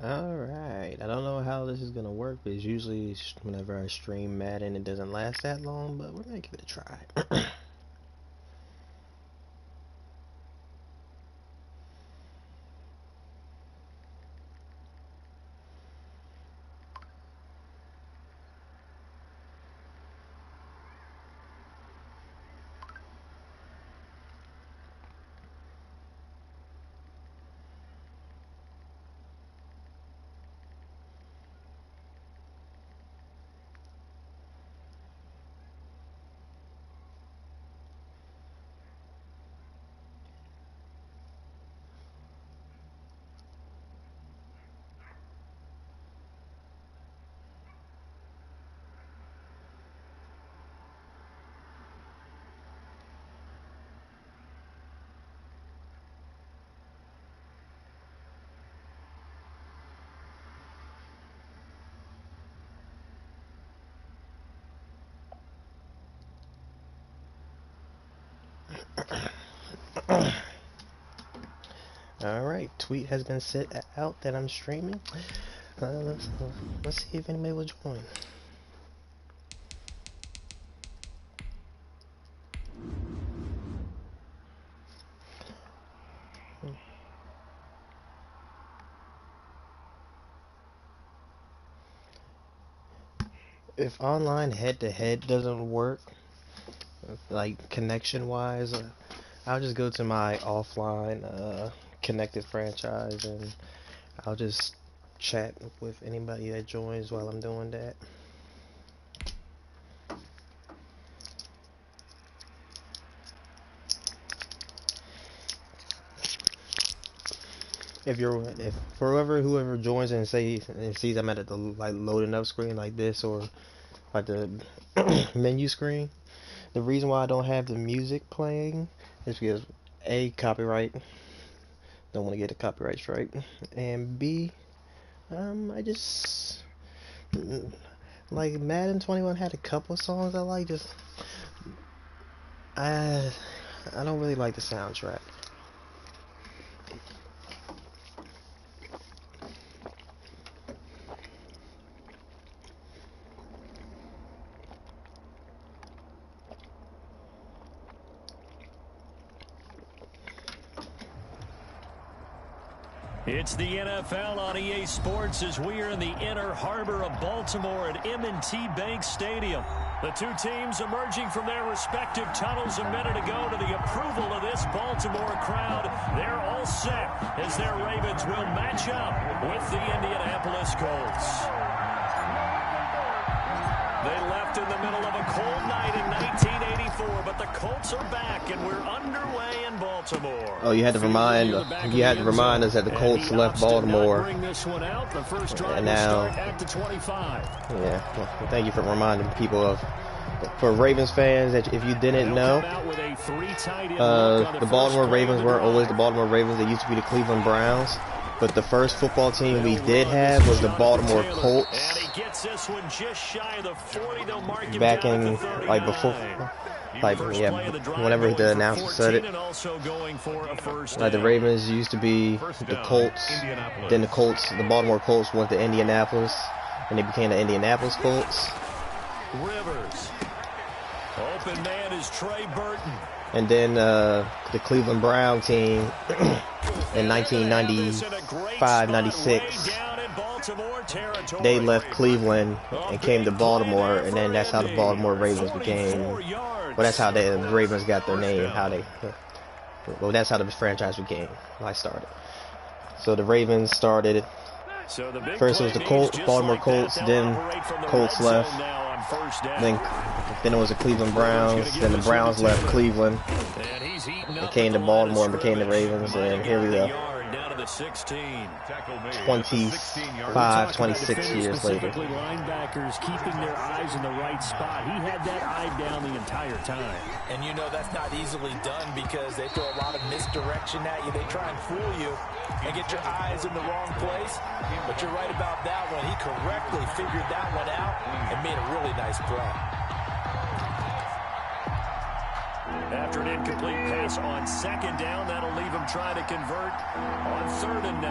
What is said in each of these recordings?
Alright, I don't know how this is gonna work, but it's usually whenever I stream Madden, it doesn't last that long, but we're gonna give it a try. Alright, tweet has been set out that I'm streaming. Let's see if anybody will join. If online head-to-head doesn't work, like connection-wise, I'll just go to my offline connected franchise and I'll just chat with anybody that joins while I'm doing that. If whoever joins and sees I'm at the like loading up screen like this or like the menu screen, the reason why I don't have the music playing is because A, copyright, don't want to get a copyright strike, and B, I just like Madden 21 had a couple of songs I like. Just I I don't really like the soundtrack. It's the NFL on EA Sports as we are in the inner harbor of Baltimore at M&T Bank Stadium. The two teams emerging from their respective tunnels a minute ago to the approval of this Baltimore crowd. They're all set as their Ravens will match up with the Indianapolis Colts. They left in the middle of a cold night in 1984, but the Colts are back and we're underway in Baltimore. Oh, you had to remind us that the Colts left Baltimore, and now, yeah. Well, thank you for reminding people of. For Ravens fans, that if you didn't know, the Baltimore Ravens weren't always the Baltimore Ravens. They used to be the Cleveland Browns. But the first football team we did have was the Baltimore Colts. Back in, like, before, like, yeah, whenever the announcer said it. Like, the Ravens used to be the Colts. Then the Baltimore Colts went to Indianapolis. And they became the Indianapolis Colts. Rivers. Open man is Trey Burton. And then the Cleveland Brown team in 1995-96, they left Cleveland and came to Baltimore, and then that's how the Baltimore Ravens became. Well, that's how the Ravens got their name. Well, that's how the franchise became. I started. So the Ravens started. First it was the Baltimore Colts, then Colts left. Then it was the Cleveland Browns. Then the Browns left Cleveland and came to Baltimore and became the Ravens. And here we go. 25, 26 years later. Linebackers keeping their eyes in the right spot. He had that eye down the entire time. And you know that's not easily done because they throw a lot of misdirection at you. They try and fool you and get your eyes in the wrong place. But you're right about that one. He correctly figured that one out and made a really nice play. After an incomplete pass on second down, that'll leave him trying to convert on 3rd and 9.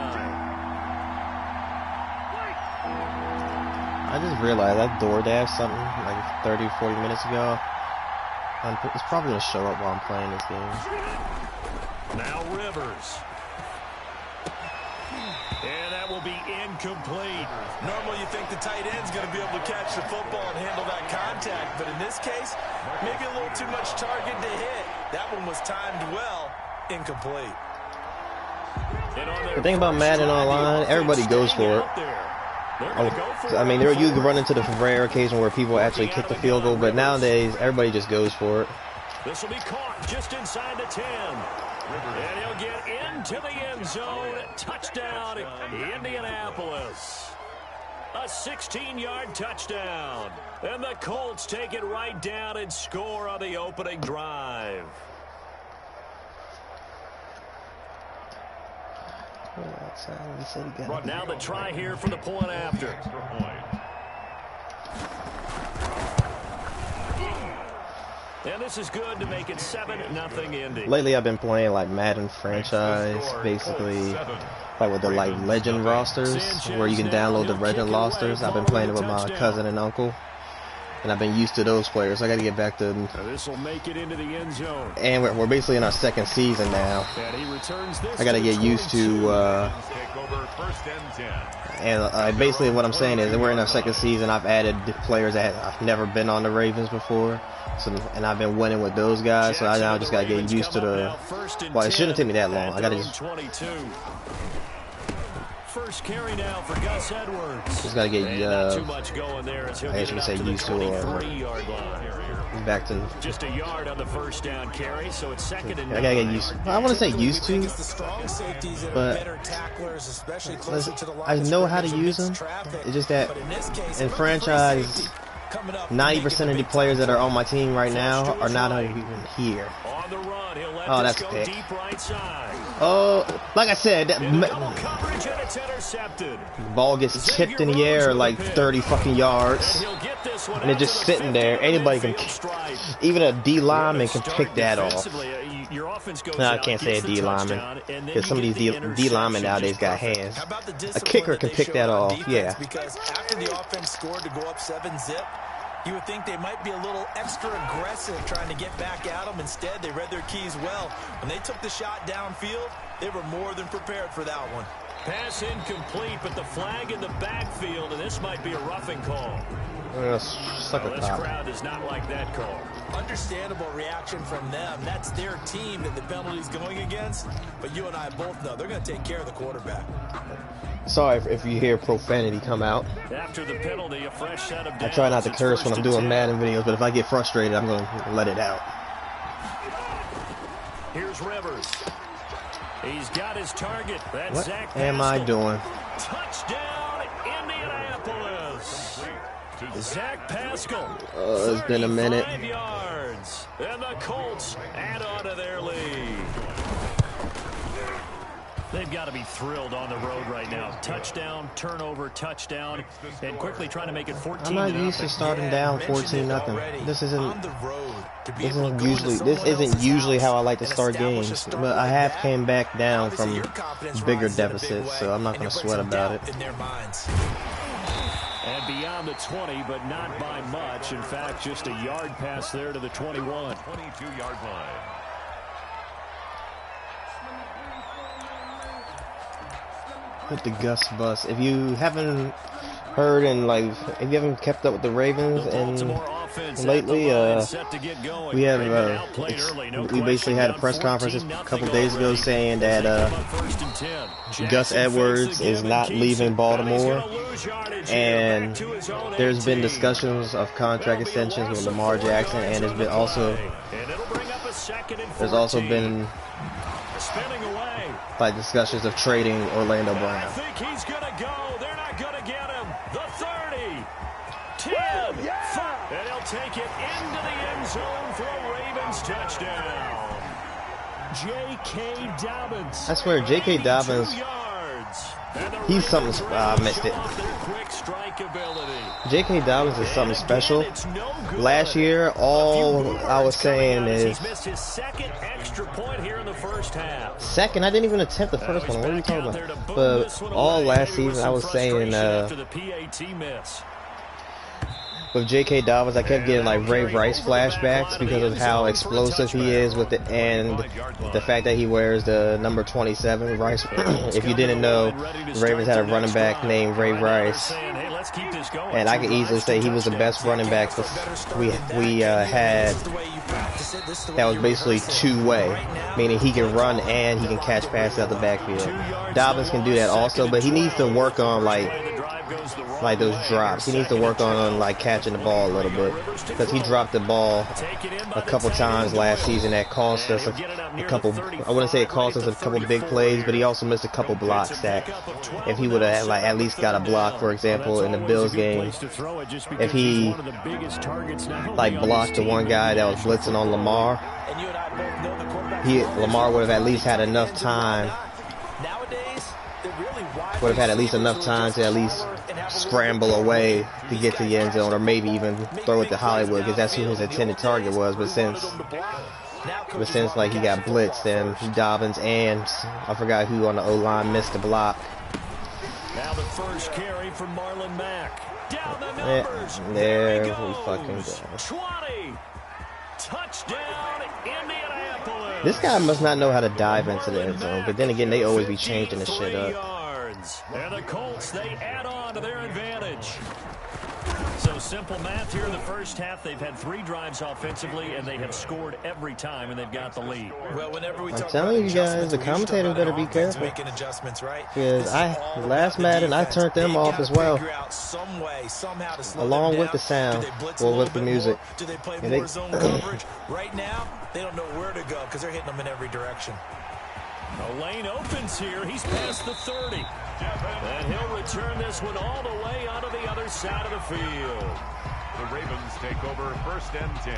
I just realized I DoorDash something like 30, 40 minutes ago. It's probably gonna show up while I'm playing this game. Now Rivers. And that will be incomplete. Normally you think the tight end's going to be able to catch the football and handle that contact, but in this case, maybe a little too much target to hit. That one was timed well, incomplete. The thing about Madden Online, everybody goes for it. I mean, you can run into the rare occasion where people actually kick the field goal, but nowadays, everybody just goes for it. This will be caught just inside the 10. And he'll get into the end zone. Touchdown, Indianapolis. A 16-yard touchdown. And the Colts take it right down and score on the opening drive. Now the try here for the point after. And this is good to make it 7-0 Indy. Lately, I've been playing like Madden franchise, basically, like with the legend rosters, where you can download the legend rosters. I've been playing it with my cousin and uncle, and I've been used to those players. So I got to get back to. This will make it into the end zone. And we're basically in our second season now. I got to get used to. And basically, what I'm saying is that we're in our second season. I've added players that I've never been on the Ravens before. So, and I've been winning with those guys, so I now just gotta get used to the. Well, it shouldn't take me that long. I gotta just. First carry now for Gus Edwards. Just gotta get. I guess you can say used to it. Back to. Just a yard on the first down carry, so it's second and. I gotta get used. I want to say used to, but I know how to use them. It's just that in franchise. 90% of the players that are on my team right now are not even here. Oh, that's a pick. Oh, like I said, the ball gets tipped in the air like 30 fucking yards, and it's just sitting there. Anybody can, even a D lineman can pick that off. No, I can't say a D lineman, because some of these D linemen nowadays got hands. A kicker can pick that off, yeah. Because after the offense scored to go up 7-zip, you would think they might be a little extra aggressive trying to get back at them. Instead, they read their keys well. When they took the shot downfield, they were more than prepared for that one. Pass incomplete, but the flag in the backfield, and this might be a roughing call. This crowd does not like that call. Understandable reaction from them. That's their team that the penalty's going against. But you and I both know they're going to take care of the quarterback. Sorry if you hear profanity come out. After the penalty, a fresh set of downs. I try not to curse when I'm doing Madden videos, but if I get frustrated, I'm going to let it out. Here's Rivers. He's got his target. That's What Zach am I doing? Touchdown, Indianapolis. Zach Pascal. It's been a minute. 35 yards. And the Colts add on to their lead. They've got to be thrilled on the road right now. Touchdown, turnover, touchdown, and quickly trying to make it 14-0. I'm not used to starting down 14-0. This isn't usually how I like to start games. But I have came back down from bigger deficits, so I'm not going to sweat about it. And beyond the 20, but not by much. In fact, just a yard pass there to the 21. 22-yard line. With the Gus bus. If you haven't heard and if you haven't kept up with the Ravens and lately, we basically had a press conference a couple days ago saying that Gus Edwards is not leaving Baltimore, and there's been discussions of contract extensions with Lamar Jackson, and there's also been discussions of trading Orlando Brown. I think he's going to go. They're not going to get him. The 30, 10, 5, and he'll take it into the end zone for a Ravens touchdown. J.K. Dobbins. I swear, J.K. Dobbins, he's something. I missed it. J.K. Dobbins is something special. Last year, all I was saying is second. I didn't even attempt the first one. What are you talking about? But all last season, I was saying with J.K. Dobbins, I kept getting like Ray Rice flashbacks because of how explosive he is with it, and the fact that he wears the number 27. Rice. If you didn't know, the Ravens had a running back named Ray Rice, and I could easily say he was the best running back we had. That was basically two-way, meaning he can run and he can catch passes out the backfield. Dobbins can do that also, but he needs to work on like those drops. He needs to work on like catching the ball a little bit, because he dropped the ball a couple times last season that cost us a couple. I wouldn't say it cost us a couple big plays, but he also missed a couple blocks that if he would have like at least got a block, for example, in the Bills game, if he like blocked the one guy that was blitzing on Lamar, Lamar would have at least had enough time. Would have had at least enough time to at least scramble away to get to the end zone, or maybe even throw it to Hollywood, because that's who his intended target was. But since like he got blitzed, and Dobbins and I forgot who on the O-line missed the block. Now the first carry from Marlon Mack. Down the numbers. There we fucking go. 20. Touchdown, Indianapolis. This guy must not know how to dive into the end zone, but then again, they always be changing this shit up. And the Colts, they add on to their advantage. So simple math here in the first half. They've had 3 drives offensively, and they have scored every time, and they've got the lead. Well, whenever we I'm telling you guys, the commentators better be careful. Because last Madden, I turned them off as well. Along with the sound, or with the music. Do they play more zone coverage? Right now, they don't know where to go because they're hitting them in every direction. The lane opens here. He's past the 30. And he'll return this one all the way onto the other side of the field. The Ravens take over 1st and 10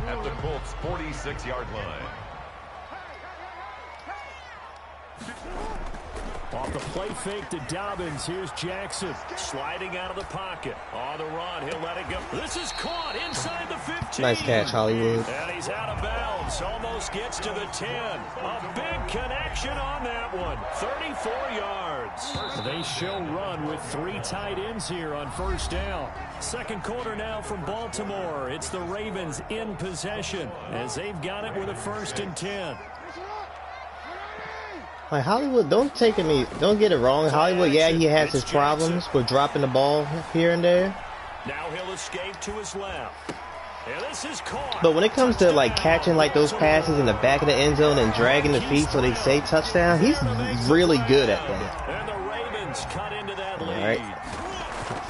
at the Colts' 46-yard line. Off the play fake to Dobbins. Here's Jackson sliding out of the pocket. On the run, he'll let it go. This is caught inside the 15. Nice catch, Hollywood. And he's out of bounds. Almost gets to the 10. A big connection on that one. 34 yards. They show run with 3 tight ends here on first down. Second quarter now from Baltimore. It's the Ravens in possession as they've got it with a 1st and 10. Like Hollywood, don't get it wrong. Hollywood, yeah, he has his problems with dropping the ball here and there. Now he'll escape to his left. And this is caught. But when it comes to like catching like those passes in the back of the end zone and dragging the feet so they say touchdown, he's really good at that. And the Ravens cut into that lead. All right.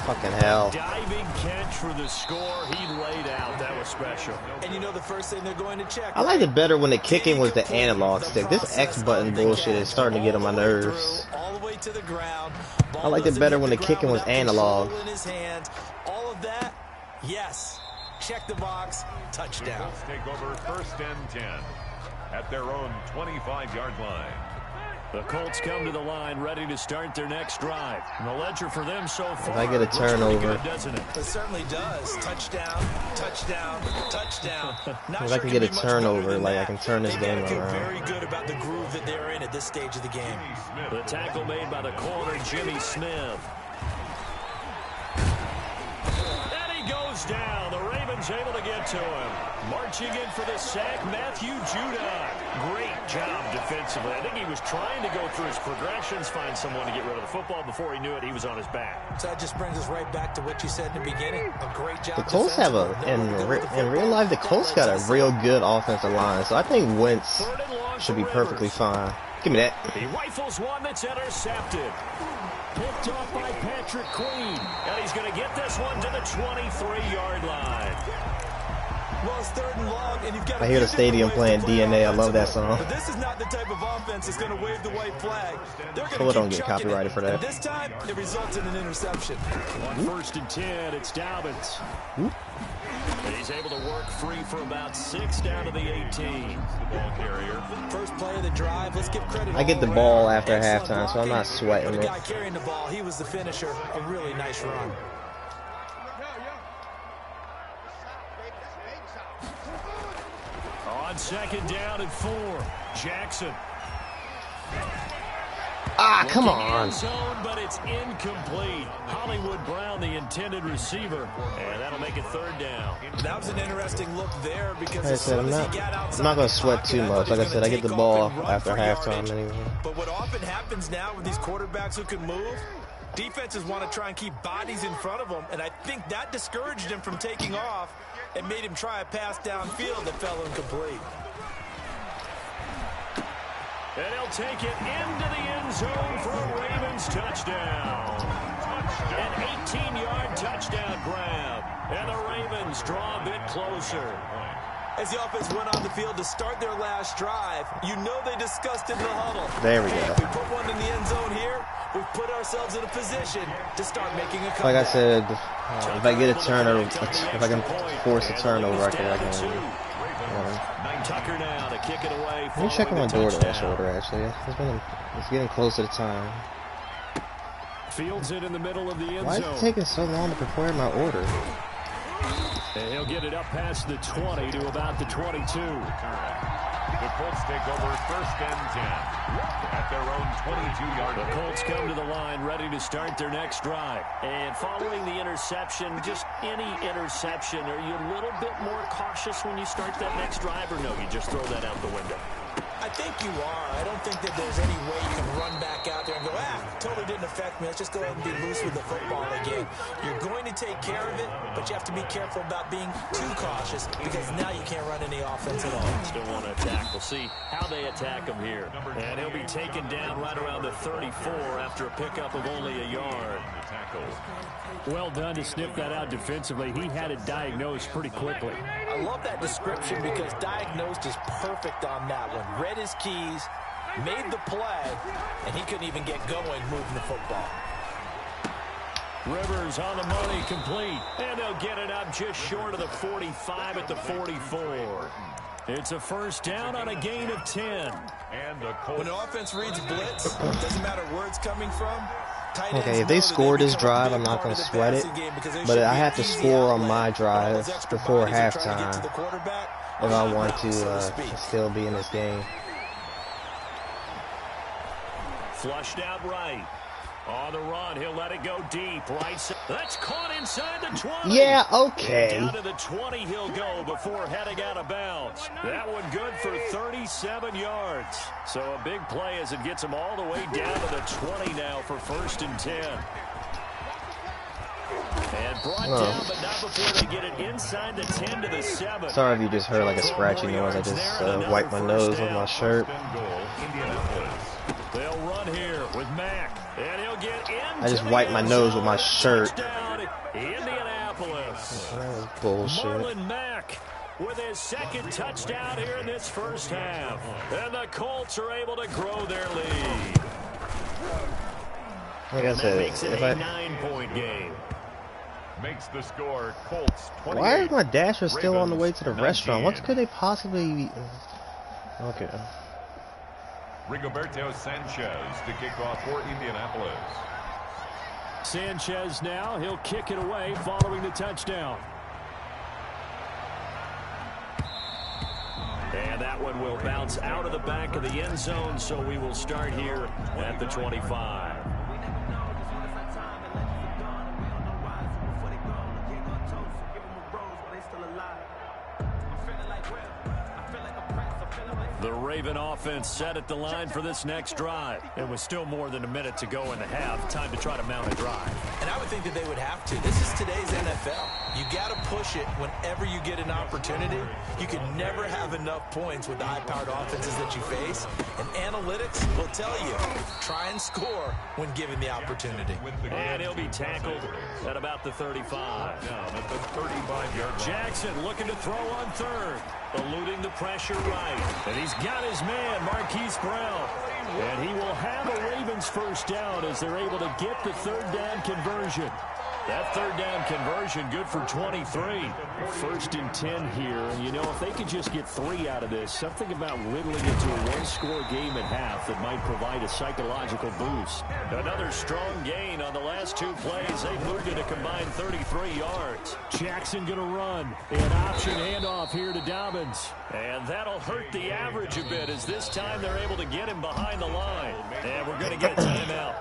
Fucking hell. Diving catch for the score. He laid out. That was special. And you know the first thing they're going to check. I liked it better when the kicking was the analog stick. This X button bullshit is starting to get on my nerves. All the way to the ground. I liked it better when the kicking was analog. In his hand. All of that, yes. Check the box. Touchdown. Take over 1st and 10 at their own 25-yard line. The Colts come to the line ready to start their next drive. And the ledger for them so far. If I get a turnover. Good, doesn't it? It certainly does. Touchdown, touchdown, touchdown. If I can get a turnover, like I can turn this game around. Very good about the groove that they're in at this stage of the game. The tackle made by the corner, Jimmy Smith. And he goes down. The Ravens able to get to him. Marching in for the sack, Matthew Judon. Great job defensively. I think he was trying to go through his progressions, find someone to get rid of the football. Before he knew it, he was on his back. So that just brings us right back to what you said in the beginning. A great job. The Colts have in real life, the Colts got a real good offensive line. So I think Wentz should be perfectly fine. Give me that. He rifles one that's intercepted. Picked off by Patrick Queen. And he's going to get this one to the 23-yard line. Well, it's 3rd and long, and you've got I hear the stadium playing DNA. I love that song. But this is not the type of offense that's going to wave the white flag. They're going to don't get copyrighted for that. And this time, it results in an interception. On 1st and 10, it's Dobbins. He's able to work free for about 6 down to the 18. Ball carrier. First play of the drive. Let's give credit. I get the ball after halftime, so I'm not sweating The it. guy carrying the ball, he was the finisher. A really nice run. On 2nd down and 4, Jackson. Ah, come on. Zone, but it's incomplete. Hollywood Brown, the intended receiver, and that'll make it third down. That was an interesting look there because Like I said, I'm not going to sweat too much. Like I said, I get the ball after halftime anyway. But what often happens now with these quarterbacks who can move, defenses want to try and keep bodies in front of them, and I think that discouraged him from taking off and made him try a pass downfield that fell incomplete. And he'll take it into the end zone for a Ravens touchdown. An 18-yard touchdown grab. And the Ravens draw a bit closer. As the offense went on the field to start their last drive, you know they discussed in the huddle. There we go. If we put one in the end zone here, we've put ourselves in a position to start making a comeback. Like I said, if I get a turnover, if I can force a turnover, I can. Tucker now to kick it away. Let me check on my DoorDash order, actually. It's getting close to the time. Fields it in the middle of the end zone. Why is it taking so long to prepare my order? And he'll get it up past the 20 to about the 22. The Colts take over first and 10 at their own 22-yard line. The Colts come to the line ready to start their next drive. And following the interception, just any interception, are you a little bit more cautious when you start that next drive, or no, you just throw that out the window? I think you are. I don't think that there's any way you can run back out there and go, totally didn't affect me. Let's just go ahead and be loose with the football again. You're going to take care of it, but you have to be careful about being too cautious because now you can't run any offense at all. Still want to attack. We'll see how they attack him here. And he'll be taken down right around the 34 after a pickup of only a yard. Well done to sniff that out defensively. He had it diagnosed pretty quickly. I love that description because diagnosed is perfect on that one. Read his keys, made the play, and he couldn't even get going moving the football. Rivers on the money, complete. And they'll get it up just short of the 45 at the 44. It's a first down on a gain of 10. And when an offense reads blitz, doesn't matter where it's coming from. Okay, if they score this drive, I'm not going to sweat it. But I have to score on my drive before halftime if I want to still be in this game. Flushed out right. On the run, he'll let it go deep. Right side. That's caught inside the 20. Yeah, okay. Down to the 20 he'll go before heading out of bounds. That one good for 37 yards. So a big play as it gets him all the way down to the 20 now for first and 10. And brought down, but not before they get it inside the 10 to the 7. Sorry if you just heard like a scratchy noise. I just wiped my nose with my shirt. They'll run here with Mack. And he'll get in. I just wiped my nose with my shirt. Indianapolis. That was bullshit. Marlon Mack with his second touchdown here in this first half. And the Colts are able to grow their lead. Like I said, makes it a 9-point game. Makes the score Colts 28. Why is my dasher still on the way to the restaurant? What could they possibly be? Okay. Rigoberto Sanchez to kick off for Indianapolis. Sanchez now, he'll kick it away following the touchdown. And that one will bounce out of the back of the end zone, so we will start here at the 25. The Raven offense set at the line for this next drive. It was still more than a minute to go in the half. Time to try to mount a drive. And I would think that they would have to. This is today's NFL. You got to push it whenever you get an opportunity. You can never have enough points with the high-powered offenses that you face. And analytics will tell you, try and score when given the opportunity. And he'll be tackled at about the 35. Down at the 35-yard line. Jackson looking to throw on third. Eluding the pressure right. And he's got his man, Marquise Brown. And he will have a Ravens first down as they're able to get the third down conversion. That third down conversion, good for 23. 1st and 10 here. You know, if they could just get 3 out of this, something about whittling it to a one-score game at half that might provide a psychological boost. Another strong gain on the last 2 plays. They moved it a combined 33 yards. Jackson going to run. An option handoff here to Dobbins. And that'll hurt the average a bit, as this time they're able to get him behind the line. And we're going to get a timeout.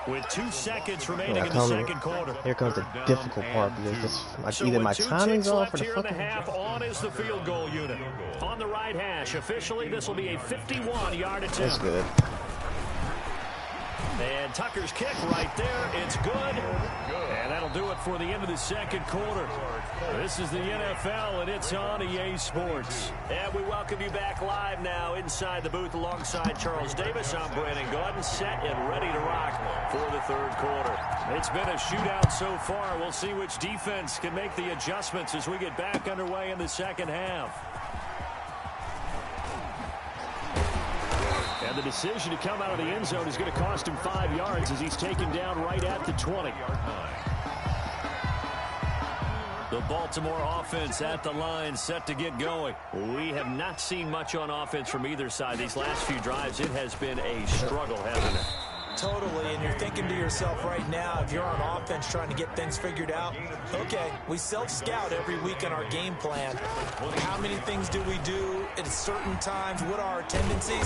With 2 seconds remaining in the second quarter. Here comes the difficult part, because it's either my timing's off or the fucking... On is the field goal unit. On the right hash, officially this will be a 51-yard attempt. That's good. And Tucker's kick right there. It's good. And that'll do it for the end of the second quarter. This is the NFL, and it's on EA Sports. And we welcome you back live now inside the booth alongside Charles Davis. I'm Brandon Gordon, set and ready to rock for the third quarter. It's been a shootout so far. We'll see which defense can make the adjustments as we get back underway in the second half. And the decision to come out of the end zone is going to cost him 5 yards as he's taken down right at the 20. The Baltimore offense at the line, set to get going. We have not seen much on offense from either side. These last few drives, it has been a struggle, hasn't it? Totally, and you're thinking to yourself right now, if you're on offense trying to get things figured out, okay, we self-scout every week in our game plan. How many things do we do at certain times? What are our tendencies?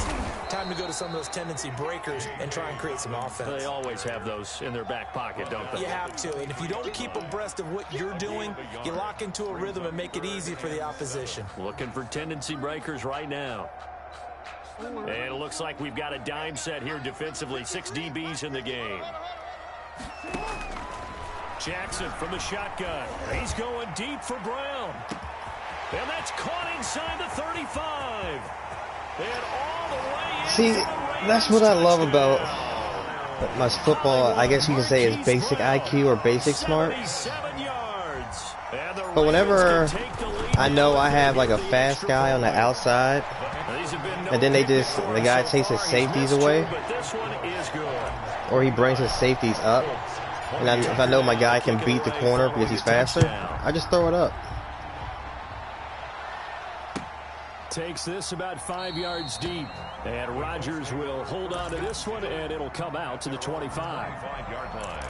Time to go to some of those tendency breakers and try and create some offense. They always have those in their back pocket, don't they? You have to, and if you don't keep abreast of what you're doing, you lock into a rhythm and make it easy for the opposition. Looking for tendency breakers right now. And it looks like we've got a dime set here defensively. 6 DBs in the game. Jackson from the shotgun. He's going deep for Brown. And that's caught inside the 35. And all the way in. See, that's what I love about my football. I guess you can say is basic IQ or basic smart. But whenever I know I have like a fast guy on the outside, and then the guy takes his safeties away, or he brings his safeties up, and if I know my guy can beat the corner because he's faster, I just throw it up. Takes this about 5 yards deep, and Rodgers will hold on to this one, and it'll come out to the 25-yard line.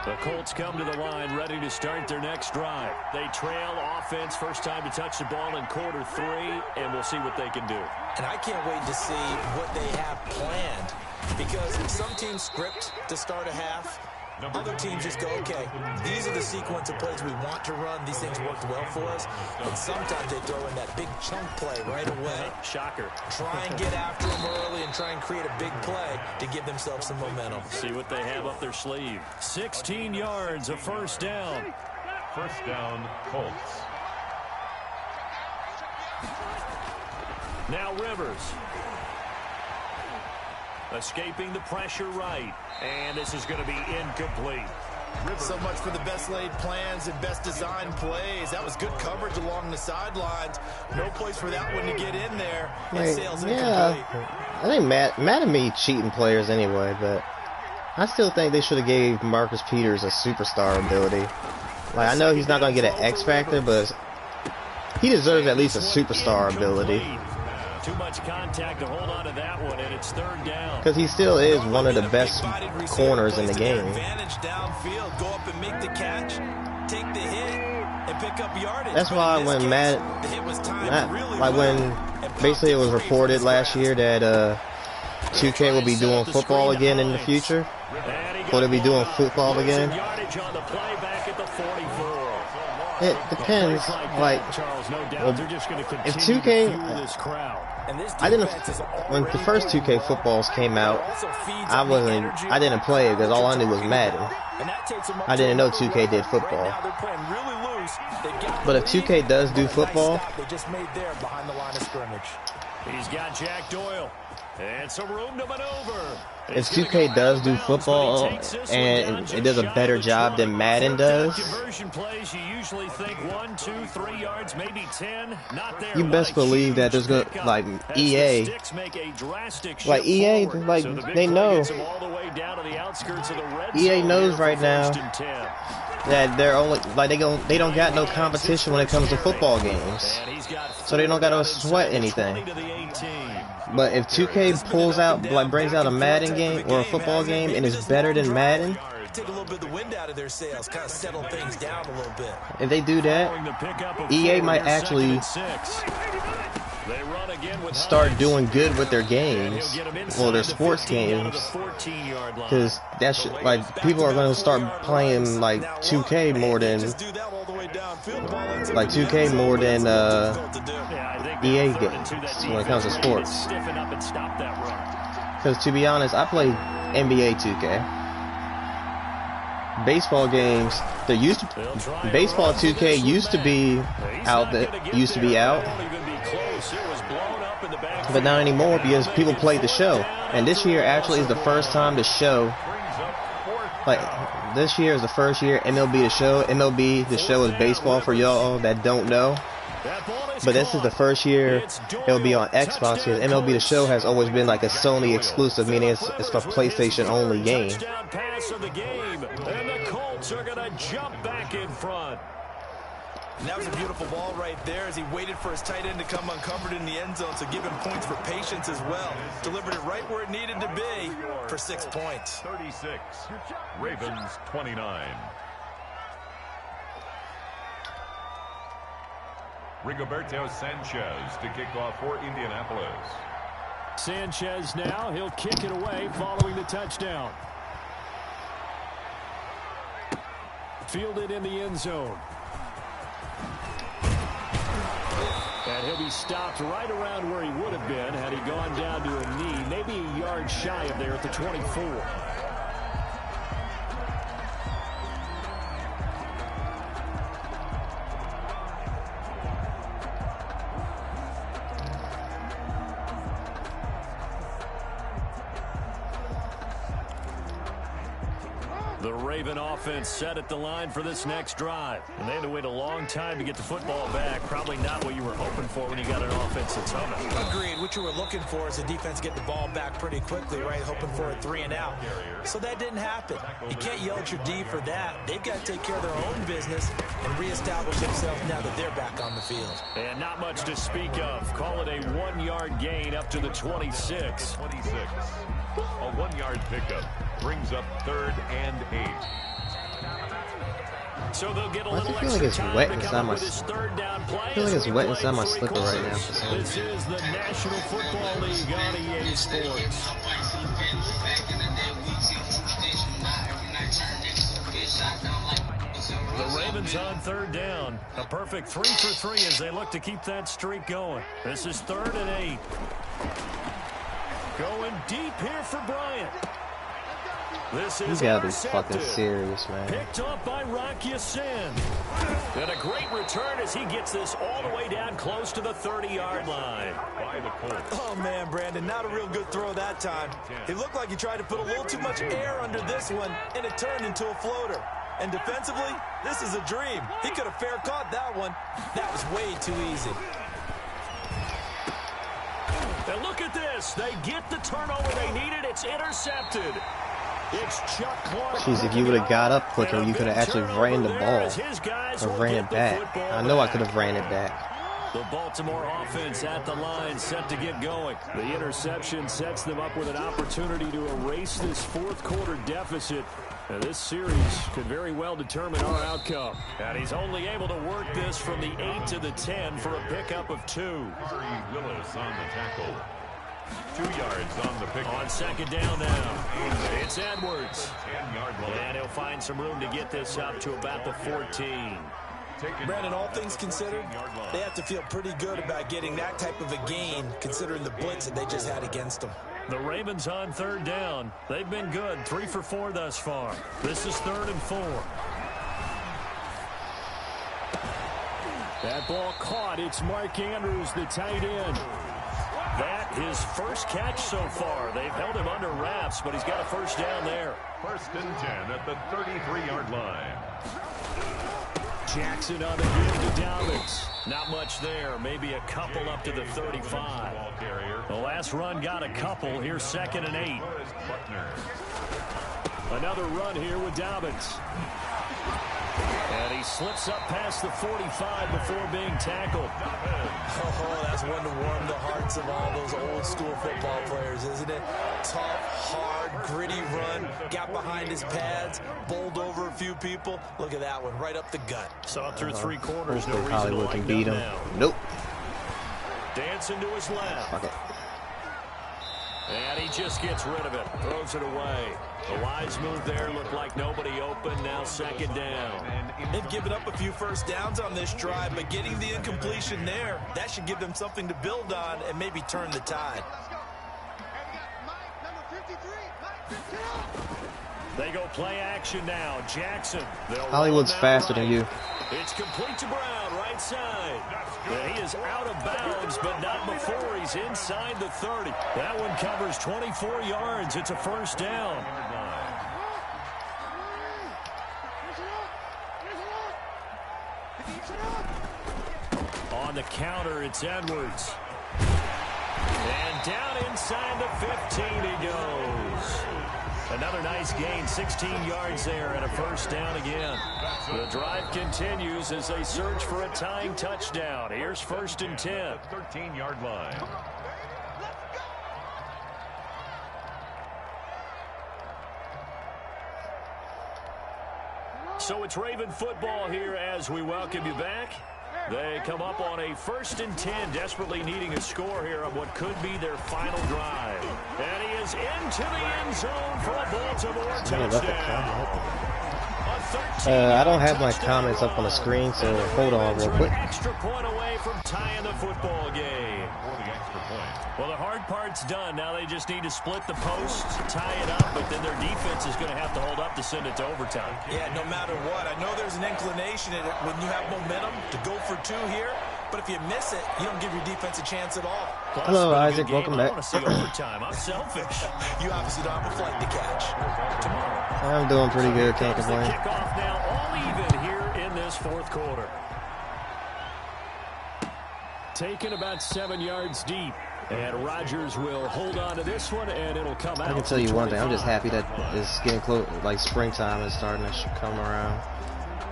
The Colts come to the line ready to start their next drive. They trail offense, first time to touch the ball in quarter 3, and we'll see what they can do. And I can't wait to see what they have planned, because some teams script to start a half. Other teams just go, okay, these are the sequence of plays we want to run. These things worked well for us. But sometimes they throw in that big chunk play right away. Shocker. Try and get after them early and try and create a big play to give themselves some momentum. See what they have up their sleeve. 16 yards, a first down. First down, Colts. Now Rivers. Escaping the pressure right. And this is going to be incomplete. So much for the best laid plans and best designed plays. That was good coverage along the sidelines. No place for that one to get in there. Yeah, I think Madden me cheating players anyway, but I still think they should have gave Marcus Peters a superstar ability. Like, I know he's not going to get an X factor, but he deserves at least a superstar ability. Too much contact to hold on to that one, and it's third down. Because he still is one of the best corners in the game. Advantage downfield, go up and make the catch, take the hit, and pick up yardage. That's why when basically it was reported last year that 2K will be doing football again in the future. Will they be doing football again? It depends. Like, if 2K, when the first 2K footballs came out, I didn't play it because all I knew was Madden. I didn't know 2K did football. But if 2K does do football, He's got Jack Doyle. And some room to maneuver. If 2K does do football and it does a better job than Madden does, conversion plays, you usually think 1, 2, 3 yards, maybe 10. Not there. you best believe that there's gonna, like, EA, they know. EA knows right now that they're only, like, they don't got no competition when it comes to football games, so they don't gotta sweat anything. But if 2K pulls out, like, brings out a Madden game or a football game and is better than Madden, take a little bit of the wind out of their sails, kind of settle things down a little bit. If they do that, EA might actually start doing good with their games, well, their sports games, because that's like, people are going to start playing like 2K more than EA games when it comes to sports. Because to be honest, I play NBA 2K. Baseball games, baseball 2K used to be out, but not anymore because people played the show. And this year actually is the first time the show, like, this year is the first year MLB The Show. MLB The Show is baseball for y'all that don't know. But this is the first year it'll be on Xbox, because MLB The Show has always been like a Sony exclusive, meaning it's a PlayStation only game. And the Colts are going to jump back in front. And that was a beautiful ball right there as he waited for his tight end to come uncovered in the end zone, so give him points for patience as well. Delivered it right where it needed to be for 6 points. 36, Ravens 29. Rigoberto Sanchez to kick off for Indianapolis. Sanchez now, he'll kick it away following the touchdown. Fielded in the end zone. And he'll be stopped right around where he would have been had he gone down to a knee, maybe a yard shy of there at the 24. The Raven offense set at the line for this next drive. And they had to wait a long time to get the football back. Probably not what you were hoping for when you got an offense that's humming. Agreed. What you were looking for is the defense get the ball back pretty quickly, right? Hoping for a 3 and out. So that didn't happen. You can't yell at your D for that. They've got to take care of their own business and reestablish themselves now that they're back on the field. And not much to speak of. Call it a 1-yard gain up to the 26. 26. A 1-yard pickup brings up 3rd and 8. So they'll get a I little feel like it's wet inside my slipper right now. This is the National Football League on EA Sports. The Ravens on 3rd down. A perfect 3 for 3 as they look to keep that streak going. This is 3rd and 8. Going deep here for Bryant. This is You gotta be fucking serious, man. Picked up by Rocky Sin. And a great return as he gets this all the way down close to the 30-yard line. By the Colts. Oh, man, Brandon, not a real good throw that time. He looked like he tried to put a little too much air under this one, and it turned into a floater. And defensively, this is a dream. He could have fair caught that one. That was way too easy. And look at this. They get the turnover they needed. It's intercepted. It's Chuck Clark. Jeez, if you would have got up quicker, you could have actually ran the ball or ran it back. I know I could have ran it back. The Baltimore offense at the line, set to get going. The interception sets them up with an opportunity to erase this 4th quarter deficit. And this series could very well determine our outcome. And he's only able to work this from the 8 to the 10 for a pickup of 2. Willis on the tackle. 2 yards on the pick. On 2nd down now. It's Edwards. And he'll find some room to get this up to about the 14. Brandon, all things considered, they have to feel pretty good about getting that type of a gain, considering the blitz that they just had against them. The Ravens on 3rd down. They've been good. 3 for 4 thus far. This is 3rd and 4. That ball caught. It's Mark Andrews, the tight end. They his first catch so far. They've held him under wraps, but he's got a first down there. 1st and 10 at the 33-yard line. Jackson on the give to Dobbins. Not much there. Maybe a couple up to the 35. The last run got a couple. Here's 2nd and 8. Another run here with Dobbins. And he slips up past the 45 before being tackled. Oh, that's one to warm the hearts of all those old school football players, isn't it? Tough, hard, gritty run. Got behind his pads, bowled over a few people. Look at that one, right up the gut. Saw through 3 quarters. No reason Hollywood to can like beat him. now. Nope. Dancing to his left. Fuck it. And he just gets rid of it. Throws it away. The wise move there. Looked like nobody open. Now 2nd down. They've given up a few first downs on this drive, but getting the incompletion there, that should give them something to build on and maybe turn the tide. They go play action now. Jackson. Hollywood's faster than you. It's complete to Brown, right side. And he is out of bounds, but not before he's inside the 30. That one covers 24 yards. It's a first down. On the counter, it's Edwards. And down inside the 15 he goes. Another nice gain, 16 yards there, and a first down again. The drive continues as they search for a tying touchdown. Here's 1st and 10. 13-yard line. So it's Raven football here as we welcome you back. They come up on a 1st and 10, desperately needing a score here on what could be their final drive. And he is into the end zone for a Baltimore touchdown. I don't have my comments up on the screen, so hold on real quick. Extra point away from tying the football game. Well, the hard part's done. Now they just need to split the posts, tie it up, but then their defense is going to have to hold up to send it to overtime. Yeah, no matter what. I know there's an inclination in it when you have momentum to go for 2 here, but if you miss it, you don't give your defense a chance at all. Plus, hello, Isaac. Welcome back. I want to see overtime. I'm selfish. You obviously don't have a flight to catch. Tomorrow. I'm doing pretty good. Can't complain. The kickoff now all even here in this 4th quarter. Taken about 7 yards deep. And Rodgers will hold on to this one, and it'll come out. I can tell you one thing. I'm just happy that it's getting close. Like springtime is starting to come around.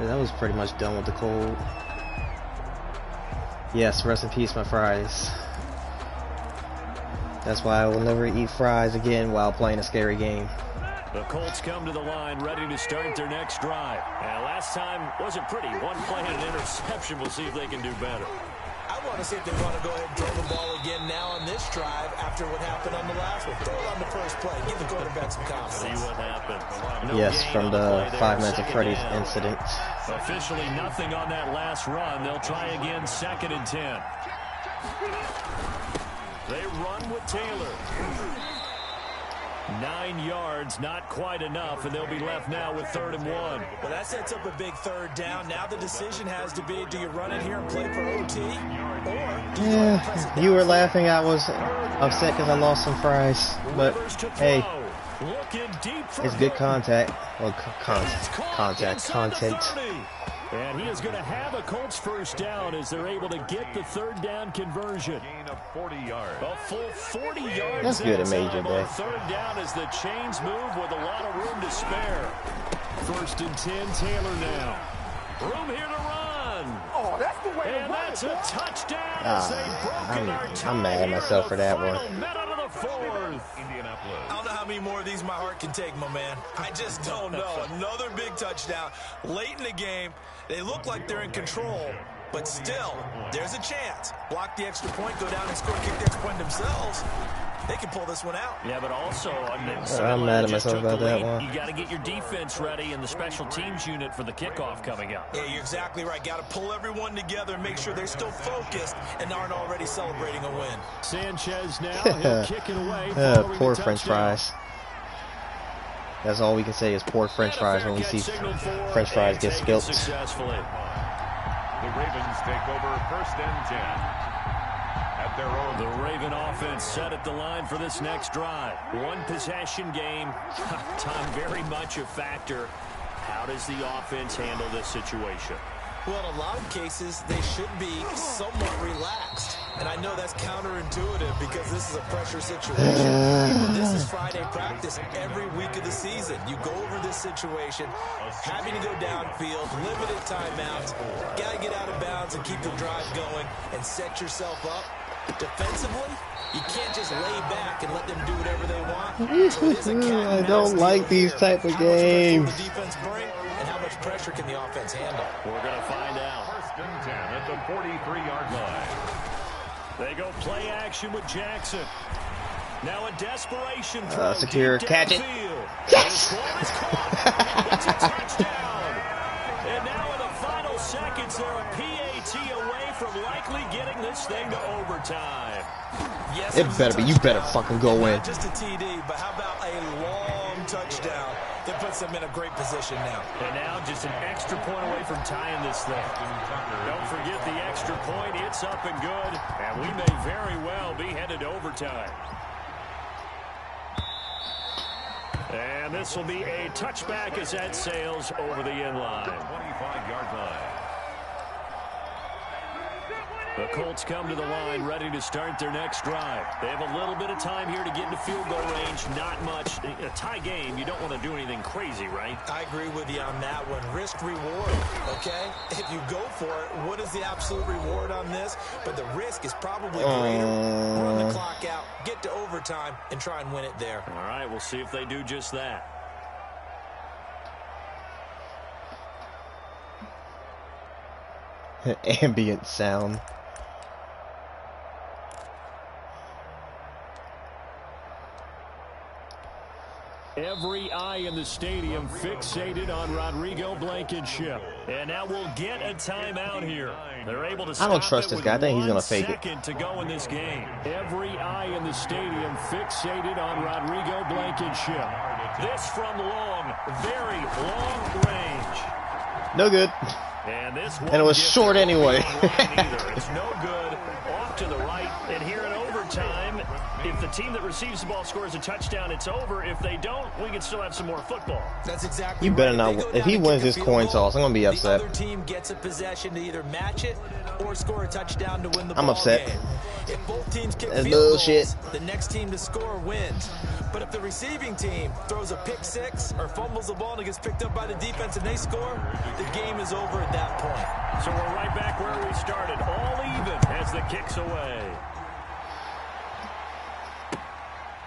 That was pretty much done with the cold. Yes, rest in peace, my fries. That's why I will never eat fries again while playing a scary game. The Colts come to the line, ready to start their next drive. And last time wasn't pretty. One play and an interception. We'll see if they can do better. I want to see if they want to go ahead and throw the ball again now on this drive after what happened on the last one. Throw it on the first play. Give the quarterback some confidence. See what happens. No yes, from the 5 minutes of Freddy's incident. Officially nothing on that last run. They'll try again 2nd and 10. They run with Taylor. 9 yards, not quite enough, and they'll be left now with 3rd and 1. Well, that sets up a big 3rd down. Now the decision has to be, do you run it here and play for OT? Or do you press it down? You were laughing. I was upset because I lost some fries. But, hey, it's good contact. Well, content. And he is going to have a Colts first down as they're able to get the 3rd down conversion. Gain of 40 yards. A full 40 yards. That's good at Major Day. 3rd down as the chains move with a lot of room to spare. 1st and 10, Taylor now. Room here to run. Oh, that's the way and that's a touchdown as they broke our I'm mad at myself for that one. I don't know how many more of these my heart can take, my man. I just don't know. Another big touchdown late in the game. They look like they're in control, but still, there's a chance. Block the extra point, go down and score, kick the extra point themselves. They can pull this one out. Yeah, but also, I'm mad at myself about that one. You got to get your defense ready and the special teams unit for the kickoff coming up. Yeah, you're exactly right. Got to pull everyone together and make sure they're still focused and aren't already celebrating a win. Sanchez now, he'll kick it away. Poor French fries. That's all we can say is poor French fries when we see French fries get spilt. The Ravens take over 1st and 10 at at their own. The Raven offense set at the line for this next drive. One possession game. Time very much a factor. How does the offense handle this situation? Well, in a lot of cases, they should be somewhat relaxed. And I know that's counterintuitive because this is a pressure situation. But this is Friday practice every week of the season. You go over this situation, having to go downfield, limited timeouts, got to get out of bounds and keep the drive going and set yourself up. Defensively, you can't just lay back and let them do whatever they want. So it is a cat I and don't mouse like deal these here. type of How much pressure will games. the defense bring, and how much pressure can the offense handle? We're going to find out. First and 10 at the 43-yard line. They go play action with Jackson. Now a desperation throw. Secure, deep catch it. downfield. Yes! This ball is caught. It's a touchdown. And now in the final seconds, they're a PAT away from likely getting this thing to overtime. Yes, It better be. You better fucking go in. Not just a TD, but how about a long touchdown that puts them in a great position now? And now just an extra point away from tying this thing. Don't forget the extra point. It's up and good. And we may very well be headed to overtime. And this will be a touchback as that sails over the end line. 25-yard line. The Colts come to the line ready to start their next drive. They have a little bit of time here to get into field goal range. Not much. A tie game, you don't want to do anything crazy, right? I agree with you on that one. Risk reward, okay? If you go for it, what is the absolute reward on this? But the risk is probably greater. Run the clock out, get to overtime, and try and win it there. All right, we'll see if they do just that. Ambient sound. Every eye in the stadium fixated on Rodrigo Blankenship. And now we'll get a timeout here. They're able to stop I don't trust it this guy. I with think he's gonna 1 fake it. second to go in this game. Every eye in the stadium fixated on Rodrigo Blankenship. This from long, very long range. No good. And this And it was short anyway. It's no good. Off to the right. And here in overtime, if the team that receives the ball scores a touchdown, it's over. If they don't, we can still have some more football. That's exactly You better right. not. If he wins this coin toss, I'm gonna be upset. The other team gets a possession to either match it or score a touchdown to win the I'm ball upset. game. If both teams kick That's field bullshit. goals, the next team to score wins. But if the receiving team throws a pick six or fumbles the ball and it gets picked up by the defense and they score, the game is over at that point. So we're right back where we started, all even as the kick's away.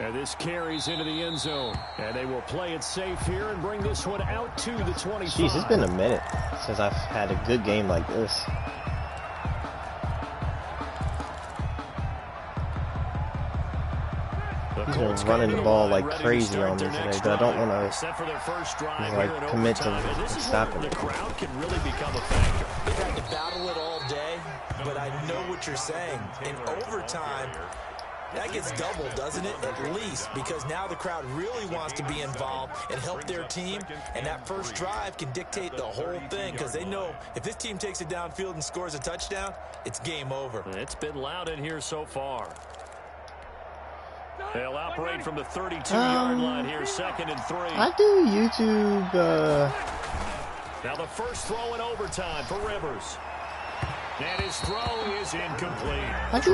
And this carries into the end zone. And they will play it safe here and bring this one out to the 25. Jeez, it's been a minute since I've had a good game like this. He's been running the ball like crazy on me today, but I don't want to commit to stopping The it. crowd can really become a factor. They've had to battle it all day, but I know what you're saying. In overtime, that gets doubled, doesn't it? At least, because now the crowd really wants to be involved and help their team, and that first drive can dictate the whole thing because they know if this team takes it downfield and scores a touchdown, it's game over. It's been loud in here so far. They'll operate from the 32-yard line here, 2nd and 3. I do YouTube. Now the first throw in overtime for Rivers. And his throw is incomplete. I've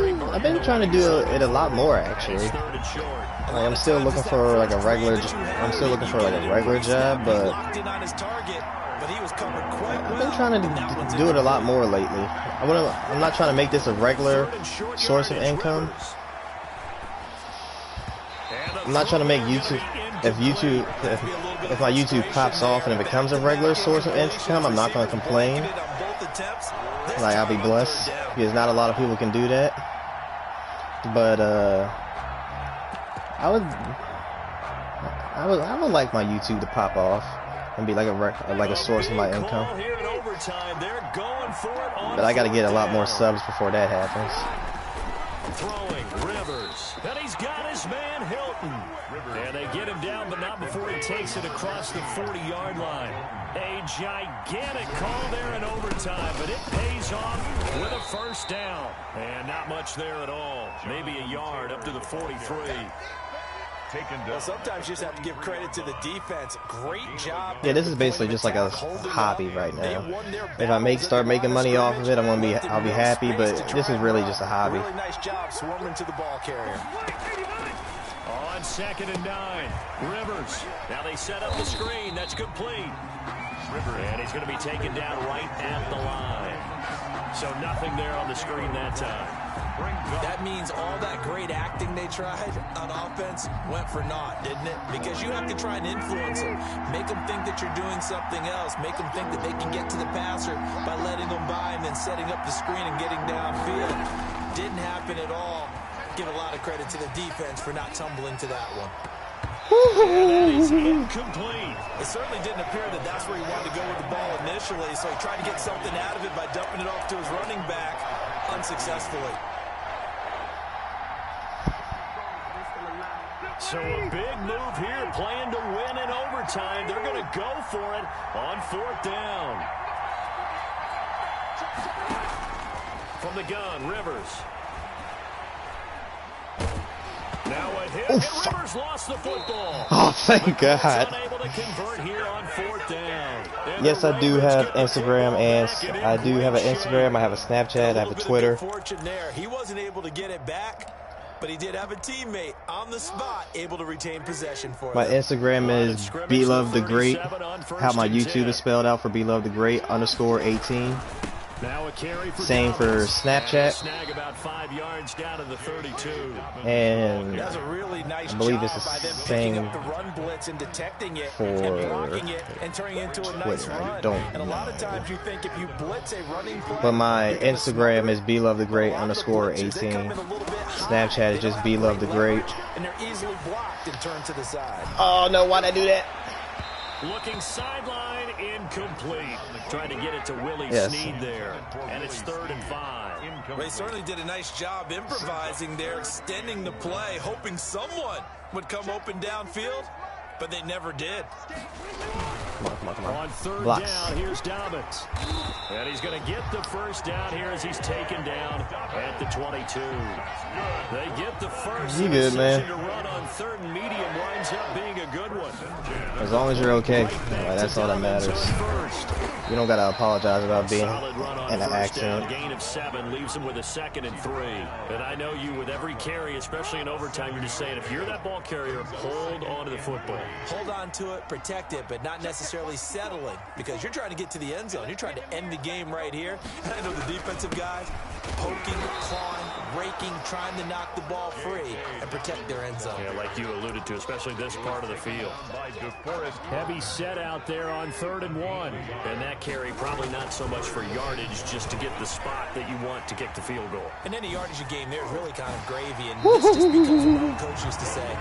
been trying to do it a lot more actually. It's 3rd and short. Like I'm still looking for like a regular. I'm still looking for like a regular job, but Locked in on his target, but he was covered quite well. I've been trying to do it a lot more lately. I'm not trying to make this a regular source of income. I'm not trying to make YouTube. If my YouTube pops off and it becomes a regular source of income, I'm not going to complain. Like I'll be blessed because not a lot of people can do that. But I would like my YouTube to pop off and be like a source of my income. But I got to get a lot more subs before that happens. Throwing Rivers. And he's got his his man Hilton. And they get him down, but not before he takes it across the 40-yard line. A gigantic call there in overtime, but it pays off with a first down. And not much there at all. Maybe a yard up to the 43. Well, sometimes you just have to give credit to the defense. Great job. Yeah, this is basically just like a hobby right now. If I start making money off of it, I'll be happy. But this is really just a hobby. Really nice job swarming to the ball carrier. On 2nd and 9, Rivers. Now they set up the screen. That's complete. And he's going to be taken down right at the line. So nothing there on the screen that time. That means all that great acting they tried on offense went for naught, didn't it? Because you have to try and influence them. Make them think that you're doing something else. Make them think that they can get to the passer by letting them by and then setting up the screen and getting downfield. Didn't happen at all. Give a lot of credit to the defense for not tumbling to that one. And that is incomplete. It certainly didn't appear that that's where he wanted to go with the ball initially, so he tried to get something out of it by dumping it off to his running back unsuccessfully. So a big move here, playing to win in overtime. They're going to go for it on 4th down. From the gun, Rivers. Now a hit, and Rivers lost the football. Oh, thank God. Unable to convert here on 4th down. Yes, I do have Instagram, and I do have an Instagram. I have a Snapchat. I have a Twitter. He wasn't able to get it back, but he did have a teammate on the spot able to retain possession for him. My Instagram is BeLoveTheGreat. How my YouTube is spelled out for BeLoveTheGreat _18. Now a carry for Same for Snapchat. Snag about 5 yards down to the 32. And That's a really nice I believe job it's the by them same picking up the run blitz and detecting it for and blocking it and turning it into a nice Twitter. I run. don't And a lot of know. times you think if you blitz a running play, But my Instagram is BeLoveTheGreat _18. Snapchat is just BeLoveTheGreat. and they're easily blocked and turned to the side. Oh no, why'd I do that? Looking sideline, incomplete. Trying to get it to Willie Snead there. And it's 3rd and 5. They certainly did a nice job improvising there, extending the play, hoping someone would come open downfield, but they never did. Come on. On 3rd Blocks. down, here's Dobbins. And he's going to get the first down here as he's taken down at the 22. They get the first. You good, man. To run on 3rd and medium winds up being a good one. As long as you're okay. That's all that matters. You don't gotta apologize about being in an accident. Gain of 7 leaves him with a 2nd and 3. And I know you, with every carry, especially in overtime, you're just saying, if you're that ball carrier, hold on to the football. Hold on to it, protect it, but not necessarily settling, because you're trying to get to the end zone. You're trying to end the game right here. And I know the defensive guys poking, clawing, raking, trying to knock the ball free and protect their end zone. Yeah, like you alluded to, especially this part of the field. Heavy set out there on 3rd and 1. And that carry probably not so much for yardage, just to get the spot that you want to kick the field goal. And any yardage you gain there is really kind of gravy. And this just becomes what our coach used to say.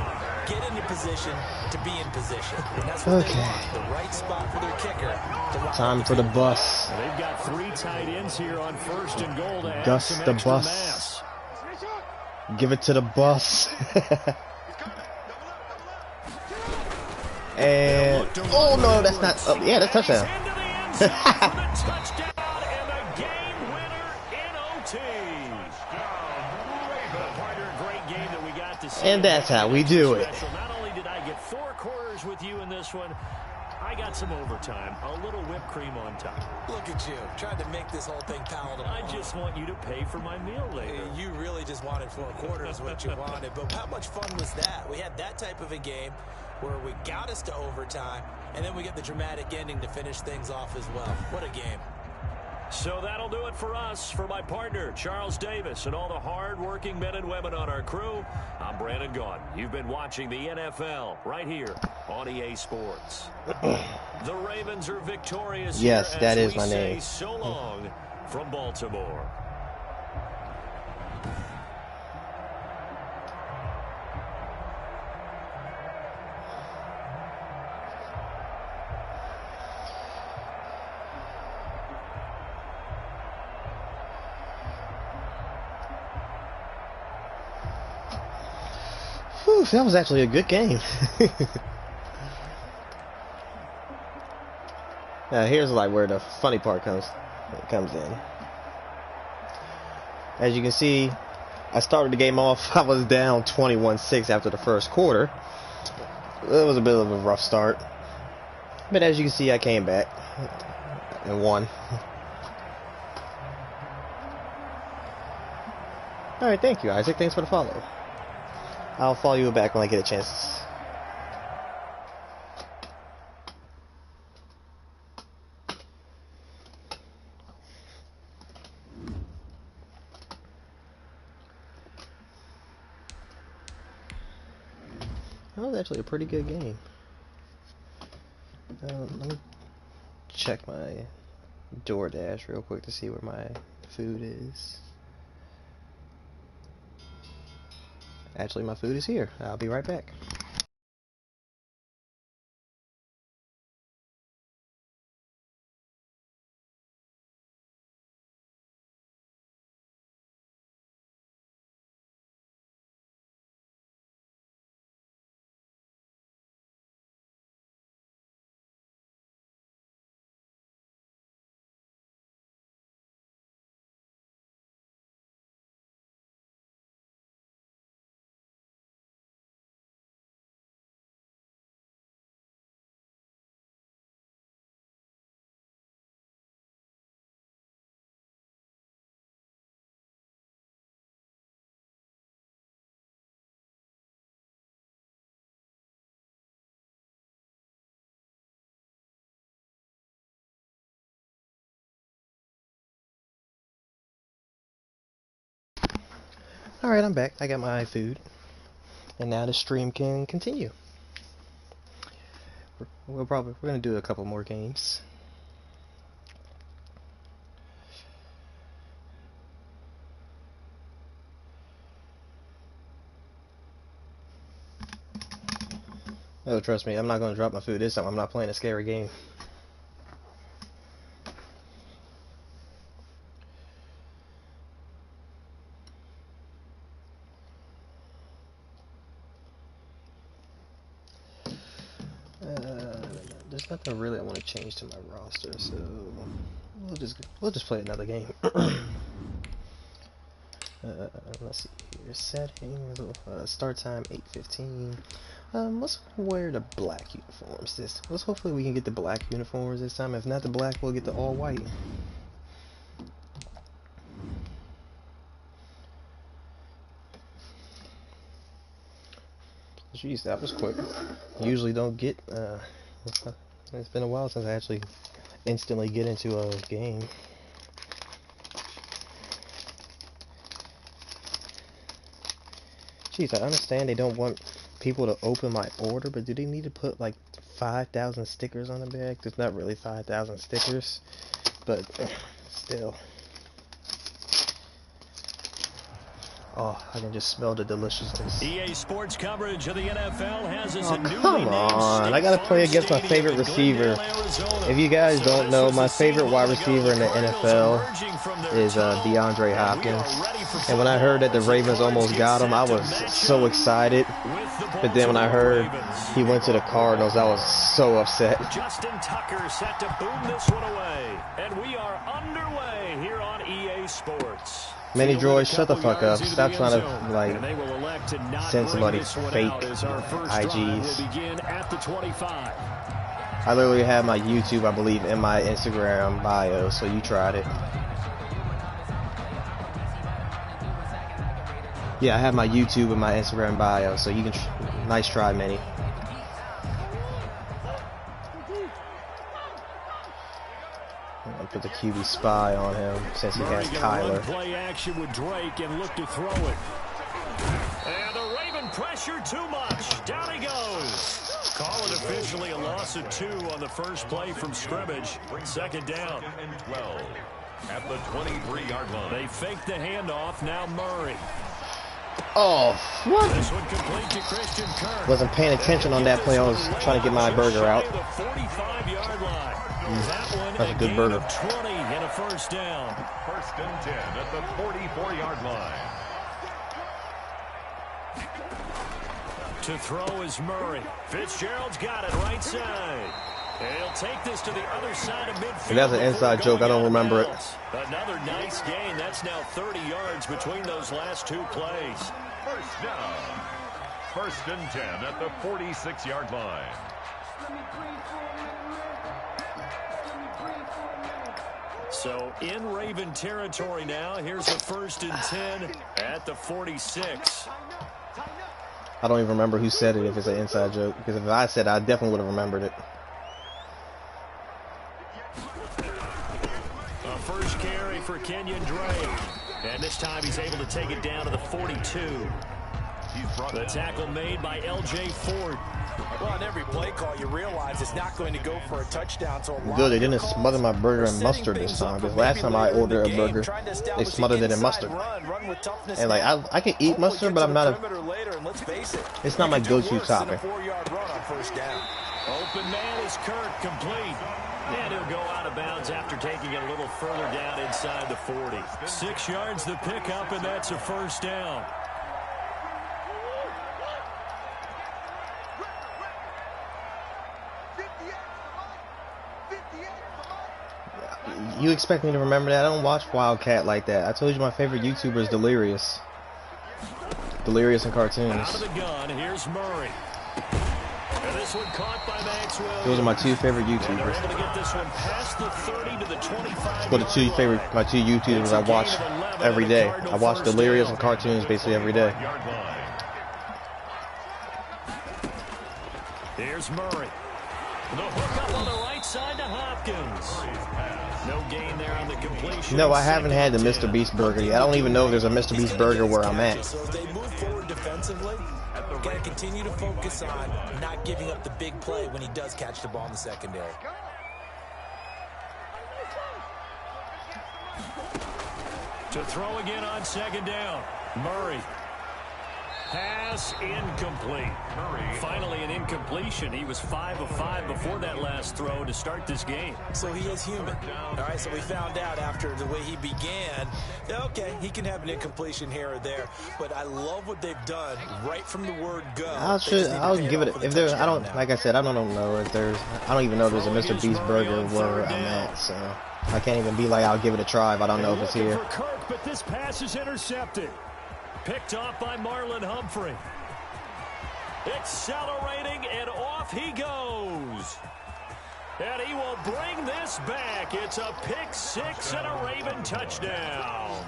Get into position to be in position. And that's what they want. The right spot for their kicker. Time for the bus. They've got 3 tight ends here on 1st and goal to add Gus some the extra bus. mass. Give it to the bus. And oh no, that's not. Oh, yeah, that's touchdown. Touchdown and a game winner in OT. Great game that we got to see. And that's how we do it. Not only did I get 4 quarters with you in this one, I got some overtime, a little whipped cream on top. Look at you, trying to make this whole thing palatable. I just want you to pay for my meal later. You really just wanted 4 quarters, what you wanted. But how much fun was that? We had that type of a game where we got us to overtime, and then we get the dramatic ending to finish things off as well. What a game. So that'll do it for us. For my partner, Charles Davis, and all the hard-working men and women on our crew, I'm Brandon Gaudin. You've been watching the NFL right here on EA Sports. The Ravens are victorious. Yes, that is my say name. So long from Baltimore. Whew. Whew, that was actually a good game. Now here's like where the funny part comes in. As you can see, I started the game off, I was down 21-6 after the first quarter. It was a bit of a rough start. But as you can see, I came back and won. Alright, thank you, Isaac. Thanks for the follow. I'll follow you back when I get a chance. That was actually a pretty good game. Let me check my DoorDash real quick to see where my food is. Actually, my food is here. I'll be right back. Alright, I'm back. I got my food. And now the stream can continue. We're gonna do a couple more games. Oh, trust me, I'm not gonna drop my food this time. I'm not playing a scary game. There's nothing really I want to change to my roster, so we'll just play another game. Let's see here. Settings. Start time 8:15. Let's wear the black uniforms. Hopefully we can get the black uniforms this time. If not the black, we'll get the all white. Jeez, that was quick. Usually don't get. It's been a while since I actually instantly get into a game. Jeez, I understand they don't want people to open my order, but do they need to put like 5,000 stickers on the bag? There's not really 5,000 stickers, but still. Oh, I can just smell the deliciousness. EA Sports coverage of the NFL has us come on. I gotta play against my favorite receiver. If you guys don't know, my favorite wide receiver in the NFL is DeAndre Hopkins. And when I heard that the Ravens almost got him, I was so excited. But then when I heard he went to the Cardinals, I was so upset. Justin Tucker set to boom this one away. And we are underway here on EA Sports. Manny Droid, shut the fuck up. Stop trying to, like, send somebody fake IGs. I literally have my YouTube, I believe, in my Instagram bio, so you tried it. Yeah, I have my YouTube in my Instagram bio, so you can, nice try, Manny. Put the QB spy on him since he has Kyler. Play action with Drake and look to throw it. And the Raven pressure too much. Down he goes. Call it officially a loss of 2 on the first play from scrimmage. Second down. 12 at the 23-yard line. They fake the handoff. Now Murray. Oh, what? This one complete to Christian Kirk. Wasn't paying attention on that play. I was trying to get my burger out. The 45-yard line. That's a good burger. 20 and a first down. First and 10 at the 44-yard line. To throw is Murray. Fitzgerald's got it right side. He'll take this to the other side of midfield. And that's an inside joke. I don't remember it. Another nice gain. That's now 30 yards between those last two plays. First down. 1st and 10 at the 46-yard line. So in Raven territory now. Here's the 1st and 10 at the 46. I don't even remember who said it if it's an inside joke. Because if I said it, I definitely would have remembered it. A first carry for Kenyon Drake. And this time he's able to take it down to the 42. The tackle made by L.J. Ford. Well, on every play call, you realize it's not going to go for a touchdown. So Good, they didn't smother my burger in mustard this time. Because last time I ordered a burger, they smothered it in mustard. And like, I can eat mustard, but I'm not a... It's not my go-to topping. Open man is Kirk, complete. And he'll go out of bounds after taking it a little further down inside the 40. 6 yards the pickup, and that's a first down. You expect me to remember that? I don't watch Wildcat like that. I told you my favorite YouTuber is Delirious. Delirious and cartoons. Out of the gun, here's Murray. And this one caught by Maxwell. Those are my two favorite YouTubers. Able to get this one past the 30 to the 25. But my two YouTubers I watch every day. I watch Delirious and cartoons basically every day. Here's Murray. The hook up on the right side to Hopkins. No gain there on the completion. No, I haven't had the Mr. Beast burger yet. I don't even know if there's a Mr. Beast burger where I'm at. So they move forward defensively. Got to continue to focus on not giving up the big play when he does catch the ball in the secondary. To throw again on 2nd down. Murray. Pass incomplete. Murray. Finally an incompletion. He was 5 of 5 before that last throw to start this game. So he is human. All right, so we found out after the way he began, okay, he can have an incompletion here or there, but I love what they've done right from the word go. I'll give it, if there, I don't, like I said, I don't know if there's, I don't even know if there's a Mr. Beast burger where I'm at, so I can't even be like, I'll give it a try if I don't know if it's here. For Kirk, but this pass is intercepted. Picked off by Marlon Humphrey. Accelerating, and off he goes. And he will bring this back. It's a pick 6 and a Raven touchdown.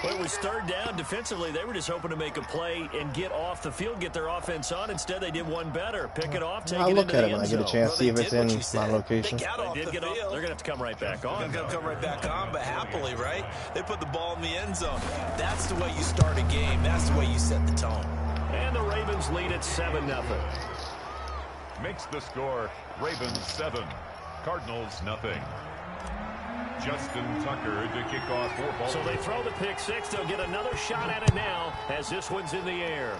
Well, it was 3rd down. Defensively, they were just hoping to make a play and get off the field, get their offense on. Instead, they did one better. Pick it off, take it into the end zone. I'll look at it when I get a chance, see if it's in my location. They did get off. They're going to have to come right back on. They're going to come right back on, but happily, right? They put the ball in the end zone. That's the way you start a game. That's the way you set the tone. And the Ravens lead at 7-0. Makes the score Ravens 7, Cardinals nothing. Justin Tucker to kick off for Baltimore. So they throw the pick 6. They'll get another shot at it now as this one's in the air.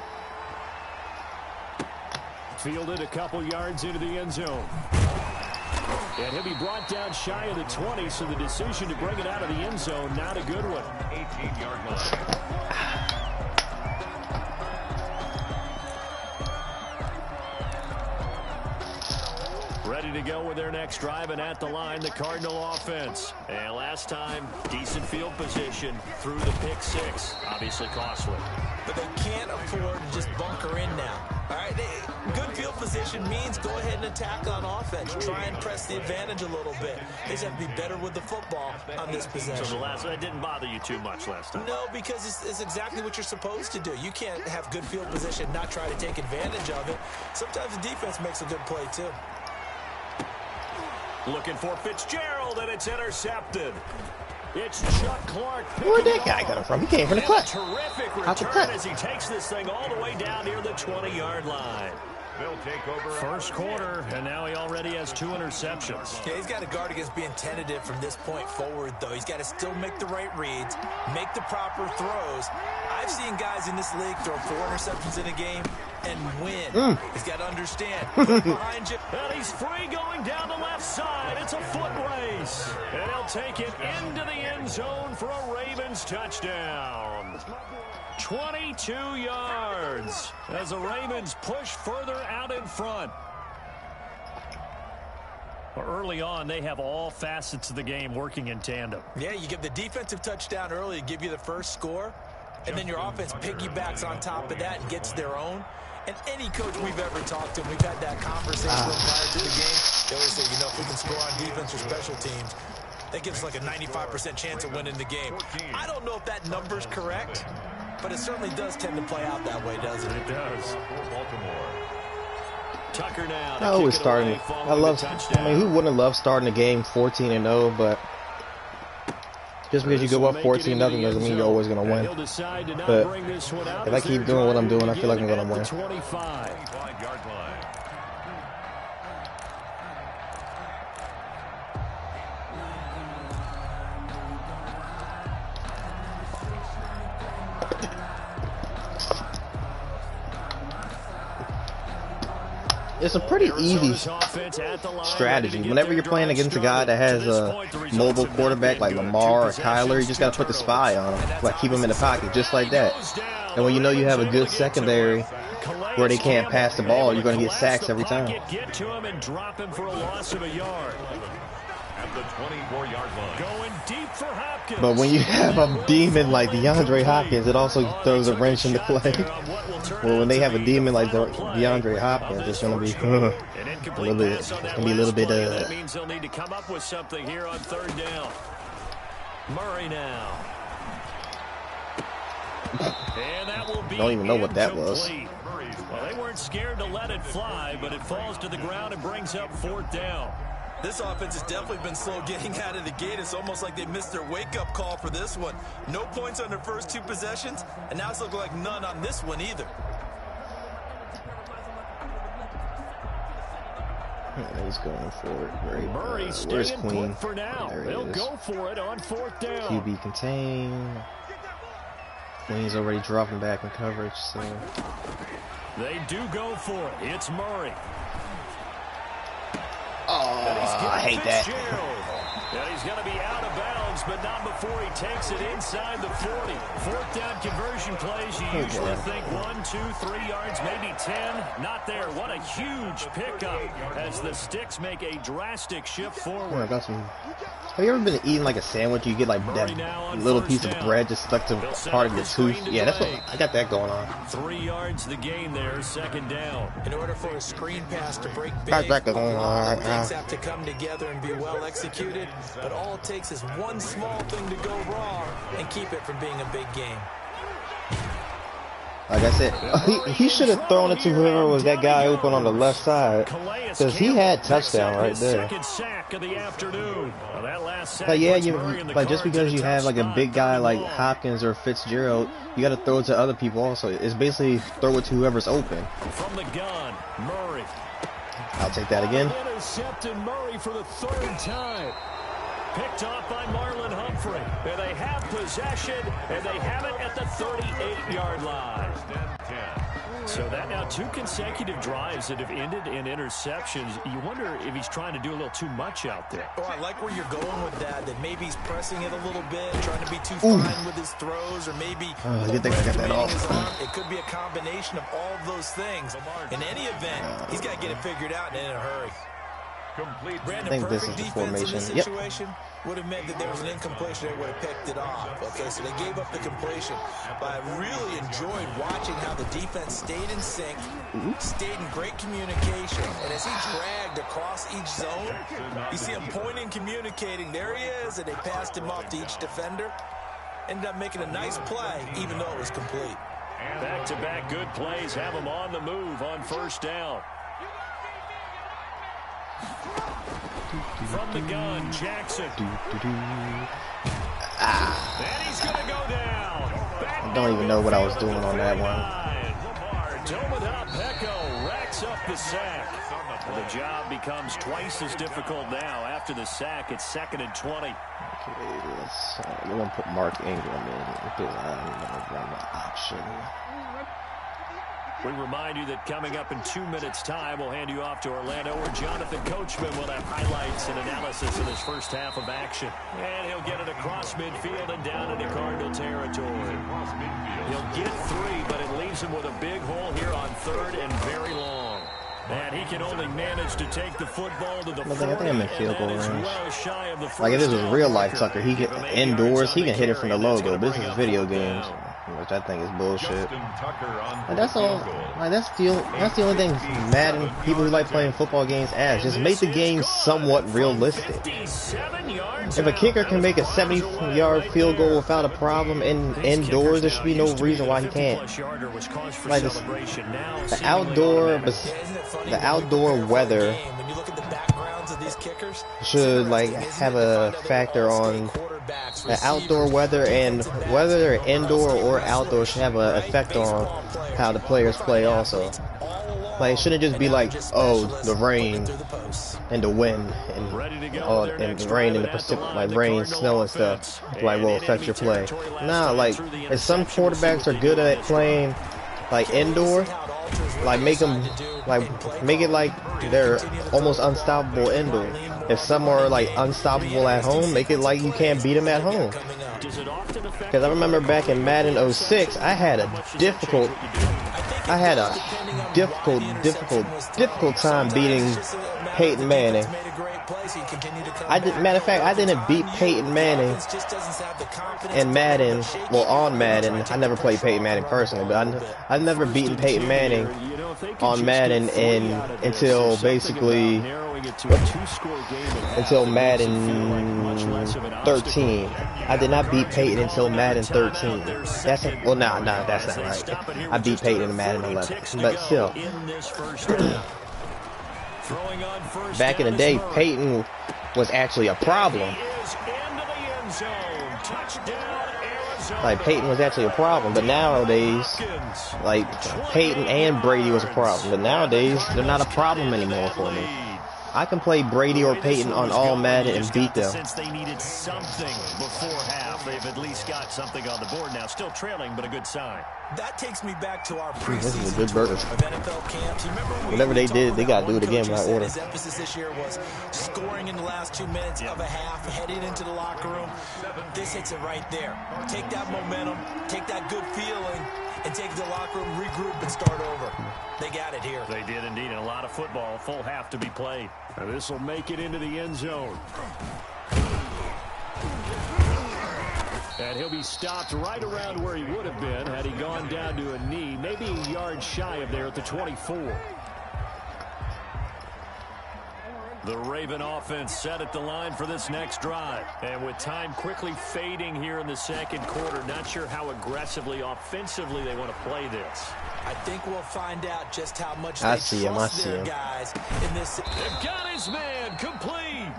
Fielded a couple yards into the end zone. And he'll be brought down shy of the 20, so the decision to bring it out of the end zone, not a good one. 18-yard line. Ready to go with their next drive, and at the line, the Cardinal offense. And last time, decent field position through the pick 6. Obviously costly. But they can't afford to just bunker in now. All right, good field position means go ahead and attack on offense. Try and press the advantage a little bit. They just have to be better with the football on this possession. So that didn't bother you too much last time? No, because it's exactly what you're supposed to do. You can't have good field position, not try to take advantage of it. Sometimes the defense makes a good play, too. Looking for Fitzgerald, and it's intercepted. It's Chuck Clark. Where'd that guy come from? He came from the cut. Terrific return as he takes this thing all the way down near the 20-yard line. They'll take over. First quarter, and now he already has 2 interceptions. Yeah, he's got to guard against being tentative from this point forward, though. He's got to still make the right reads, make the proper throws. I've seen guys in this league throw 4 interceptions in a game and win. He's got to understand. Put behind you. And he's free going down the left side. It's a foot race. And he'll take it into the end zone for a Ravens touchdown. 22 yards as the Ravens push further out in front. Early on, they have all facets of the game working in tandem. Yeah, you give the defensive touchdown early to give you the first score, and then your offense piggybacks on top of that and gets their own. And any coach we've ever talked to, we've had that conversation prior to the game, they always say, you know, if we can score on defense or special teams, that gives us like a 95% chance of winning the game. I don't know if that number's correct, but it certainly does tend to play out that way, doesn't it? It does. Tucker now. I always starting. I mean, who wouldn't love starting a game 14-0? But just because you go up 14-0 doesn't mean you're always going to win. But if I keep doing what I'm doing, I feel like I'm going to win. 25-yard line. It's a pretty easy strategy. Whenever you're playing against a guy that has a mobile quarterback like Lamar or Kyler, you just got to put the spy on him. Like, keep him in the pocket, just like that. And when you know you have a good secondary where they can't pass the ball, you're going to get sacks every time. Get to him and drop him for a loss of a yard. At the 24-yard line. Going deep for Hopkins. But when you have a demon like DeAndre Hopkins, it also throws a wrench into play. Well, when they have a demon like DeAndre Hopkins, it's going to be a little bit. That means they'll need to come up with something here on third down. Murray now. And that will be Don't even know what that was. Well, they weren't scared to let it fly, but it falls to the ground and brings up fourth down. This offense has definitely been slow getting out of the gate. It's almost like they missed their wake-up call for this one. No points on their first two possessions, and now it's looking like none on this one either. He's going for it. Great. Murray Where's staying Queen? put for now. There They'll he is. go for it on fourth down. QB contain. Queen's already dropping back in coverage, so They do go for it. It's Murray. oh, I hate that. And he's going to be out of bounds, but not before he takes it inside the 40. Fourth down conversion plays, you usually think 1, 2, 3 yards, maybe 10. Not there. What a huge pickup as the Sticks make a drastic shift forward. Oh, I got some. Have you ever been eating like a sandwich? You get like that little piece of bread just stuck to part of your tooth. Yeah, that's what I got that going on. 3 yards the gain there, second down. In order for a screen pass to break big, Got that going on. things have to come together and be well executed. But all it takes is one small thing to go wrong and keep it from being a big game. Like I said, he should have thrown it to whoever was that guy open on the left side, because he had touchdown right there. Second sack of the afternoon. Well, that last sack Like, yeah, puts you Murray in the like just cards because in you a have tough like a spot. big guy like Third and long. Hopkins or Fitzgerald, you got to throw it to other people also. It's basically throw it to whoever's open. From the gun, Murray. I'll take that again. Intercepted Murray for the third time. Picked off by Marlon Humphrey. And they have possession, and they have it at the 38-yard line. So that now 2 consecutive drives that have ended in interceptions. You wonder if he's trying to do a little too much out there. Oh, I like where you're going with that maybe he's pressing it a little bit, trying to be too fine with his throws, or maybe Good thing I got that off. his arm. It could be a combination of all of those things. In any event, he's got to get it figured out and in a hurry. Complete. Brandon, I think this perfect is the defense in this formation. Yep. situation would have meant that there was an incompletion. They would have picked it off. Okay, so they gave up the completion. But I really enjoyed watching how the defense stayed in sync, stayed in great communication. And as he dragged across each zone, you see him pointing, communicating. There he is, and they passed him off to each defender. Ended up making a nice play, even though it was complete. Back-to-back good plays have him on the move on first down. From the gun, Jackson. And he's going to go down. I don't even know what I was doing on that one. Lamar dome it up. Pecco racks up the sack. The job becomes twice as difficult now. After the sack, it's 2nd and 20. Okay, we're going to put Mark Ingram in because I don't know run the option. We remind you that coming up in 2 minutes' time, we'll hand you off to Orlando, where Jonathan Coachman will have highlights and analysis of his first half of action. And he'll get it across midfield and down into Cardinal territory. He'll get 3, but it leaves him with a big hole here on 3rd and very long. And he can only manage to take the football to the 40, I think I'm in field goal range. well shy of the Like if this was real life Tucker, he can indoors, he can hit it from the logo. This is video games, which I think is bullshit. And that's all. Like that's the only thing Madden people who like playing football games ask. Just make the game somewhat realistic. If a kicker can make a 70-yard field goal without a problem indoors, there should be no reason why he can't. Like the outdoor weather should like have a factor on the outdoor weather, and whether they're indoor or outdoor should have an effect on how the players play also. Like it shouldn't just be like, oh, the rain and the wind and the rain and the Pacific, like rain, snow and stuff, like will affect your play. Nah, like if some quarterbacks are good at playing like indoor, like make it like they're almost unstoppable indoor. If some are like unstoppable at home, make it like you can't beat them at home. Because I remember back in Madden 06, I had a difficult time beating Peyton Manning. Matter of fact, I didn't beat Peyton Manning in Madden. Well, on Madden, I never played Peyton Manning personally, but I've never beaten Peyton Manning on Madden until basically until Madden 13. I did not beat Peyton until Madden 13. That's well, nah, that's not right. I beat Peyton in Madden 11, but still. Back in the day, Peyton was actually a problem. Like Peyton was actually a problem, but nowadays, like Peyton and Brady was a problem, but nowadays they're not a problem anymore for me. I can play Brady or Peyton on all Madden and beat them. Since they needed something before half, they've at least got something on the board now. Still trailing, but a good sign. That takes me back to our This is a good burger. NFL camps. Whatever they did, they got to do it again by order. His emphasis this year was scoring in the last 2 minutes of a half, heading into the locker room. This hits it right there. Take that momentum, take that good feeling, and take the locker room, regroup, and start over. They got it here. They did indeed, and a lot of football, a full half to be played. And this will make it into the end zone. And he'll be stopped right around where he would have been had he gone down to a knee, maybe a yard shy of there at the 24. The Raven offense set at the line for this next drive. And with time quickly fading here in the second quarter, not sure how aggressively, offensively they want to play this. I think we'll find out just how much they trust their guys in this. They've got his man complete.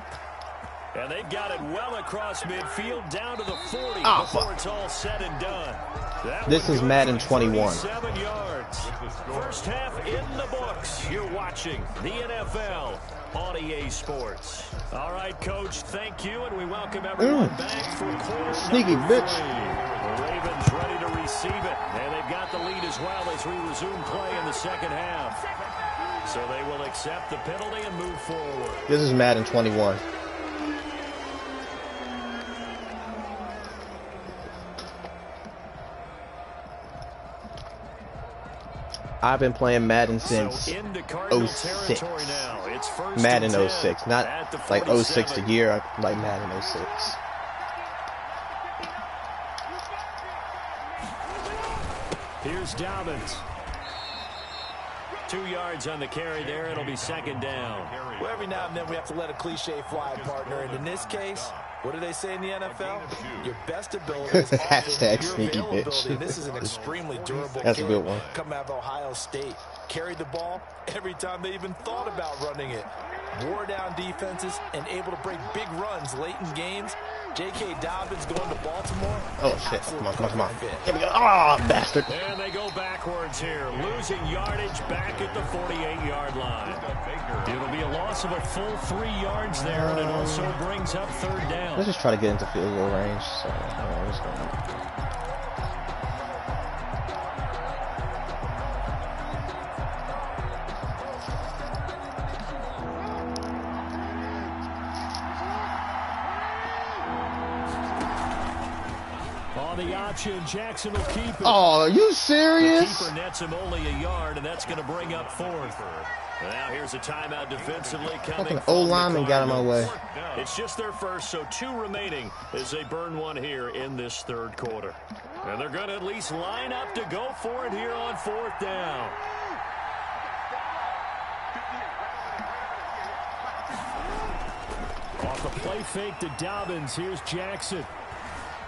And they've got it well across midfield down to the 40 before it's all said and done. This is Madden 21. 7 yards. First half in the books. You're watching the NFL on EA Sports. All right, Coach, thank you, and we welcome everyone back for quarter sneaky bitch. The Ravens ready to receive it, and they've got the lead as well as we resume play in the second half. So they will accept the penalty and move forward. This is Madden 21. I've been playing Madden since 06. Madden 06, not like 06 the year, like Madden 06. Here's Dobbins. 2 yards on the carry there. It'll be second down. Well, every now and then we have to let a cliche fly, partner. And in this case, what do they say in the NFL? Your best ability is Hashtag your sneaky availability. bitch. This is an extremely durable That's a kid good one. coming out of Ohio State. Carried the ball every time they even thought about running it. Wore down defenses and able to break big runs late in games. J.K. Dobbins going to Baltimore. Oh, shit. Come on. Here we go. Oh, bastard. And they go backwards here. Losing yardage back at the 48-yard line. It'll be a loss of a full 3 yards there, and it also brings up third down. Let's just try to get into field goal range. So, the option. Jackson will keep it. Oh, are you The serious? keeper nets him only a yard, and that's going to bring up fourth. Now here's a timeout defensively coming. Fucking old lineman got in my way. It's just their first, so 2 remaining as they burn one here in this third quarter. And they're going to at least line up to go for it here on 4th down. Off the play fake to Dobbins. Here's Jackson.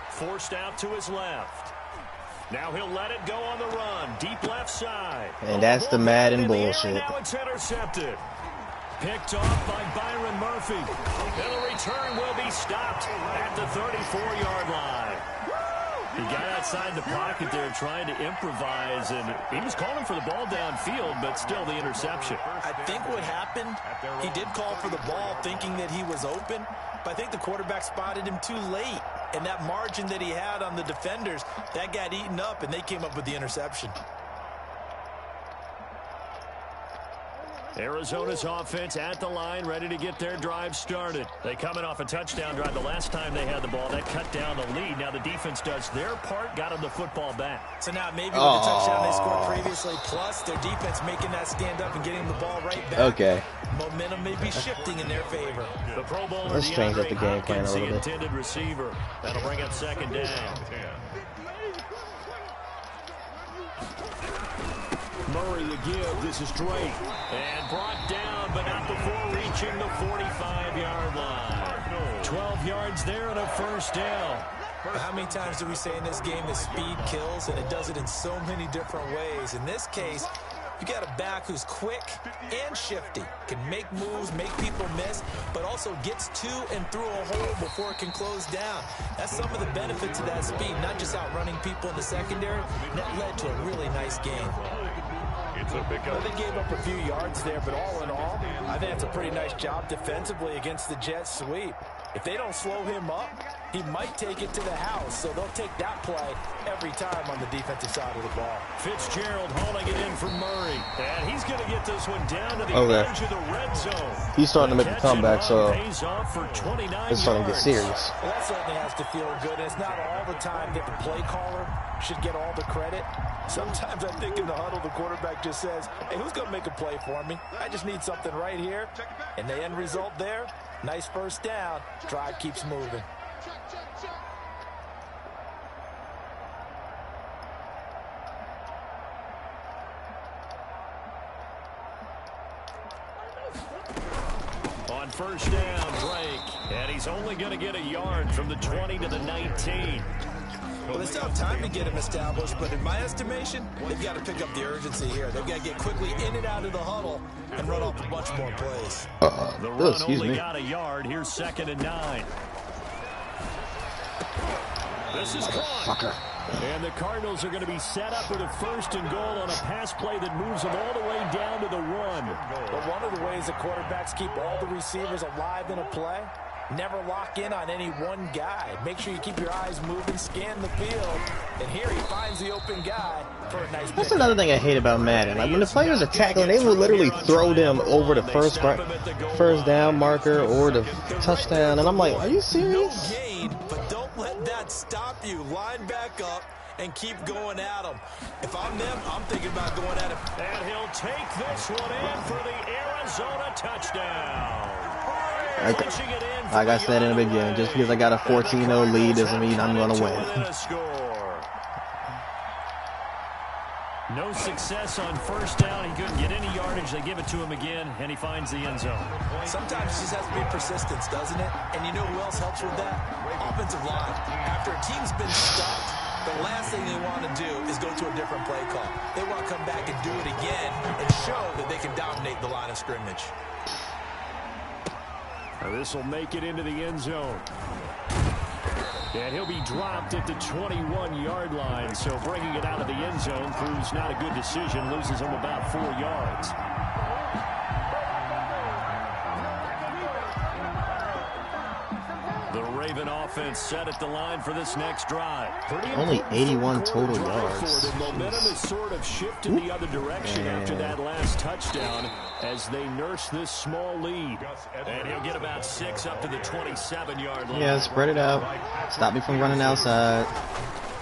Forced out to his left. Now he'll let it go on the run. Deep left side. And that's the Madden bullshit. Now it's intercepted. Picked off by Byron Murphy. And the return will be stopped at the 34-yard line. He got outside the pocket there trying to improvise, and he was calling for the ball downfield, but still the interception. I think what happened, he did call for the ball thinking that he was open, but I think the quarterback spotted him too late. And that margin that he had on the defenders, that got eaten up, and they came up with the interception. Arizona's offense at the line, ready to get their drive started. They coming off a touchdown drive. The last time they had the ball, that cut down the lead. Now the defense does their part, got them the football back. So now maybe with the touchdown they scored previously, plus their defense making that stand up and getting the ball right back. Okay. Momentum may be shifting in their favor. The Pro Bowler, Let's change up the game plan a little bit. The intended receiver. That'll bring up 2nd down. Murray the give. This is Drake. And brought down, but not before reaching the 45-yard line. 12 yards there and a 1st down. How many times do we say in this game that speed kills, and it does it in so many different ways? In this case, you got a back who's quick and shifty, can make moves, make people miss, but also gets to and through a hole before it can close down. That's some of the benefits of that speed, not just outrunning people in the secondary. That led to a really nice game. Well, they gave up a few yards there, but all in all, I think it's a pretty nice job defensively against the Jets sweep. If they don't slow him up, he might take it to the house, so they'll take that play every time on the defensive side of the ball. Fitzgerald hauling it in for Murray, and he's going to get this one down to the edge of the red zone. He's starting to make a comeback, so it's starting to get serious. Well, that certainly has to feel good. It's not all the time that the play caller should get all the credit. Sometimes I think in the huddle, the quarterback just says, hey, who's going to make a play for me? I just need something right here. And the end result there, nice 1st down. Drive keeps moving. On 1st down, Drake. And he's only going to get a yard from the 20 to the 19. Well, they still have time to get him established, but in my estimation, they've got to pick up the urgency here. They've got to get quickly in and out of the huddle and run off a bunch more plays. The run only got a yard. Here's 2nd and 9. This is caught. And the Cardinals are going to be set up with a 1st and goal on a pass play that moves them all the way down to the 1. But one of the ways that quarterbacks keep all the receivers alive in a play, never lock in on any one guy. Make sure you keep your eyes moving, scan the field. And here he finds the open guy for a nice pick. That's another thing I hate about Madden. Like, when the players are tackling, they will literally throw them over the first down marker or the touchdown. And I'm like, are you serious? No gain, but don't let that stop you. Line back up and keep going at them. If I'm them, I'm thinking about going at him. And he'll take this one in for the Arizona touchdown. Like I said in the beginning, just because I got a 14-0 lead doesn't mean I'm going to win. No success on 1st down. He couldn't get any yardage. They give it to him again, and he finds the end zone. Sometimes it just has to be persistence, doesn't it? And you know who else helps with that? Offensive line. After a team's been stuffed, the last thing they want to do is go to a different play call. They want to come back and do it again and show that they can dominate the line of scrimmage. This will make it into the end zone. And he'll be dropped at the 21-yard line. So bringing it out of the end zone proves not a good decision. Loses him about 4 yards. The Raven offense set at the line for this next drive. Only 81 total yards. The momentum has sort of shifted the other direction after that last touchdown as they nurse this small lead. And he'll get about 6 up to the 27-yard line. Yeah, spread it out. Stop me from running outside.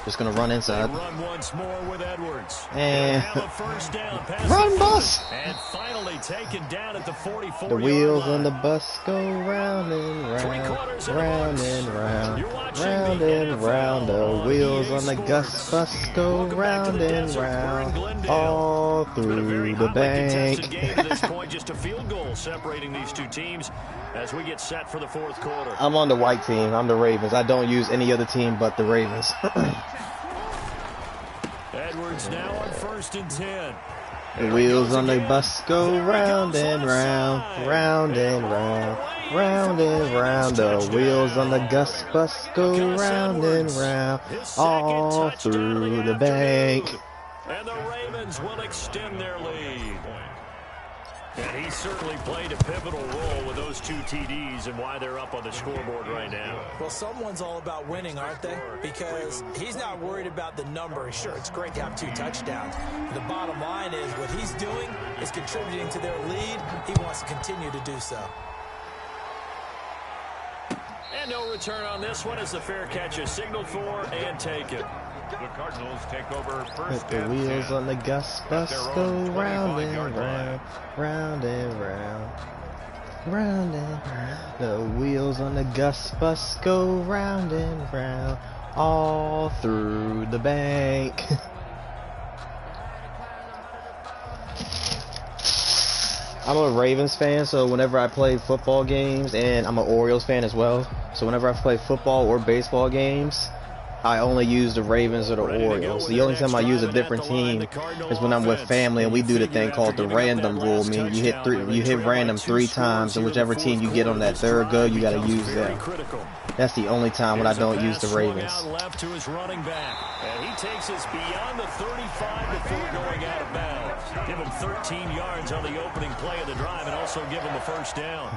Just gonna run inside. Run once more with Edwards. And first down, run, bus. And finally taken down at the 44. The wheels on the bus go round and round, round and round, round and round. The wheels on the bus go round and round, all through the bank. At this point, just a field goal separating these two teams as we get set for the fourth quarter. I'm on the white team. I'm the Ravens. I don't use any other team but the Ravens. Edwards now on 1st and 10. The wheels on the bus go round and round, round and round, round and round. The wheels on the bus go round and round, all through the bank. And the Ravens will extend their lead. And he certainly played a pivotal role with those 2 TDs and why they're up on the scoreboard right now. Well, someone's all about winning, aren't they? Because he's not worried about the number. Sure, it's great to have 2 touchdowns. But the bottom line is what he's doing is contributing to their lead. He wants to continue to do so. And no return on this one as the fair catch is signaled for and taken. The Cardinals take over first. The wheels on the bus go round and round, round and round, round and round. The wheels on the bus go round and round, all through the bank. I'm a Ravens fan, so whenever I play football games, and I'm an Orioles fan as well, so whenever I play football or baseball games, I only use the Ravens or the Orioles. The only time I use a different team is when I'm with family and we do the thing called the random rule. I mean, you hit random 3 times, and whichever team you get on that third go, you got to use them. That's the only time when I don't use the Ravens. Left to his running back, and he takes us beyond the 35 before going out of bounds. Give him 13 yards on the opening play of the drive, and also give him a first down.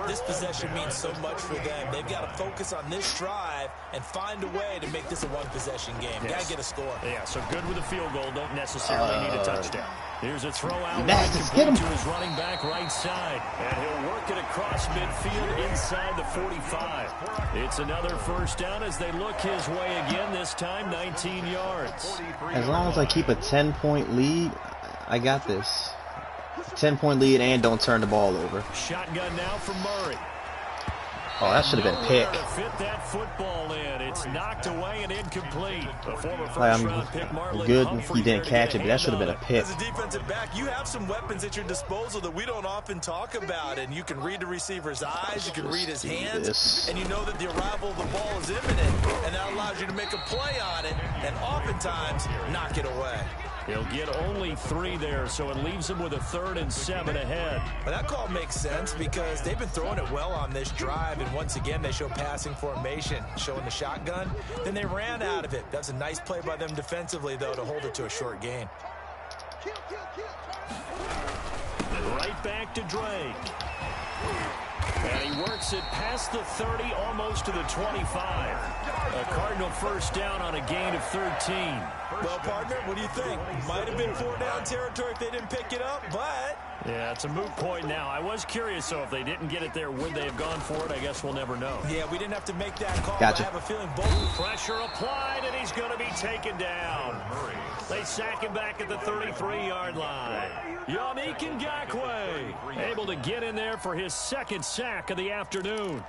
This possession means so much for them. They've got to focus on this drive and find a way to make this a one-possession game. Got to get a score. Yeah, so good with a field goal. Don't necessarily need a touchdown. Here's a throw out Get him to his running back right side. And he'll work it across midfield inside the 45. It's another first down as they look his way again, this time 19 yards. As long as I keep a 10-point lead, I got this. 10-point lead and don't turn the ball over. Shotgun now from Murray. Oh, that should have been a pick. Fit that football in. It's knocked away and incomplete. I'm good if you didn't catch it, but that should have been a pick. As a defensive back, you have some weapons at your disposal that we don't often talk about, and you can read the receiver's eyes, you can read his hands, and you know that the arrival of the ball is imminent, and that allows you to make a play on it, and oftentimes knock it away. He'll get only 3 there, so it leaves him with a 3rd and 7 ahead. Well, that call makes sense because they've been throwing it well on this drive, and once again they show passing formation, showing the shotgun. Then they ran out of it. That's a nice play by them defensively, though, to hold it to a short gain. Right back to Drake. And he works it past the 30, almost to the 25. A Cardinal first down on a gain of 13. Well, partner, what do you think? Might have been 4-down territory if they didn't pick it up, but... Yeah, it's a moot point now. I was curious, so if they didn't get it there, would they have gone for it? I guess we'll never know. Yeah, we didn't have to make that call. Gotcha. I have a feeling both... Pressure applied, and he's going to be taken down. They sack him back at the 33-yard line. Yannick Ngakoue able to get in there for his 2nd sack of the afternoon.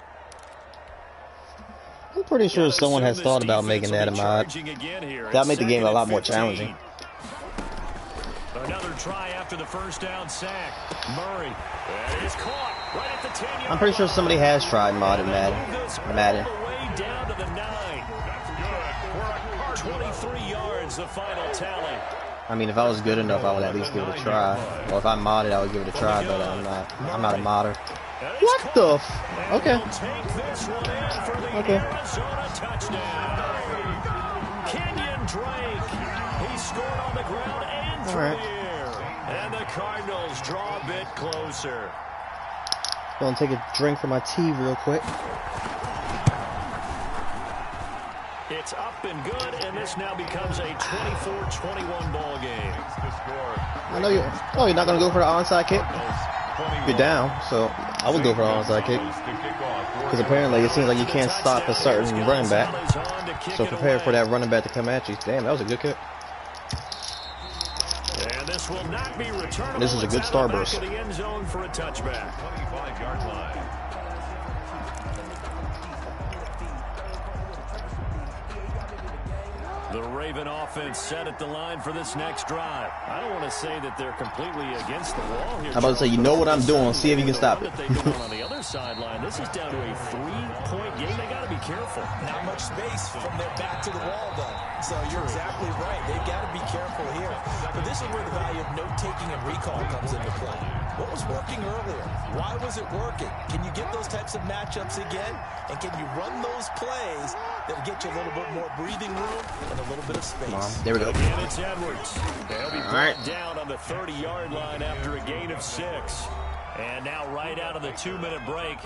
I'm pretty sure someone has thought about making that a mod. That'll make the game a lot more challenging. Another try after the first down sack. Murray. And he's caught right at the 10-yard. I'm pretty sure somebody has tried modding Madden. Way down to the 9. 23 yards, the final tally. I mean, if I was good enough, I would at least give it a try. Or if I modded, I would give it a try, but I'm not. I'm not a modder. What the f... Okay. Okay. Kenyon Drake. He scored on the ground and through the air. And the Cardinals draw a bit closer. Gonna take a drink from my tea real quick. It's up and good, and this now becomes a 24-21 ball game. I know you're. Oh, you're not gonna go for the onside kick. You're down, so I would go for an onside kick. Because apparently it seems like you can't stop a certain running back. So prepare for that running back to come at you. Damn, that was a good kick. And this will not be returnable. This is a good starburst. The end zone for a touchback. 25-yard line. The Raven offense set at the line for this next drive. I don't want to say that they're completely against the wall here. I'm about to say, you know what I'm doing. See if you can stop it. On the other sideline, this is down to a 3-point game. They got to be careful. Not much space from their back to the wall, though. So you're exactly right. They've got to be careful here. But this is where the value of note-taking and recall comes into play. What was working earlier? Why was it working? Can you get those types of matchups again? And can you run those plays that'll get you a little bit more breathing room and a little bit of space? There we go. And it's Edwards. They'll be brought down on the 30-yard line after a gain of 6. And now right out of the 2-minute break,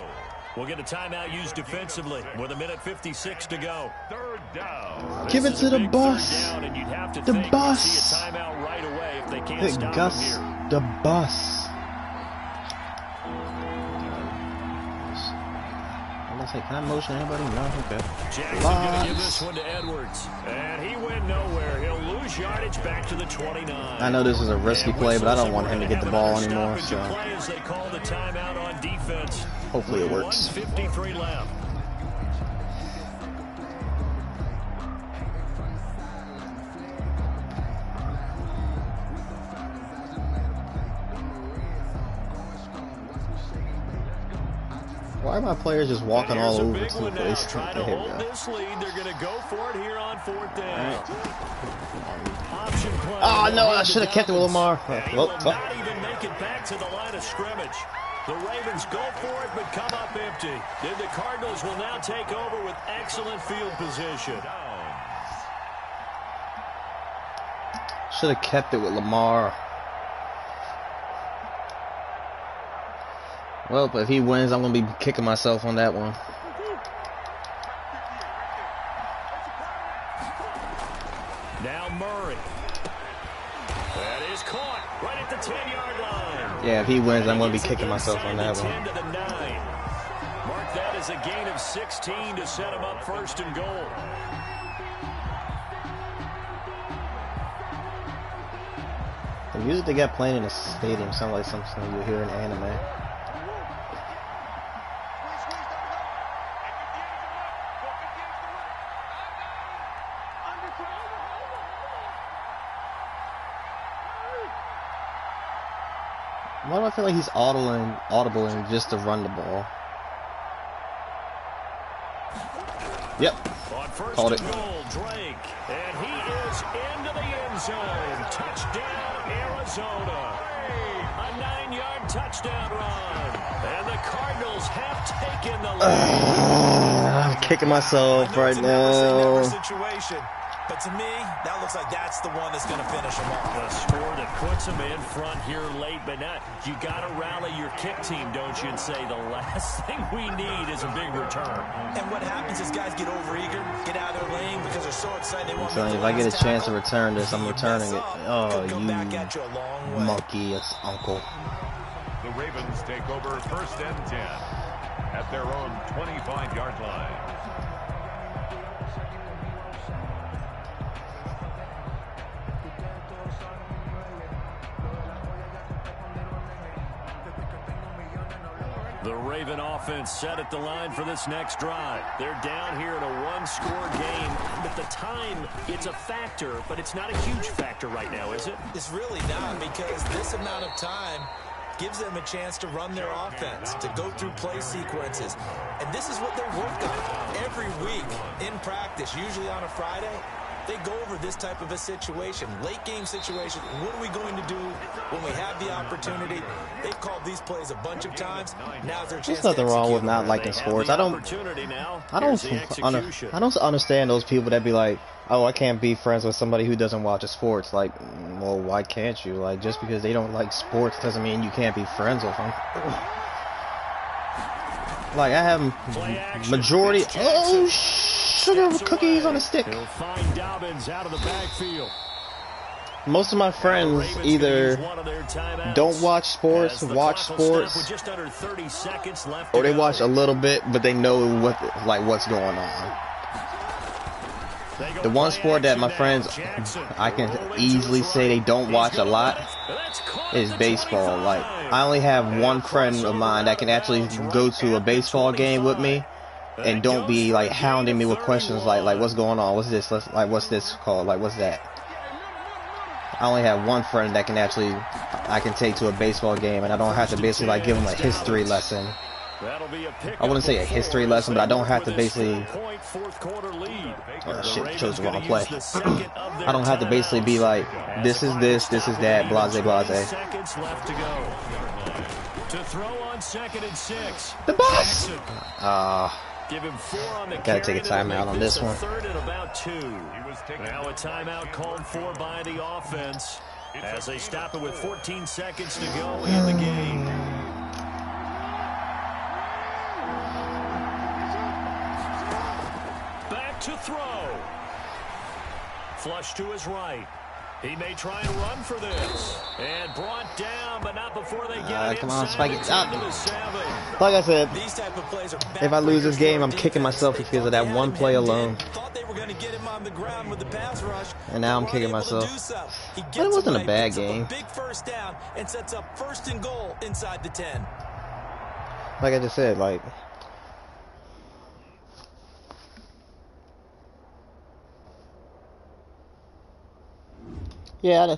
we'll get a timeout used defensively with 1:56 to go. Third down. Give it to the bus. And you'd have to The think bus. see a timeout right away if they can't Hit stop Gus them here. the bus. I'm gonna say, can I motion anybody? No, okay. Jackson going to give this one to Edwards. And he went nowhere. He'll lose yardage back to the 29. I know this is a risky play, but I don't want him to get the ball anymore, so As they call the timeout on defense. hopefully it works. 1:53 left. Why are my players just walking all over the place? Trying to hold this lead. They're going to go for it here on 4th down. Option play. Oh no, I should have kept it with Lamar. He will not even make it back to the line of scrimmage. The Ravens go for it, but come up empty. Then the Cardinals will now take over with excellent field position. Should have kept it with Lamar. Well, but if he wins, I'm going to be kicking myself on that one. Now Murray. That is caught right at the 10-yard line. Yeah, if he wins, I'm going to be kicking myself on that one. 10 to the 9. Mark that as a gain of 16 to set him up 1st and goal. The music they got playing in the stadium sounds like something you hear in anime. Why do I feel like he's audibling just to run the ball? Yep. Called it. Goal, Drake, and he is into the end zone. Touchdown, Arizona. A 9-yard touchdown run. And the Cardinals have taken the lead. I'm kicking myself right now. Situation. But to me, that looks like that's the one that's going to finish him off. The score that puts him in front here late, but not. You got to rally your kick team, don't you, and say the last thing we need is a big return. And what happens is guys get overeager, get out of their lane because they're so excited they want to. So if I get a chance to return this, I'm returning it. Oh, you monkey, it's uncle. The Ravens take over 1st and 10 at their own 25-yard line. The Raven offense set at the line for this next drive. They're down here in a 1-score game. But the time, it's a factor, but it's not a huge factor right now, is it? It's really not, because this amount of time gives them a chance to run their offense, to go through play sequences. And this is what they work on every week in practice, usually on a Friday. They go over this type of a situation, late game situation. What are we going to do when we have the opportunity? They've called these plays a bunch of times. Now's their chance. There's nothing wrong with not liking sports. I don't understand those people that be like, oh, I can't be friends with somebody who doesn't watch sports. Like, well, why can't you? Like, just because they don't like sports doesn't mean you can't be friends with them. Like, I have majority. Oh, sugar cookies on a stick. He'll find Dobbins out of the backfield. Most of my friends either don't watch sports, watch sports, or they watch a little bit, but they know what's going on. The one sport that my friends, I can easily say they don't watch a lot, is baseball. Like, I only have one friend of mine that can actually go to a baseball game with me and don't be like hounding me with questions like what's going on, what's this, like what's this called, like what's that. I only have one friend that can actually I can take to a baseball game, and I don't have to basically like give him a history lesson. I wouldn't say a history lesson, but I don't have to basically chose the wrong play. I don't have to basically be like, this is this is that, blase blase. The boss! Gotta take a timeout on this one. Now a timeout called for by the offense as they stop it with 14 seconds to go in the game. Back to throw. Flush to his right. He may try and run for this. And brought down, but not before they get come on, spike it up. Like I said, if I lose this game, I'm kicking myself because of that one play alone. And now I'm kicking myself. But it wasn't a bad game. Like I just said, like, yeah,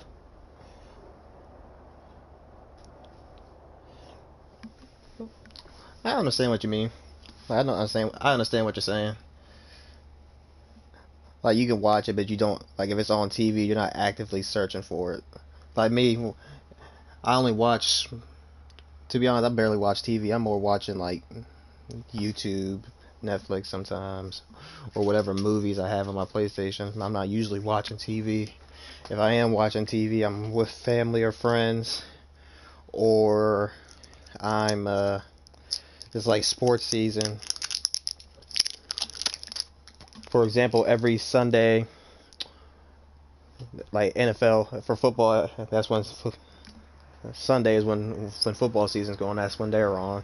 I understand what you mean. I don't understand. I understand what you're saying. Like, you can watch it, but you don't, like, if it's on TV, you're not actively searching for it. Like me, I only watch, to be honest, I barely watch TV. I'm more watching, like, YouTube, Netflix sometimes, or whatever movies I have on my PlayStation. I'm not usually watching TV. If I am watching TV, I'm with family or friends, or I'm, it's like sports season. For example, every Sunday, like NFL, for football, that's when, Sunday is when football season's going, that's when they're on.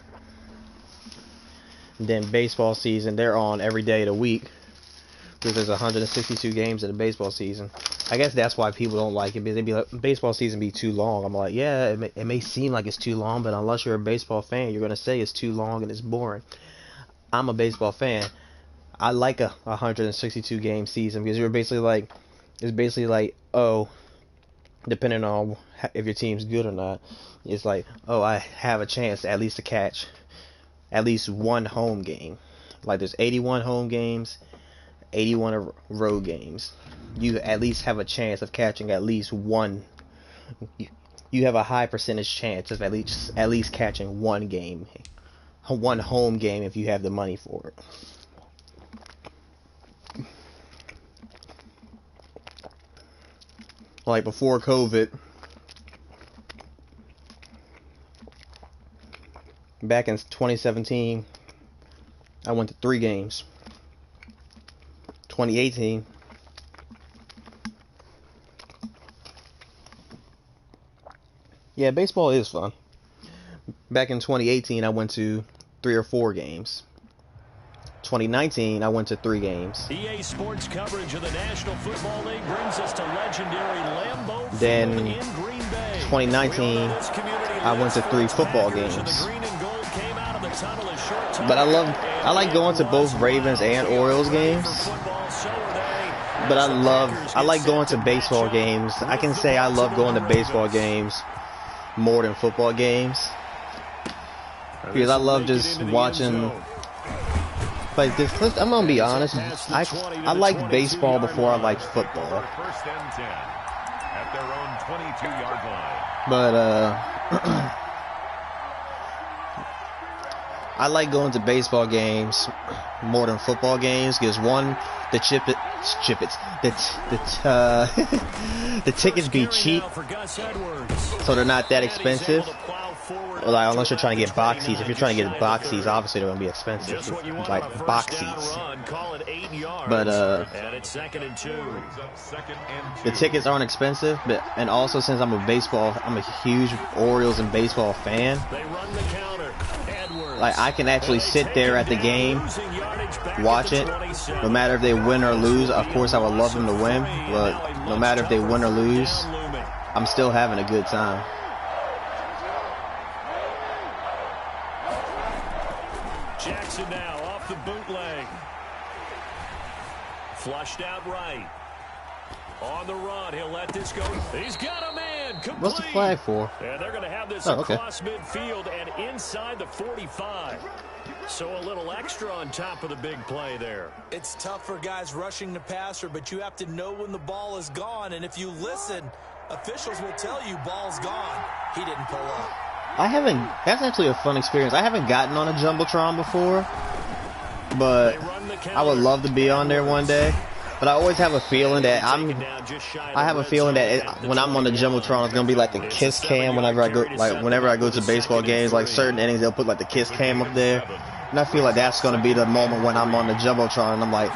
And then baseball season, they're on every day of the week, because there's 162 games in the baseball season. I guess that's why people don't like it, because they be like, baseball season be too long. I'm like, yeah, it may seem like it's too long, but unless you're a baseball fan, you're going to say it's too long and it's boring. I'm a baseball fan. I like a 162 game season, because you're basically like, it's basically like, oh, depending on if your team's good or not, it's like, oh, I have a chance at least to catch at least one home game. Like, there's 81 home games, 81 road games. You at least have a chance of catching at least one. You have a high percentage chance of at least catching one game, one home game, if you have the money for it. Like, before COVID, back in 2017, I went to 3 games. 2018, yeah, baseball is fun. Back in 2018, I went to 3 or 4 games. 2019, I went to 3 games. EA Sports coverage of the National Football League brings us to legendary Lambeau Field Then, in Green Bay. 2019, I went to 3 football games. But I like going to both Ravens and Orioles games. But I like going to baseball games. I can say I love going to baseball games more than football games, because I love just watching. Like this, I'm gonna be honest. I liked baseball before I liked football. But I like going to baseball games more than football games, because one, the tickets be cheap, so they're not that expensive. Like, unless you're trying to get box seats. If you're trying to get box seats, obviously they're going to be expensive. Like box seats. But and it's 2nd and 2. The tickets aren't expensive, and also since I'm a huge Orioles and baseball fan. They run the counter. Edwards. Like, I can actually sit there at the game, watch it, no matter if they win or lose. Of course, I would love them to win, but no matter if they win or lose, I'm still having a good time. Jackson now off the bootleg. Flushed out right. On the run, he'll let this go. He's got a man. Complete. What's the flag for? And they're going to have this across midfield and inside the 45. So a little extra on top of the big play there. It's tough for guys rushing the passer, but you have to know when the ball is gone. And if you listen, officials will tell you ball's gone. He didn't pull up. That's actually a fun experience. I haven't gotten on a Jumbotron before, but I would love to be on there one day. But I always have a feeling that when I'm on the Jumbotron, it's gonna be like the kiss cam whenever I go to baseball games. Like certain innings, they'll put like the kiss cam up there, and I feel like that's gonna be the moment when I'm on the Jumbotron and I'm like,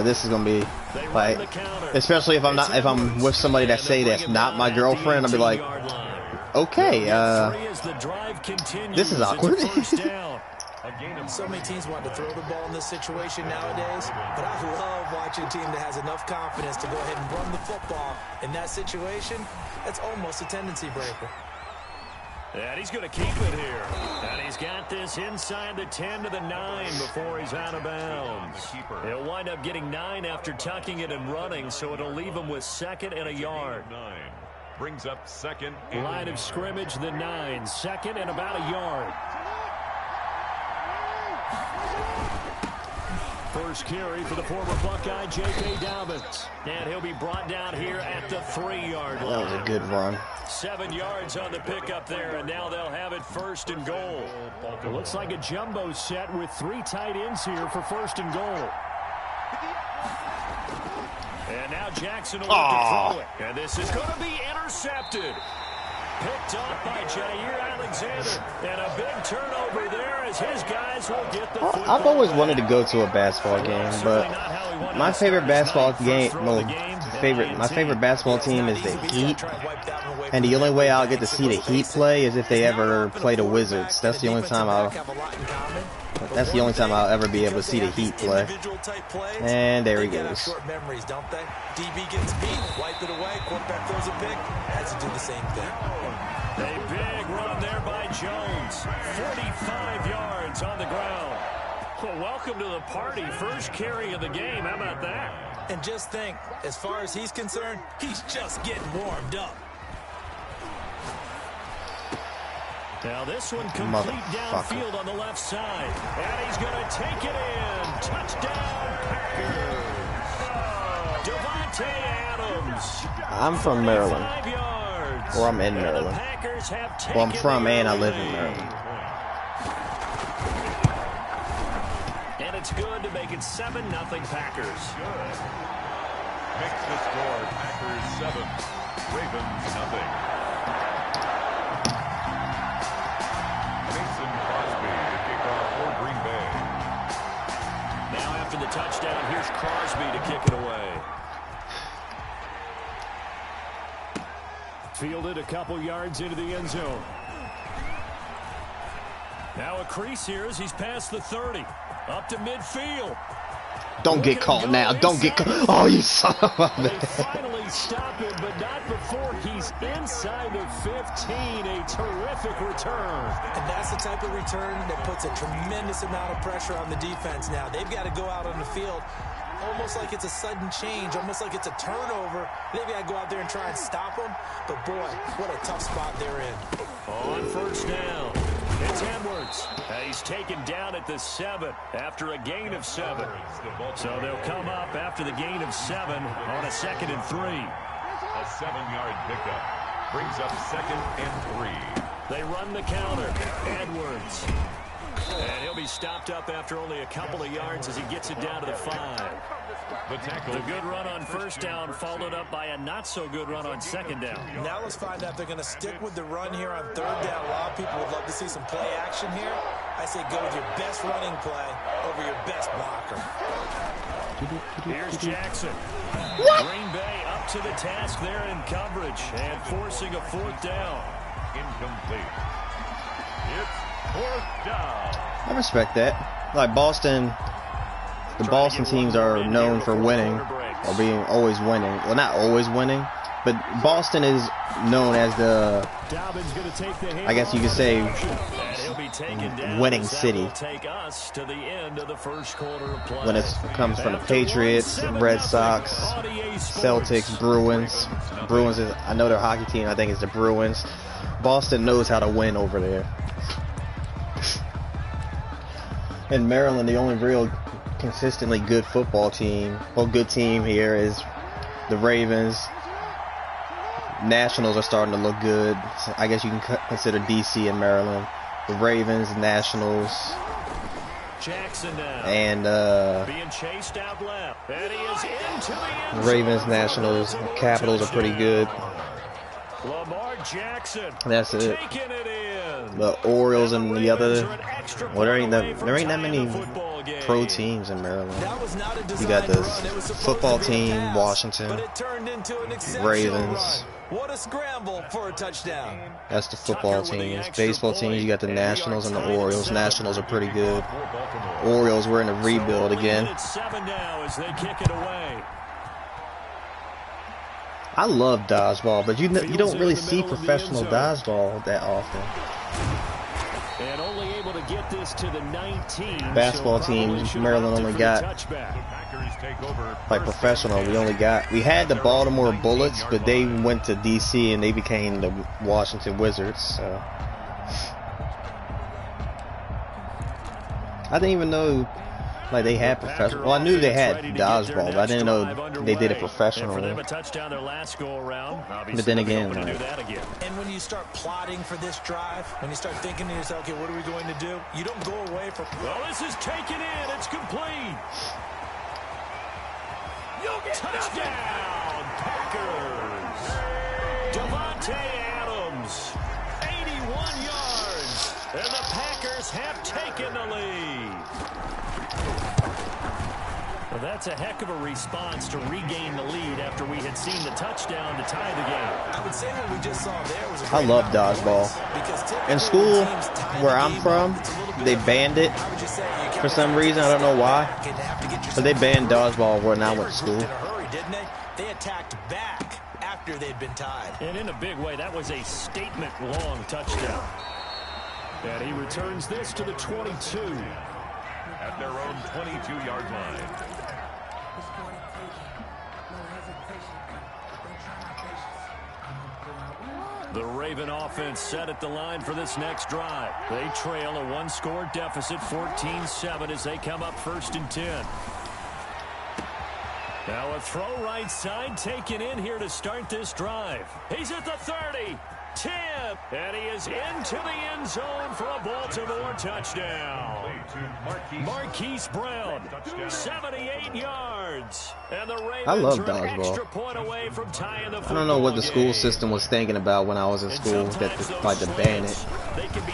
this is gonna be like, especially if I'm with somebody that say that's not my girlfriend, I'll be like, okay, this is awkward. So many teams want to throw the ball in this situation nowadays, but I love watching a team that has enough confidence to go ahead and run the football. In that situation, that's almost a tendency breaker. And he's going to keep it here. And he's got this inside the 10 to the 9 before he's out of bounds. He'll wind up getting 9 after tucking it and running, so it'll leave him with 2nd and a yard. Brings up 2nd. Line of scrimmage, the 9. 2nd and about a yard. First carry for the former Buckeye, J.K. Dobbins. And he'll be brought down here at the 3-yard line. That was a good run. 7 yards on the pickup there, and now they'll have it 1st and goal. It looks like a jumbo set with 3 tight ends here for 1st and goal. And now Jackson will look to throw it. And this is going to be intercepted. Picked off by Jair Alexander. And a big turnover there as his guys will get the football. I've always wanted to go to a basketball game, but my favorite basketball game, my favorite basketball team is the Heat. And the only way I'll get to see the Heat play is if they ever play the Wizards. That's the only time I'll ever be able to see the Heat play. And there he goes. Short memories, don't they? DB gets beat, wipe it away, quarterback throws a pick, has to do the same thing. A big run there by Jones. 45 yards on the ground. Well, welcome to the party. First carry of the game. How about that? And just think, as far as he's concerned, he's just getting warmed up. Now this one complete downfield on the left side. And he's going to take it in. Touchdown, Packers. Devontae Adams. I'm from Maryland. Or I'm in Maryland. Well, I'm from and I live in Maryland. And it's good to make it 7-0 Packers. Makes the score Packers 7, Ravens 0. After the touchdown, here's Crosby to kick it away. Fielded a couple yards into the end zone. Now a crease here as he's past the 30. Up to midfield. Don't get caught now. Don't get caught. Oh, you son of a They finally stop him, but not before he's inside the 15. A terrific return. And that's the type of return that puts a tremendous amount of pressure on the defense now. They've got to go out on the field almost like it's a sudden change, almost like it's a turnover. They've got to go out there and try and stop them. But, boy, what a tough spot they're in. On first down, it's Edwards. He's taken down at the 7 after a gain of 7. So they'll come up after the gain of 7 on a 2nd and 3. A 7-yard pickup brings up 2nd and 3. They run the counter. Edwards. And he'll be stopped up after only a couple of yards as he gets it down to the 5. The good run on first down followed up by a not-so-good run on second down. Now let's find out if they're going to stick with the run here on third down. A lot of people would love to see some play action here. I say go with your best running play over your best blocker. Here's Jackson. Green Bay up to the task there in coverage and forcing a fourth down. Incomplete. It's fourth down. I respect that. Like Boston, the Boston teams are known for winning or being always winning. Well, not always winning, but Boston is known as the, I guess you could say, winning city. When it comes from the Patriots, Red Sox, Celtics, Bruins. Bruins is, I know their hockey team, I think it's the Bruins. Boston knows how to win over there. In Maryland, the only real consistently good football team, well, good team here is the Ravens. Nationals are starting to look good. So I guess you can consider DC and Maryland. The Ravens, Nationals, Jackson now. And being chased out left. And he is into the end Ravens, Nationals, Capitals are pretty good. Lamar Jackson. That's it. Taking it in. The Orioles and the other. Well, there ain't that many pro teams in Maryland. You got the football team, Washington, Ravens. What a scramble for a touchdown. That's the football teams. Baseball teams, you got the Nationals and the Orioles. Nationals are pretty good. Orioles were in a rebuild again. I love dodgeball, but you don't really see professional dodgeball that often. And only able to get this to the 19. Basketball teams, Maryland only got like professional. We had the Baltimore Bullets, but they went to DC and they became the Washington Wizards. So I didn't even know like they had professional. Well, I knew they had dodgeball, but I didn't know they did it professionally. But then again, and when you start plotting for this drive, when you start thinking to yourself, okay, what are we going to do? You don't go away from. Well, this is taken in. It's complete. Touchdown, Packers. Devontae Adams, 81 yards, and the Packers have taken the lead. Well, that's a heck of a response to regain the lead after we had seen the touchdown to tie the game. I would say what we just saw there was I love dodgeball. In school, where I'm from, they banned it for some reason. I don't know why. But they banned dodgeball when I went to school. They attacked back after they'd been tied. And in a big way, that was a statement-long touchdown. And he returns this to the 22. At their own 22-yard line. The Raven offense set at the line for this next drive. They trail a one-score deficit, 14-7, as they come up 1st and 10. Now a throw right side taken in here to start this drive. He's at the 30, 10, and he is into the end zone for a Baltimore touchdown. Marquise Brown, 78 yards. And the Ravens are an extra point away from tying the football game. I don't know what the school system was thinking about when I was in school that like to ban it.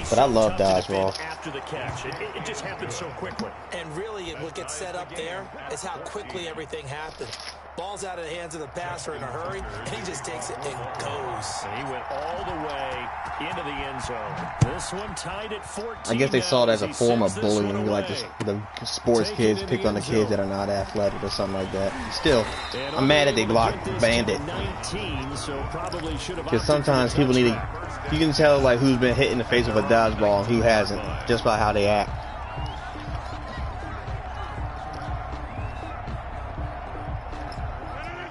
But I love dodgeball. After the catch, it just happens so quickly. And really, what gets set up there is how quickly everything happens. Ball's out of the hands of the passer in a hurry, and he just takes it and goes. And he went all the way into the end zone. This one tied at 14. I guess they saw it as a form of bullying, like the sports kids pick on the kids that are not athletic or something like that. Still, I'm mad that they banned it. Because sometimes people need to, you can tell like who's been hit in the face with a dodgeball and who hasn't, just by how they act.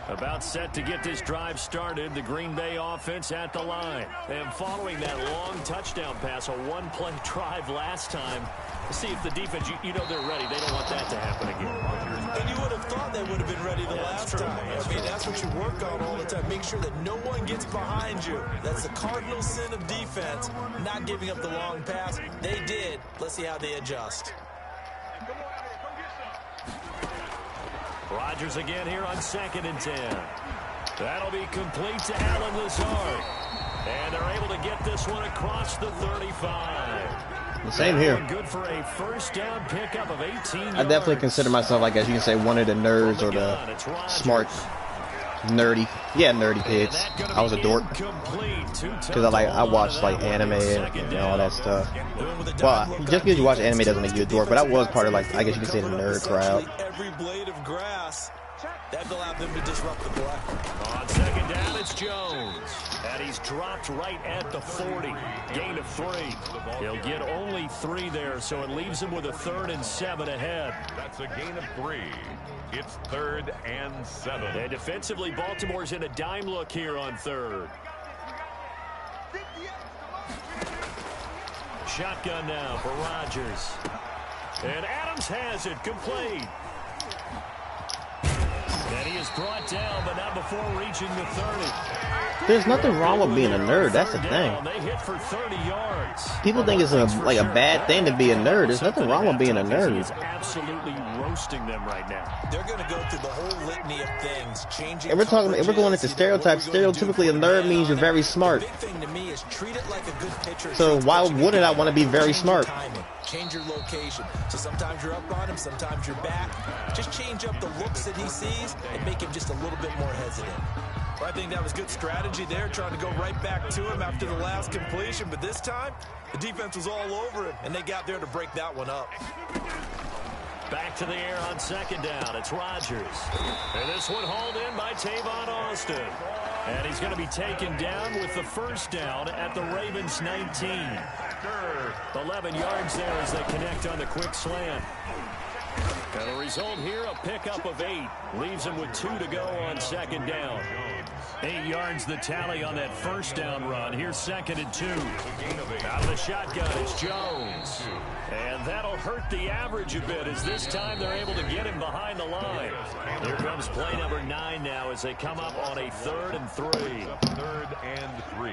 About set to get this drive started, the Green Bay offense at the line. And following that long touchdown pass, a one-play drive last time, to see if the defense, you know they're ready. They don't want that to happen again. And you would have thought they would have been ready the last time. I mean, that's what you work on all the time. Make sure that no one gets behind you. That's the cardinal sin of defense, not giving up the long pass. They did. Let's see how they adjust. Rodgers again here on 2nd and 10. That'll be complete to Allen Lazard. And they're able to get this one across the 35. The same here. Good for a first down pickup of 18 yards. I definitely consider myself, like, as you can say, one of the nerds or the smart, nerdy kids. I was a dork because I watched like anime and all that stuff. Well, just because you watch anime doesn't make you a dork, but I was part of, like, I guess you could say, the nerd crowd. Every blade of grass. That allowed them to disrupt the play. On 2nd down, it's Jones. And he's dropped right at the 40. Gain of 3. He'll get only 3 there, so it leaves him with a 3rd and 7 ahead. That's a gain of 3. It's 3rd and 7. And defensively, Baltimore's in a dime look here on 3rd. Shotgun now for Rodgers. And Adams has it complete. And he is brought down, but not before reaching the 30. There's nothing wrong with being a nerd. That's the thing. They hit for 30 yards. People think it's like a bad thing to be a nerd. There's nothing wrong with being a nerd. He's absolutely roasting them right now. They're going to go through the whole litany of things, changing. And we're going into stereotypes. Stereotypically, a nerd means you're very smart. The big thing to me is treat it like a good pitcher. So why wouldn't I want to be very smart? Change your location. So sometimes you're up on him, sometimes you're back. Just change up the looks that he sees and make him just a little bit more hesitant. Well, I think that was good strategy there, trying to go right back to him after the last completion. But this time, the defense was all over him, and they got there to break that one up. Back to the air on 2nd down. It's Rodgers. And this one hauled in by Tavon Austin. And he's going to be taken down with the first down at the Ravens 19. 11 yards there as they connect on the quick slant. And the result here, a pickup of 8. Leaves him with 2 to go on 2nd down. 8 yards the tally on that first down run. Here's 2nd and 2. Out of the shotgun, it's Jones. And that'll hurt the average a bit as this time they're able to get him behind the line. Here comes play number 9 now as they come up on a 3rd and 3. 3rd and 3.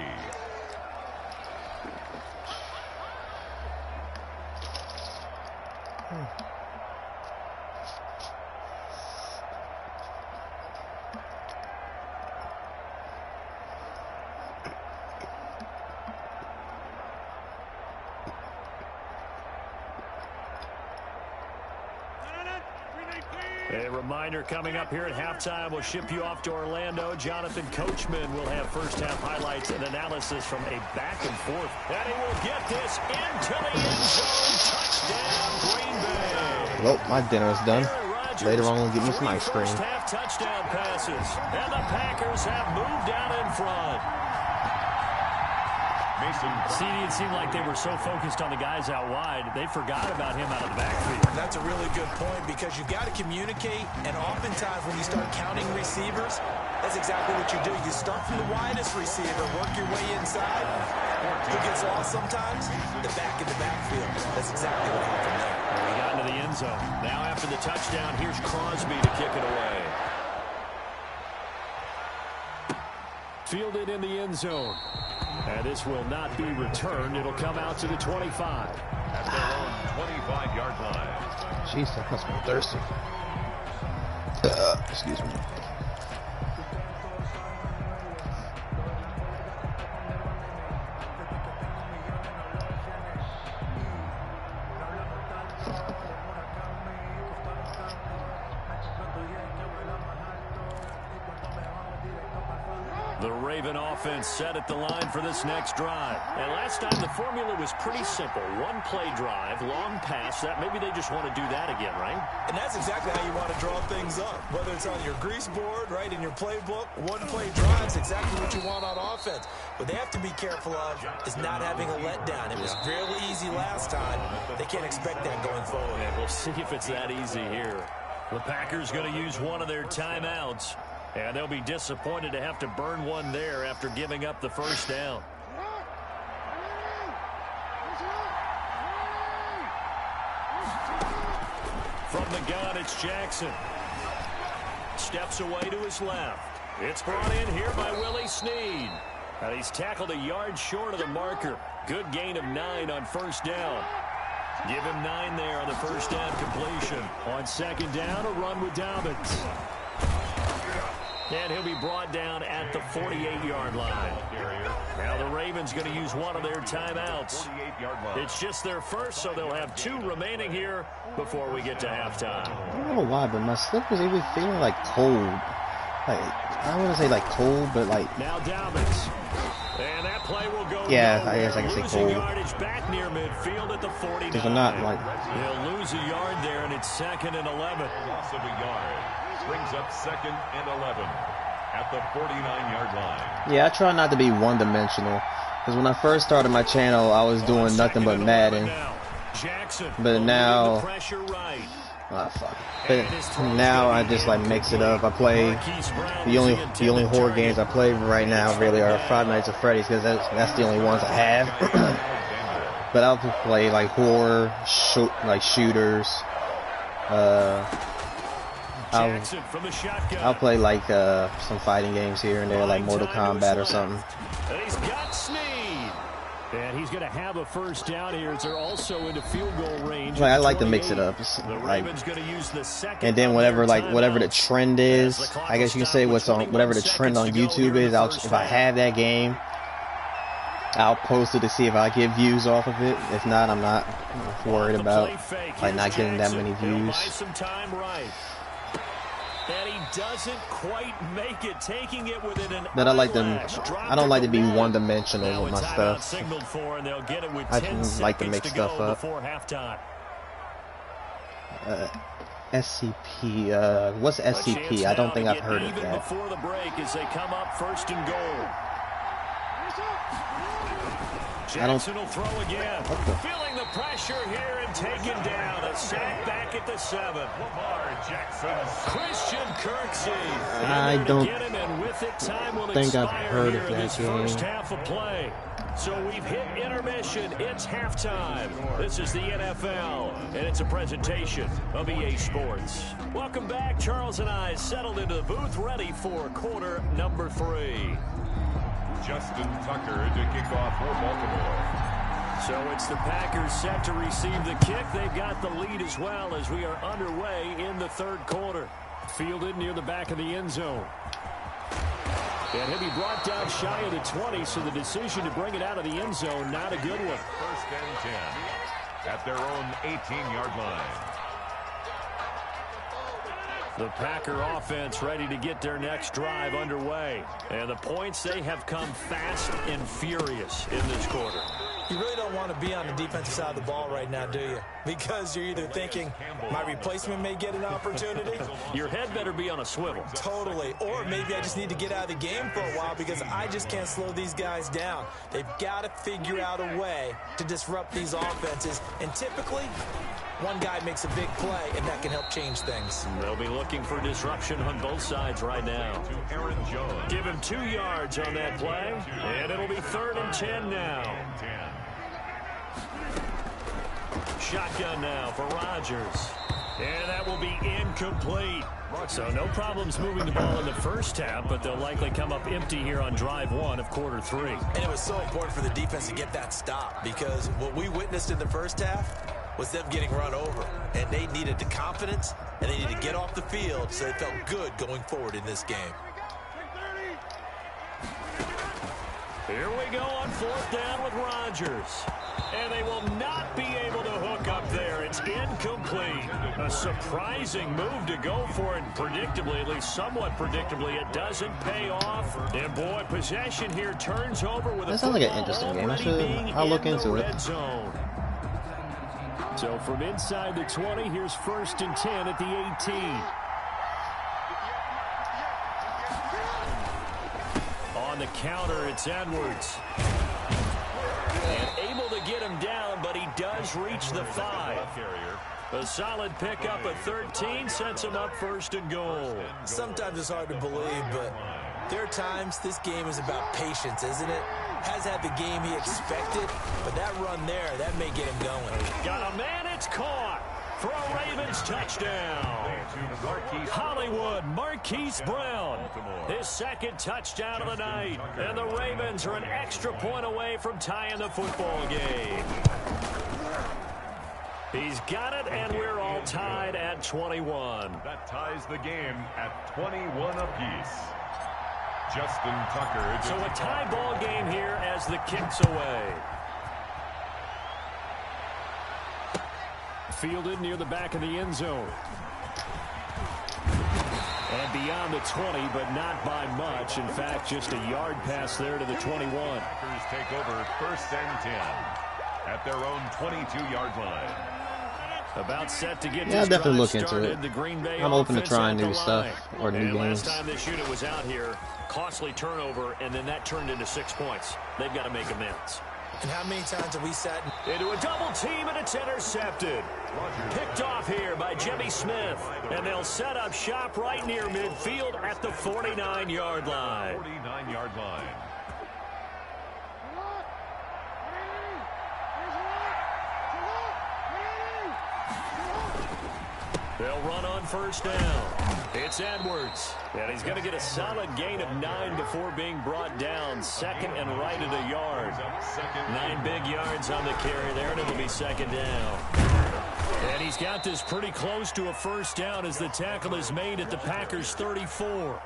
A reminder coming up here at halftime. We'll ship you off to Orlando. Jonathan Coachman will have first-half highlights and analysis from a back and forth. And he will get this into the end zone. Touchdown, Green Bay. Well, my dinner is done. Later on, we'll give me some ice cream. First-half touchdown passes. And the Packers have moved down in front. See, it seemed like they were so focused on the guys out wide, they forgot about him out of the backfield. That's a really good point because you've got to communicate, and oftentimes when you start counting receivers, that's exactly what you do. You start from the widest receiver, work your way inside. Who gets lost sometimes? The back in the backfield. That's exactly what happened there. We got into the end zone. Now after the touchdown, here's Crosby to kick it away. Fielded in the end zone. And this will not be returned. It'll come out to the 25. At their own 25-yard line. Jeez, that must be thirsty. Excuse me. The Raven offense set at the line for this next drive. And last time the formula was pretty simple. One play drive, long pass. That maybe they just want to do that again, right? And that's exactly how you want to draw things up. Whether it's on your grease board, right, in your playbook, one play drive is exactly what you want on offense. What they have to be careful of is not having a letdown. It was fairly easy last time. They can't expect that going forward. And we'll see if it's that easy here. The Packers going to use one of their timeouts. And they'll be disappointed to have to burn one there after giving up the first down. From the gun, it's Jackson. Steps away to his left. It's brought in here by Willie Snead. And he's tackled a yard short of the marker. Good gain of 9 on first down. Give him 9 there on the first down completion. On second down, a run with Dobbins. And he'll be brought down at the 48-yard line. Now the Ravens going to use one of their timeouts. It's just their first, so they'll have 2 remaining here before we get to halftime. I don't know why, but my slippers even feeling like cold. Like, I don't want to say like cold, but like. Now Dobbins. And that play will go. Yeah, I guess I can say cold. Yardage back near midfield at the 49. Because I'm not like. He'll lose a yard there, and it's 2nd and 11. Loss of a yard. Brings up 2nd and 11 at the 49-yard line. Yeah, I try not to be one-dimensional. Because when I first started my channel, I was doing nothing but Madden. But now, fuck. But now I just like mix it up. I play the only horror games I play right now really are Five Nights at Freddy's because that's the only ones I have. But I'll play like horror, like shooters. I'll play like some fighting games here and there, like Mortal Kombat or something. And he's got Snead. And he's going to have a first down here as they're also into field goal range. Like, I like to mix it up. Like, and then whatever the trend is, I guess you can say whatever the trend on YouTube is. If I have that game, I'll post it to see if I get views off of it. If not, I'm not worried about like not getting that many views. And he doesn't quite make it, taking it within an But I don't like to be one-dimensional with my stuff. I like to mix stuff up. SCP, what's SCP? I don't think I've heard of that. Before the break as they come up 1st and goal. Jackson will throw again. Feeling the pressure here and taken down. A sack back at the 7. Lamar Jackson. Christian Kirksey. I don't think I've heard of that game. First half of play. So we've hit intermission. It's halftime. This is the NFL, and it's a presentation of EA Sports. Welcome back. Charles and I settled into the booth, ready for quarter number 3. Justin Tucker to kick off for Baltimore. So it's the Packers set to receive the kick. They've got the lead as well as we are underway in the 3rd quarter. Fielded near the back of the end zone. And he'll be brought down shy of the 20, so the decision to bring it out of the end zone, not a good one. 1st and 10 at their own 18-yard line. The Packer offense ready to get their next drive underway. And the points, they have come fast and furious in this quarter. You really don't want to be on the defensive side of the ball right now, do you? Because you're either thinking, my replacement may get an opportunity. Your head better be on a swivel. Totally. Or maybe I just need to get out of the game for a while because I just can't slow these guys down. They've got to figure out a way to disrupt these offenses. And typically, one guy makes a big play, and that can help change things. They'll be looking for disruption on both sides right now. Give him 2 yards on that play, and it'll be 3rd and 10 now. Shotgun now for Rodgers. And that will be incomplete. So no problems moving the ball in the first half, but they'll likely come up empty here on drive 1 of quarter 3. And it was so important for the defense to get that stop because what we witnessed in the first half was them getting run over. And they needed the confidence, and they needed to get off the field so they felt good going forward in this game. Here we go on 4th down with Rodgers. And they will not be able to hook up there. It's incomplete. A surprising move to go for it. Predictably, at least somewhat predictably, it doesn't pay off. And boy, possession here turns over with a that sounds like an interesting game. I'll look into it. Zone. So from inside the 20, here's 1st and 10 at the 18. On the counter, it's Edwards. And able to get him down, but he does reach the 5. A solid pickup at 13 sets him up 1st and goal. Sometimes it's hard to believe, but there are times this game is about patience, isn't it? Has had the game he expected, but that run there, that may get him going. Got a man, it's caught for a Ravens touchdown. Hollywood, Marquise Brown, his 2nd touchdown of the night. And the Ravens are an extra point away from tying the football game. He's got it, and we're all tied at 21. That ties the game at 21 apiece. Justin Tucker. So a tie ball game here as the kick's away. Fielded near the back of the end zone. And beyond the 20, but not by much. In fact, just a yard pass there to the 21. Packers take over 1st and 10 at their own 22-yard line. About set to get I'll definitely look into it. The Green Bay I'm open to offense trying at the new stuff line. or new Last games. time this unit was out here, costly turnover, and then that turned into 6 points. They've got to make amends. And how many times have we sat Into a double team, and it's intercepted. Picked off here by Jimmy Smith. And they'll set up shop right near midfield at the 49-yard line. 49-yard line. They'll run on 1st down. It's Edwards. And he's going to get a solid gain of 9 before being brought down. 2nd and right at a yard. 9 big yards on the carry there, and it'll be 2nd down. And he's got this pretty close to a 1st down as the tackle is made at the Packers' 34.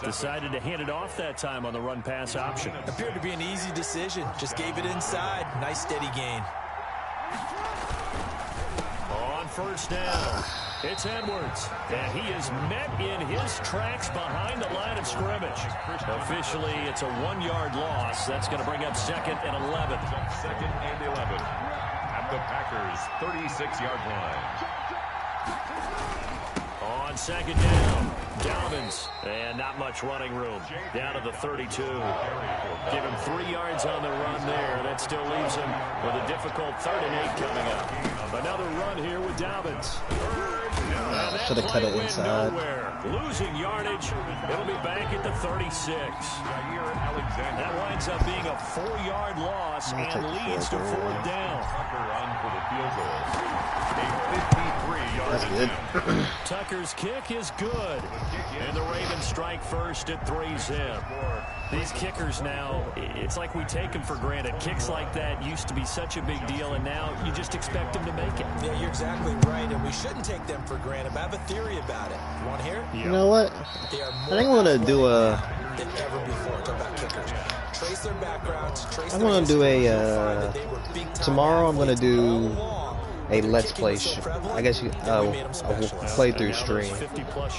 Decided to hand it off that time on the run-pass option. Appeared to be an easy decision. Just gave it inside. Nice steady gain. On 1st down, it's Edwards. And he is met in his tracks behind the line of scrimmage. Officially, it's a 1-yard loss. That's going to bring up 2nd and 11. 2nd and 11 at the Packers' 36-yard line. On 2nd down, Dobbins. And not much running room. Down to the 32. Give him 3 yards on the run there. That still leaves him with a difficult 3rd and 8 coming up. Another run here with Dobbins. Should have cut it inside. Losing yardage. It'll be back at the 36. That winds up being a 4-yard loss and leads to 4th down. Tucker on for the field goal. A 53-yard That's good. Tucker's kick is good. And the Ravens strike first at 3-zip. These kickers now, it's like we take them for granted. Kicks like that used to be such a big deal, and now you just expect them to make it. Yeah, you're exactly right, and we shouldn't take them for granted. But I have a theory about it. You want to hear it? You know what? They are I more think I'm gonna do a. than ever before. Talk about kickers. Trace their backgrounds. Trace I'm their gonna do history, a. find that they were big time Tomorrow I'm gonna athletes do all along. a Let's Play. I guess you playthrough stream.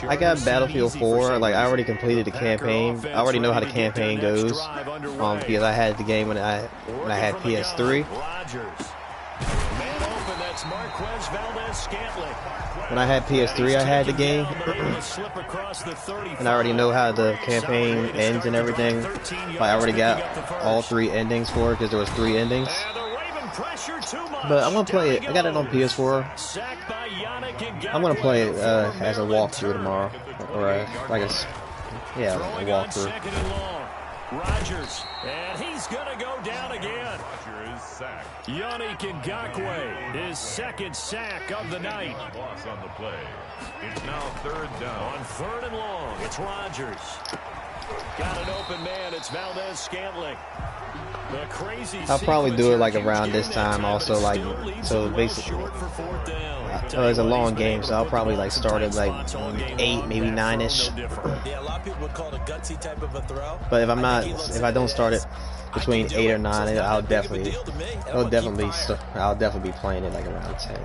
I got Battlefield 4. Like I already completed the campaign. I already know how the campaign goes. Because I had the game when I had PS3. When I had PS3, I had the game, and I already know how the campaign ends and everything. But I already got all 3 endings for it because there was 3 endings. But I'm gonna play it. I got it on PS4. I'm gonna play it as a walkthrough tomorrow, or like a walkthrough. Rodgers, and he's gonna go down again. Yannick Ngakoue, his 2nd sack of the night. Loss on the play. It's now 3rd down. On 3rd and long, it's Rodgers. Got an open man. It's Valdez-Scantling. The crazy. I'll probably do it like around this time also, like, so basically it's a long game, so I'll probably like start at like 8, maybe 9ish. Yeah, a lot of people would call it a gutsy type of a throw. But if I don't start it between 8 or 9, I'll definitely be playing it like around 10.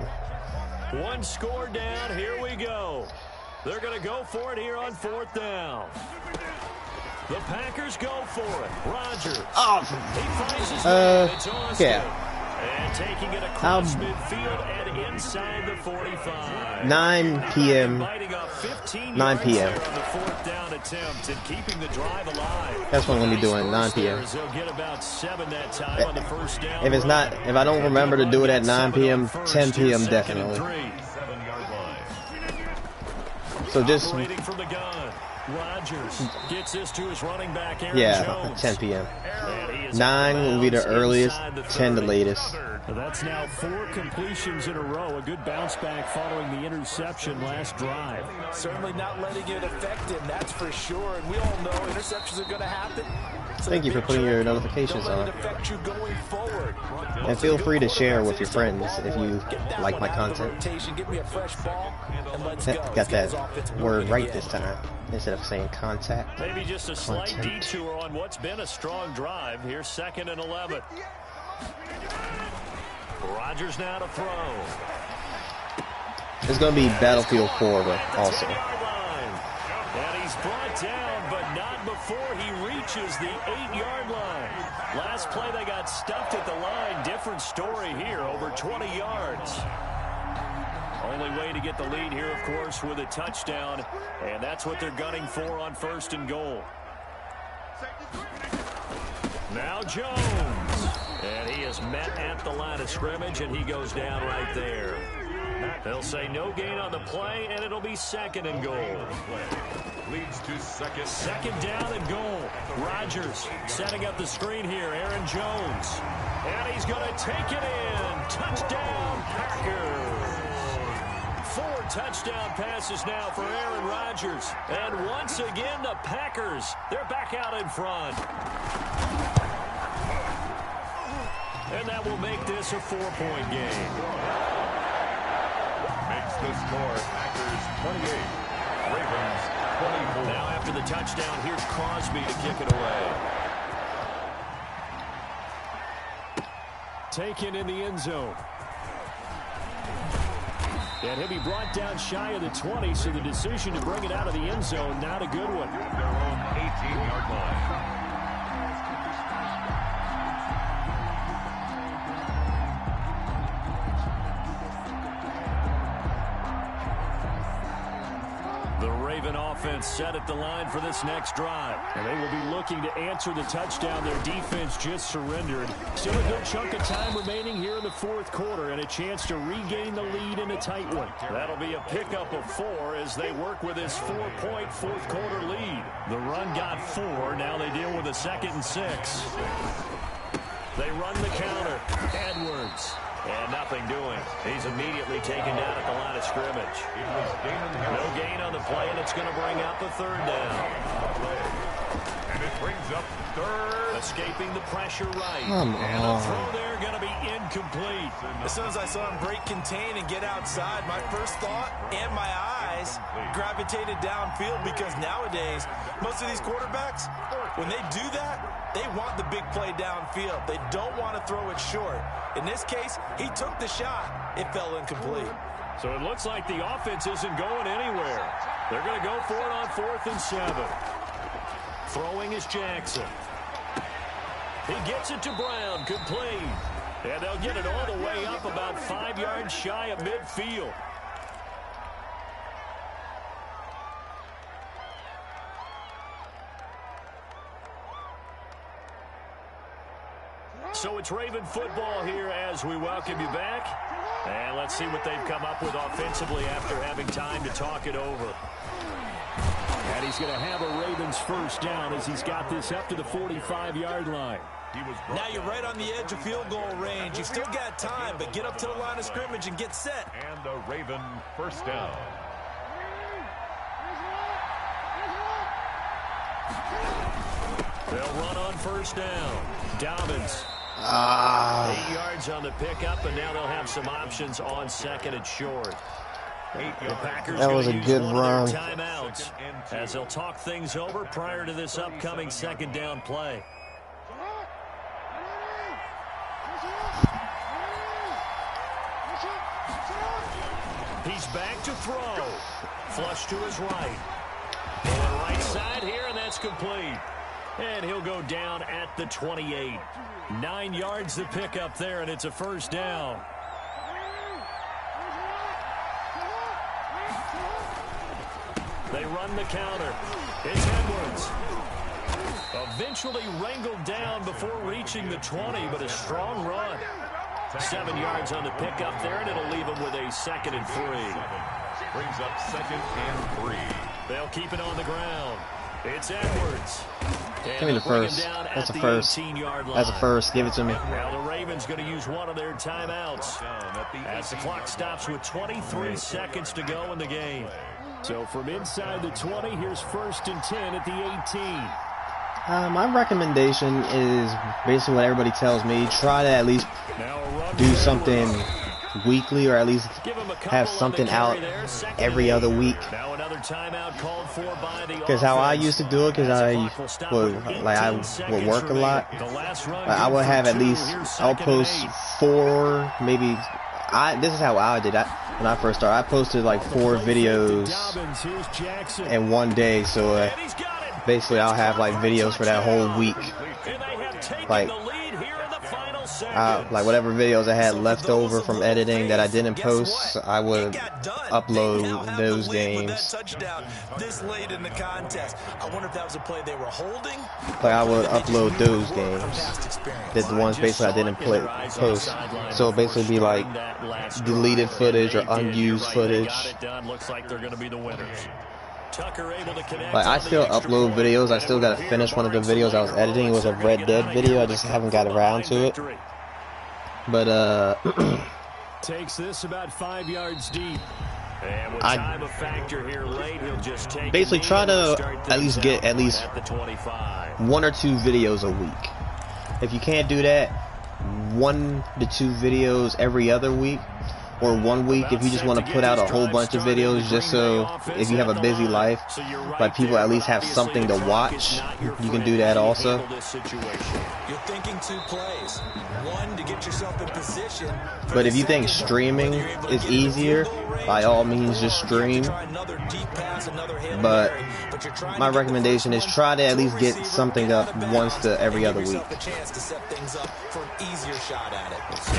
1 score down. Here we go. They're gonna go for it here on 4th down. The Packers go for it. Rodgers. Oh, He finds his man. It's Austin. yeah. And taking it across midfield and inside the 45. 9 p.m. 9 p.m. On the 4th down attempt and keeping the drive alive. That's what I'm gonna be doing. 9 p.m. They'll get about 7 that time on the 1st down. If I don't remember to do it at 9 p.m., 10 p.m. definitely. 7-yard line. So just Operating from the gun. Rodgers gets this to his running back, Aaron Jones. 10 p.m. 9 will be the earliest, 10 the latest. That's now 4 completions in a row. A good bounce back following the interception last drive. Certainly not letting it affect him, that's for sure. And we all know interceptions are going to happen. Thank you for putting your notifications on. And feel free to share with your friends if you like my content. Got that word right this time instead of saying contact. Maybe just a slight detour on what's been a strong drive. Here's 2nd and 11. Rodgers now to throw. It's going to be Battlefield 4 also. And he's brought down, but not before he reaches the 8-yard line. Last play they got stuffed at the line. Different story here, over 20 yards. Only way to get the lead here, of course, with a touchdown. And that's what they're gunning for on 1st and goal. Now Jones. And he is met at the line of scrimmage, and he goes down right there. They'll say no gain on the play, and it'll be 2nd and goal. Leads to second down and goal. Rodgers setting up the screen here. Aaron Jones. And he's going to take it in. Touchdown, Packers. 4 touchdown passes now for Aaron Rodgers. And once again, the Packers, they're back out in front. And that will make this a 4-point game. Makes the score Packers 28, Ravens 24. Now after the touchdown, here's Crosby to kick it away. Taken in the end zone. And he'll be brought down shy of the 20, so the decision to bring it out of the end zone, not a good one. Their own 18-yard line. Offense set at the line for this next drive. And they will be looking to answer the touchdown their defense just surrendered. Still a good chunk of time remaining here in the 4th quarter and a chance to regain the lead in a tight one. That'll be a pickup of 4 as they work with this 4-point 4th quarter lead. The run got 4. Now they deal with a 2nd and 6. They run the counter. Edwards. And nothing doing. He's immediately taken down at the line of scrimmage. No gain on the play, and it's going to bring out the 3rd down. And it brings up 3rd. Escaping the pressure right. Come and on. the throw there going to be incomplete. As soon as I saw him break contain and get outside, my first thought and my eyes gravitated downfield, because nowadays, most of these quarterbacks, when they do that, they want the big play downfield. They don't want to throw it short. In this case, he took the shot. It fell incomplete. So it looks like the offense isn't going anywhere. They're going to go for it on 4th and 7. Throwing is Jackson. He gets it to Brown, complete. And they'll get it all the way up about 5 yards shy of midfield. So it's Raven football here as we welcome you back. And let's see what they've come up with offensively after having time to talk it over. And he's going to have a Ravens 1st down as he's got this up to the 45-yard line. Now you're right on the edge of field goal range. You've still got time, but get up to the line of scrimmage and get set. And a Raven 1st down. They'll run on 1st down. Dobbins. 8 yards on the pickup, and now they'll have some options on 2nd and short. The Packers that was a good run. Timeouts as they'll talk things over prior to this upcoming 2nd down play. He's back to throw. Flush to his right. And right side here, and that's complete. And he'll go down at the 28. 9 yards to pick up there, and it's a 1st down. They run the counter. It's Edwards. Eventually wrangled down before reaching the 20, but a strong run. 7 yards on the pickup there, and it'll leave him with a 2nd and 3. Brings up 2nd and 3. They'll keep it on the ground. It's Edwards. Give me the 1st. That's a 1st. That's a 1st. Give it to me. Now the Ravens going to use one of their timeouts as the clock stops with 23 seconds to go in the game. So from inside the 20, here's 1st and 10 at the 18. My recommendation is basically what everybody tells me. Try to at least do something weekly, or at least have something out every other week. Because how I used to do it, because I would work a lot. I would have at least, I'll post 4, maybe. This is how I did it when I first started. I posted like 4 videos in one day, so basically I'll have like videos for that whole week. Like whatever videos I had left over from editing that I didn't post, I would upload those games. Like I would upload those games, the ones basically I didn't post. So it'll basically be like deleted footage or unused footage. Like I still upload videos. I still gotta finish one of the videos I was editing. It was a Red Dead video. I just haven't got around to it. But takes this about 5 yards deep. And with time a factor here late, he'll just take basically try to at least get at least 1 or 2 videos a week. If you can't do that, 1 to 2 videos every other week. Or 1 week if you just want to put out a whole bunch of videos, just so if you have a busy life, like people at least have something to watch, you can do that also. You're thinking 2 plays. 1 to get yourself in position. But if you think streaming is easier, by all means just stream. But my recommendation is try to at least get something up once to every other week. Let's see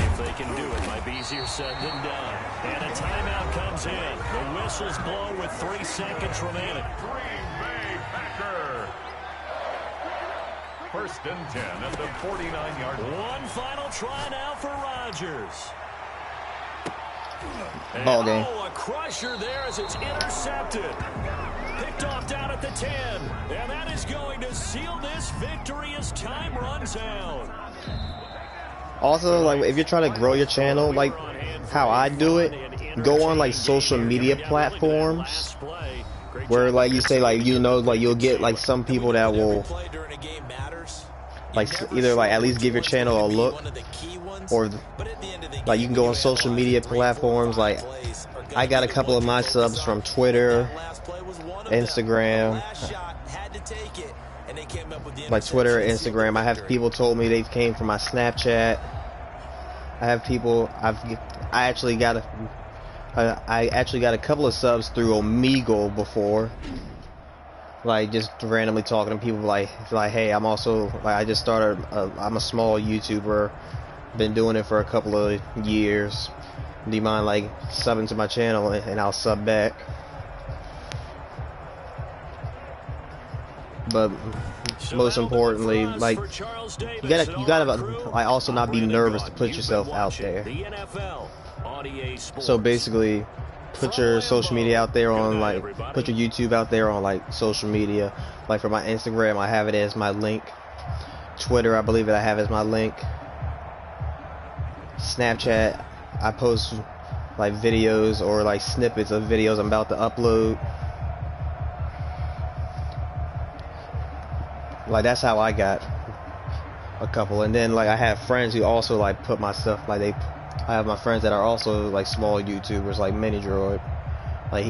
if they can do it. Might be easier said than done. And a timeout comes in. The whistles blow with 3 seconds remaining. Green Bay Packer. 1st and 10 at the 49-yard line. One final try now for Rodgers. Ball game. Oh, a crusher there as it's intercepted. Picked off down at the 10. And that is going to seal this victory as time runs out. Also, like if you're trying to grow your channel, like how I do it, go on like social media platforms where like you say like like you'll get like some people that will like either like at least give your channel a look, or like you can go on social media platforms. Like I got a couple of my subs from Twitter, Instagram. My Twitter, Instagram. I have people told me they came from my Snapchat. I have people. I actually got a couple of subs through Omegle before. Like just randomly talking to people like hey, I'm also like I just started. I'm a small YouTuber. Been doing it for a couple of years. Do you mind like subbing to my channel and I'll sub back? But most importantly, like you gotta like also not be nervous to put yourself out there. So basically, put your social media out there on like put your YouTube out there on like social media. Like for my Instagram, I have it as my link. Twitter, I believe I have as my link. Snapchat, I post like videos or like snippets of videos I'm about to upload. Like that's how I got a couple. And then like I have friends who also like put my stuff, like I have my friends that are also like small YouTubers like Mini Droid. Like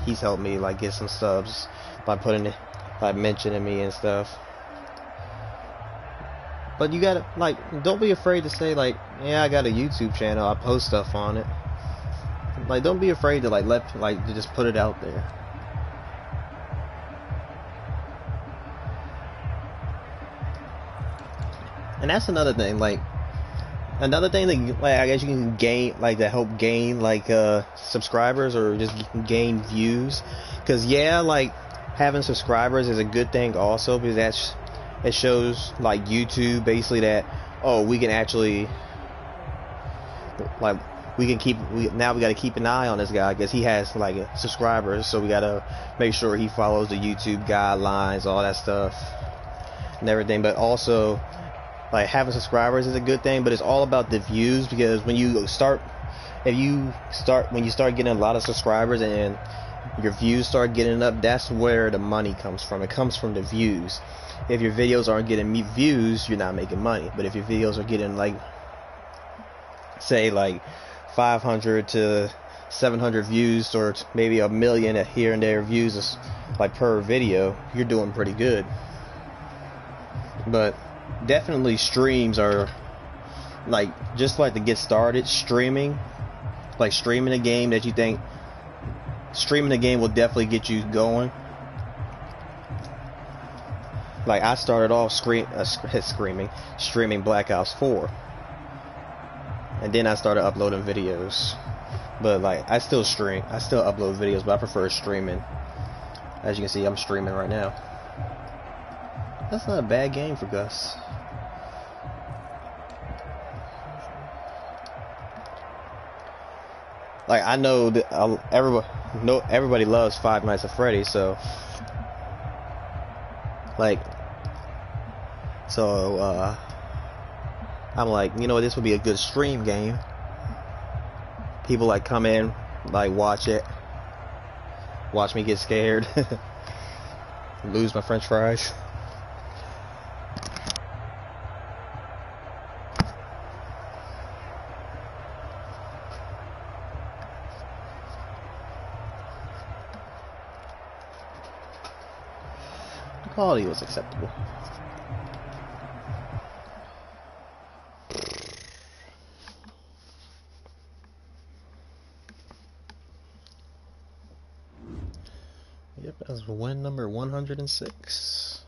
he's helped me like get some subs by putting it, by mentioning me and stuff. But you gotta like don't be afraid to say like, yeah, I got a YouTube channel, I post stuff on it. Like don't be afraid to like to just put it out there. And that's another thing, like another thing that like I guess you can gain, like to help gain like subscribers or just gain views. Cause yeah, like having subscribers is a good thing also, because it shows like YouTube basically that, oh, we can actually like now we got to keep an eye on this guy because he has like subscribers, so we got to make sure he follows the YouTube guidelines, all that stuff and everything. But also like having subscribers is a good thing, but it's all about the views, because when you start getting a lot of subscribers and your views start getting up, that's where the money comes from. It comes from the views. If your videos aren't getting views, you're not making money. But if your videos are getting, like, say, like 500 to 700 views, or maybe a million here and there views, like, per video, you're doing pretty good. But definitely streams are, like, just like to get started, streaming a game that you think, streaming a game will definitely get you going. Like, I started off streaming Black Ops 4, and then I started uploading videos. But, like, I still upload videos, but I prefer streaming. As you can see, I'm streaming right now. That's not a bad game for Gus. Like, I know that everybody loves Five Nights at Freddy's, so I'm like, you know, this would be a good stream game. People, like, come in, like, watch me get scared, lose my French fries. The quality was acceptable. Yep, that was win number 106.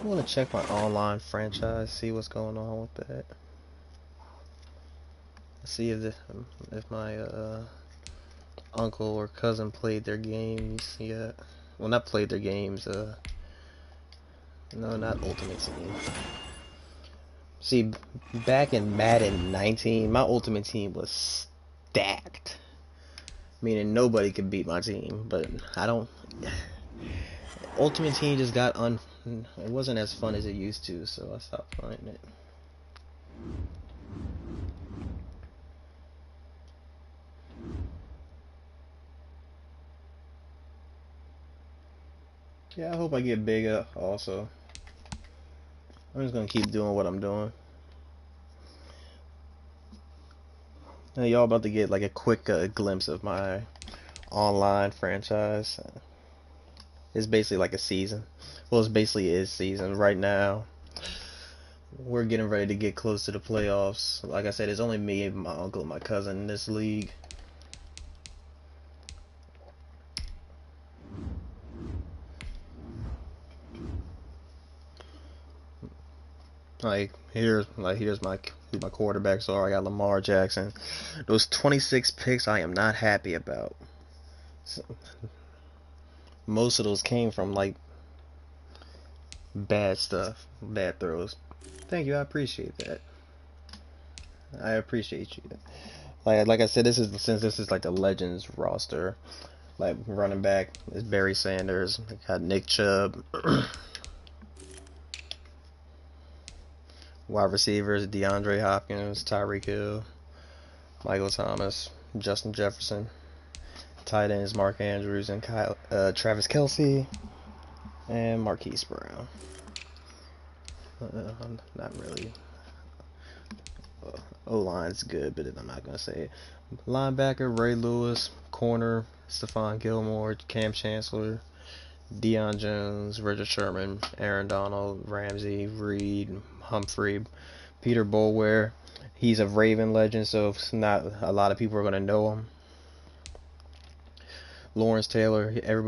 I want to check my online franchise, see what's going on with that. See if my uncle or cousin played their games yet. Well, not played their games. No, not Ultimate Team. See, back in Madden 19, my Ultimate Team was stacked. Meaning nobody could beat my team, but I don't... Ultimate Team just got it wasn't as fun as it used to, so I stopped playing it. Yeah, I hope I get bigger also. I'm just gonna keep doing what I'm doing. Now y'all about to get like a quick glimpse of my online franchise. It's basically like a season. Well, it basically is season right now. We're getting ready to get close to the playoffs. Like I said, it's only me and my uncle and my cousin in this league. Here's my who my quarterbacks are. I got Lamar Jackson. Those 26 picks I am not happy about. So, most of those came from like bad stuff, bad throws. Thank you, I appreciate that. I appreciate you. Like I said, since this is like the Legends roster. Like running back is Barry Sanders. Got Nick Chubb. Wide receivers, DeAndre Hopkins, Tyreek Hill, Michael Thomas, Justin Jefferson. Tight ends, Mark Andrews and Travis Kelce, and Marquise Brown. Not really. O-line's good, but I'm not going to say it. Linebacker, Ray Lewis. Corner, Stephon Gilmore, Cam Chancellor, Deion Jones, Richard Sherman, Aaron Donald, Ramsey, Reed, Humphrey, Peter Boulware. He's a Raven legend, so it's not a lot of people are going to know him. Lawrence Taylor, people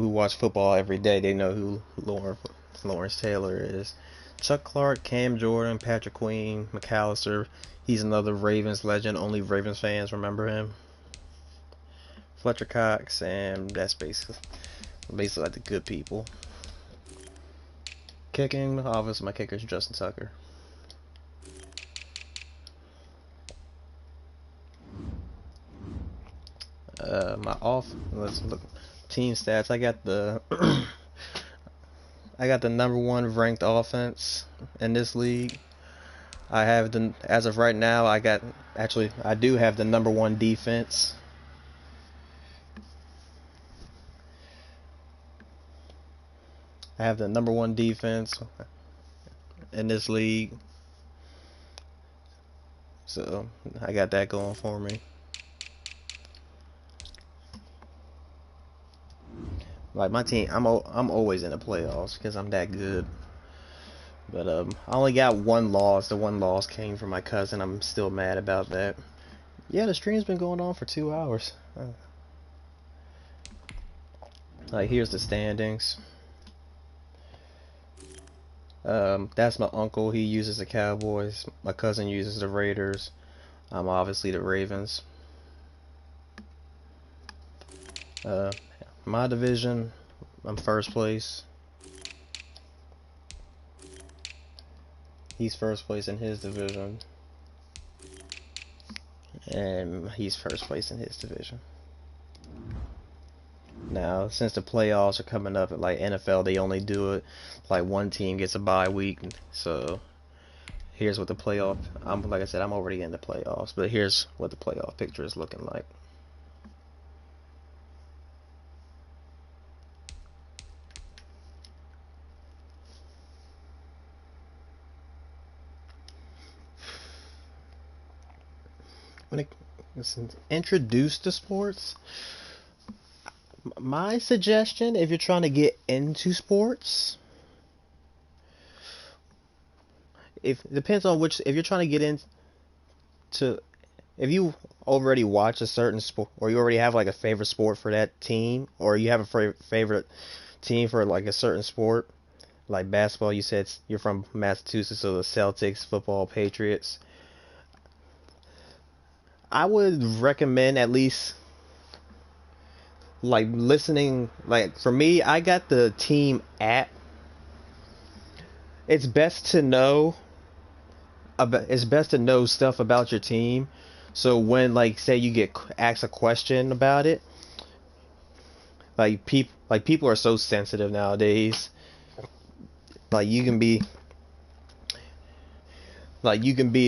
who watch football every day, they know who Lawrence Taylor is. Chuck Clark, Cam Jordan, Patrick Queen, McAllister. He's another Ravens legend. Only Ravens fans remember him. Fletcher Cox, and that's basically like the good people. Kicking, obviously my kicker is Justin Tucker. Let's look team stats. I I got the #1 ranked offense in this league. I have as of right now, I do have the #1 defense. I have the #1 defense in this league. So I got that going for me. Like my team, I'm always in the playoffs because I'm that good. But I only got one loss. The one loss came from my cousin. I'm still mad about that. Yeah, the stream's been going on for 2 hours. Like here's the standings. That's my uncle. He uses the Cowboys. My cousin uses the Raiders. I'm obviously the Ravens. My division, I'm first place. He's first place in his division. And he's first place in his division. Now, since the playoffs are coming up, like NFL, they only do it like one team gets a bye week. So here's what the playoff. Like I said, I'm already in the playoffs, but here's what the playoff picture is looking like. When it's introduced to sports, my suggestion, if you're trying to get into sports, if it depends on which, if you're trying to get into, if you already watch a certain sport, or you already have like a favorite sport for that team, or you have a favorite team for like a certain sport, like basketball, you said you're from Massachusetts, so the Celtics, football, Patriots. I would recommend at least like listening. Like for me, I got the team app. It's best to know stuff about your team. So when like say you get asked a question about it, people are so sensitive nowadays. Like you can be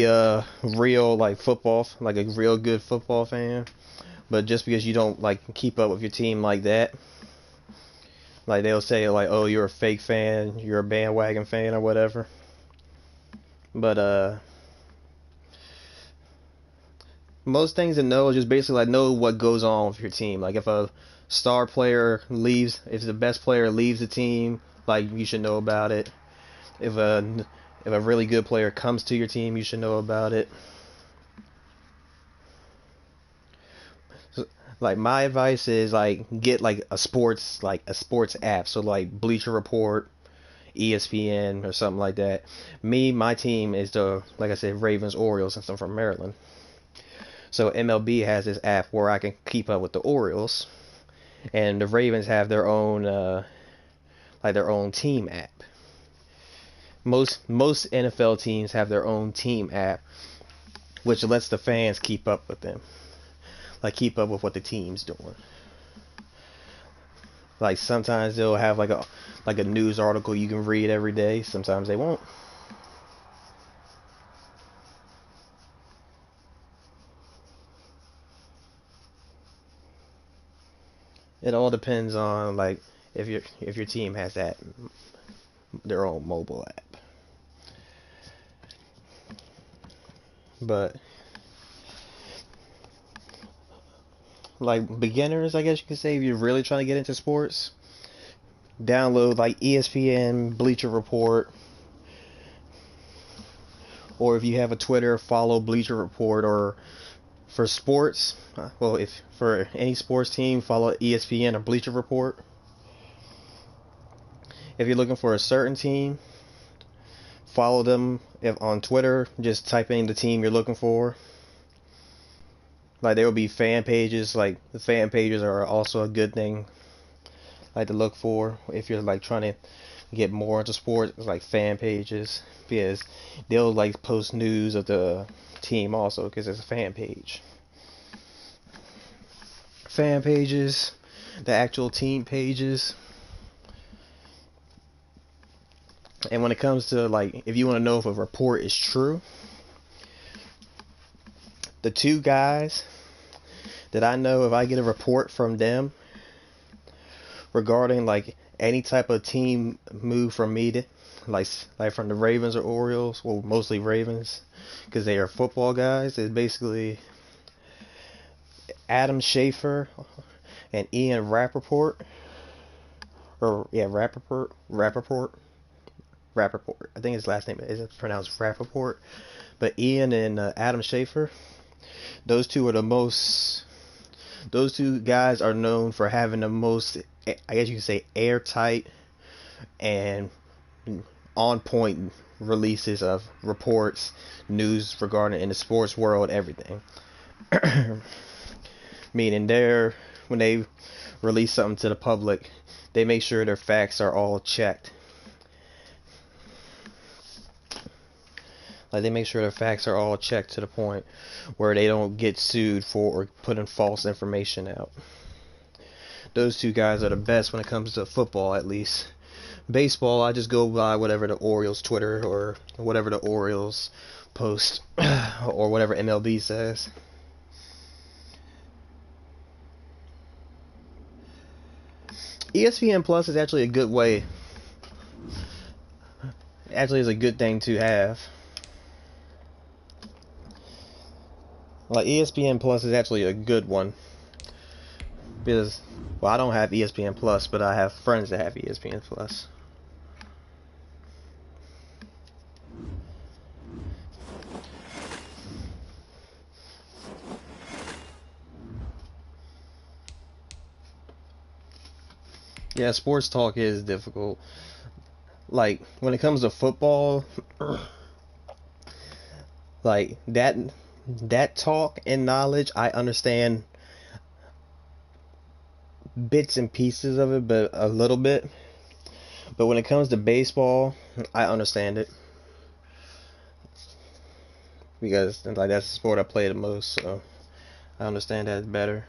a real like football, like a real good football fan, but just because you don't like keep up with your team like that, like they'll say like, oh, you're a fake fan, you're a bandwagon fan or whatever. But most things to know is just basically like know what goes on with your team. Like if a star player leaves, if the best player leaves the team, like you should know about it. If a really good player comes to your team, you should know about it. Like my advice is like get like a sports app, so like Bleacher Report, ESPN or something like that. My team is like I said, Ravens, Orioles, since I'm from Maryland. So MLB has this app where I can keep up with the Orioles, and the Ravens have their own their own team app. Most NFL teams have their own team app, which lets the fans keep up with them, like keep up with what the team's doing. Like sometimes they'll have like a news article you can read every day. Sometimes they won't. It all depends on like if your team has their own mobile app. But like beginners, I guess you could say, if you're really trying to get into sports, download like ESPN, Bleacher Report, or if you have a Twitter, follow Bleacher Report. Or for sports, well, if for any sports team, follow ESPN or Bleacher Report. If you're looking for a certain team, follow them on Twitter. Just type in the team you're looking for. Like there will be fan pages. Like the fan pages are also a good thing, like to look for if you're like trying to get more into sports. Like fan pages, because they'll like post news of the team also because it's a fan page. Fan pages, the actual team pages. And when it comes to, like, if you want to know if a report is true, the two guys that I know, if I get a report from them regarding like any type of team move from me to like from the Ravens or Orioles, well, mostly Ravens because they are football guys, is basically Adam Schefter and Ian Rappaport, or yeah, Rappaport. I think his last name is pronounced Rappaport, but Ian and Adam Schefter, those two are the most. Those two guys are known for having the most, I guess you could say, airtight and on point releases of reports, news regarding in the sports world, everything. Meaning when they release something to the public, they make sure their facts are all checked. Like, they make sure their facts are all checked to the point where they don't get sued for putting false information out. Those two guys are the best when it comes to football, at least. Baseball, I just go by whatever the Orioles Twitter or whatever the Orioles post or whatever MLB says. ESPN Plus is actually a good way. Actually, is a good thing to have. Like, ESPN Plus is actually a good one because, well, I don't have ESPN Plus, but I have friends that have ESPN Plus. Yeah, sports talk is difficult. Like, when it comes to football, like that talk and knowledge, I understand bits and pieces of it, but a little bit. But when it comes to baseball, I understand it because like that's the sport I play the most, so I understand that better.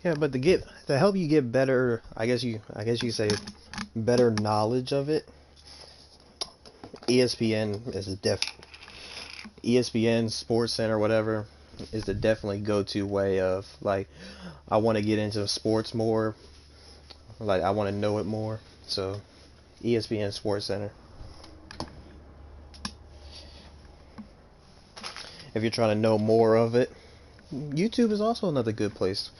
Yeah, but to help you get better, I guess you say better knowledge of it. ESPN is a ESPN Sports Center, whatever, is the definitely go-to way of like, I want to get into sports more, like I want to know it more. So ESPN Sports Center. If you're trying to know more of it, YouTube is also another good place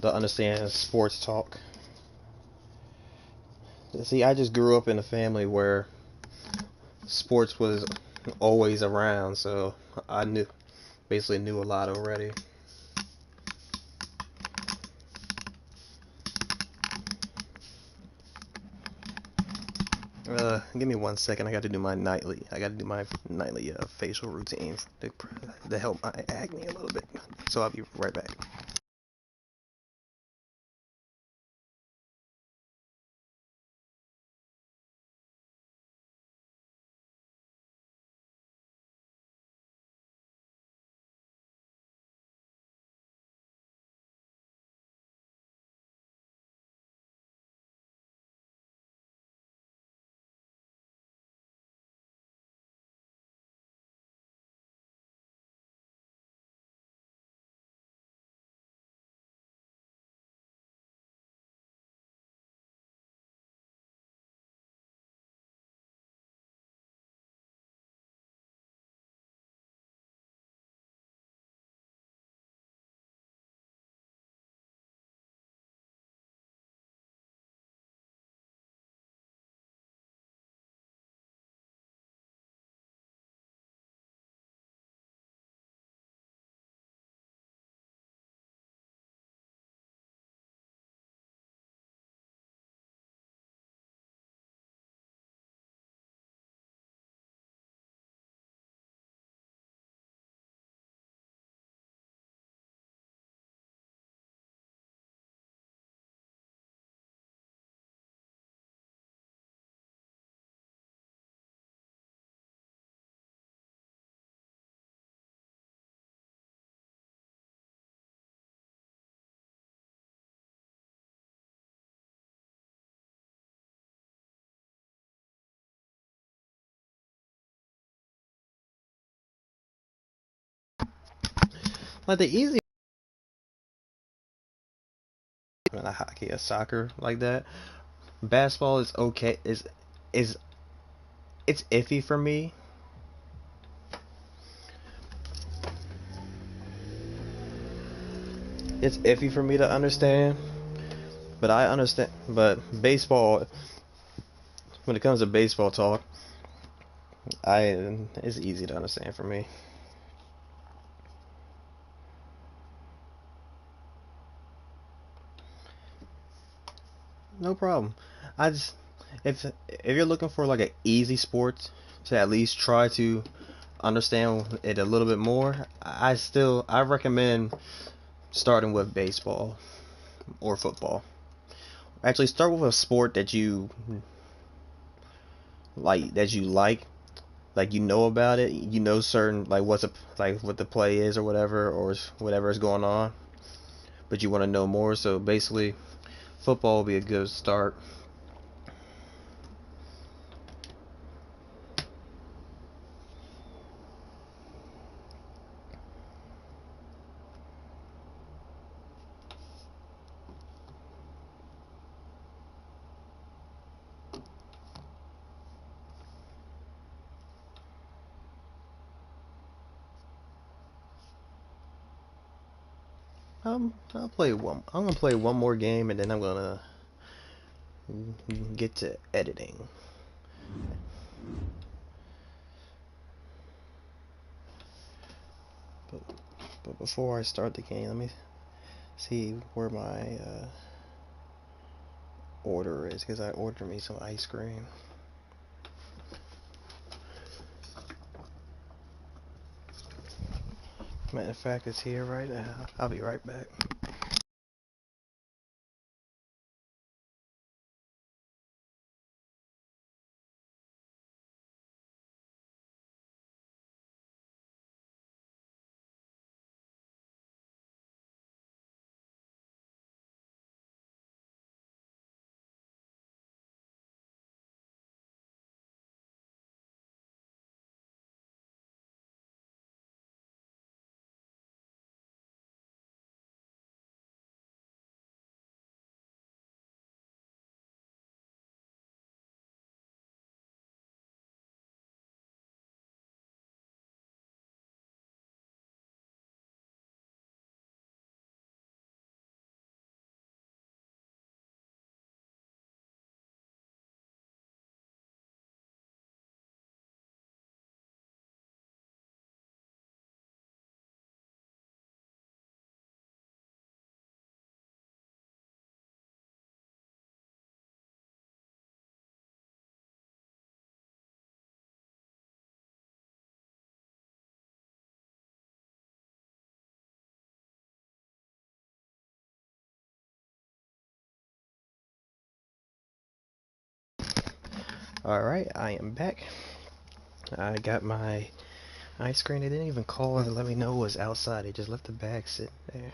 to understand sports talk. See, I just grew up in a family where sports was always around, so I basically knew a lot already. Give me 1 second. I got to do my nightly facial routine to help my acne a little bit. So I'll be right back. Like the easy, not hockey or soccer like that. Basketball is okay. Is it's iffy for me. It's iffy for me to understand, but I understand. But baseball, when it comes to baseball talk, it's easy to understand for me. No problem. I just if you're looking for like an easy sport to at least try to understand it a little bit more, I recommend starting with baseball or football. Actually, start with a sport that you like you know about it, you know certain like what the play is or whatever is going on, but you want to know more. So basically, football will be a good start. I'm gonna play one more game and then I'm gonna get to editing. But but before I start the game, let me see where my order is because I ordered me some ice cream. Matter of fact, it's here right now. I'll be right back. Alright, I am back. I got my ice cream. They didn't even call and let me know it was outside. They just left the bag sitting there.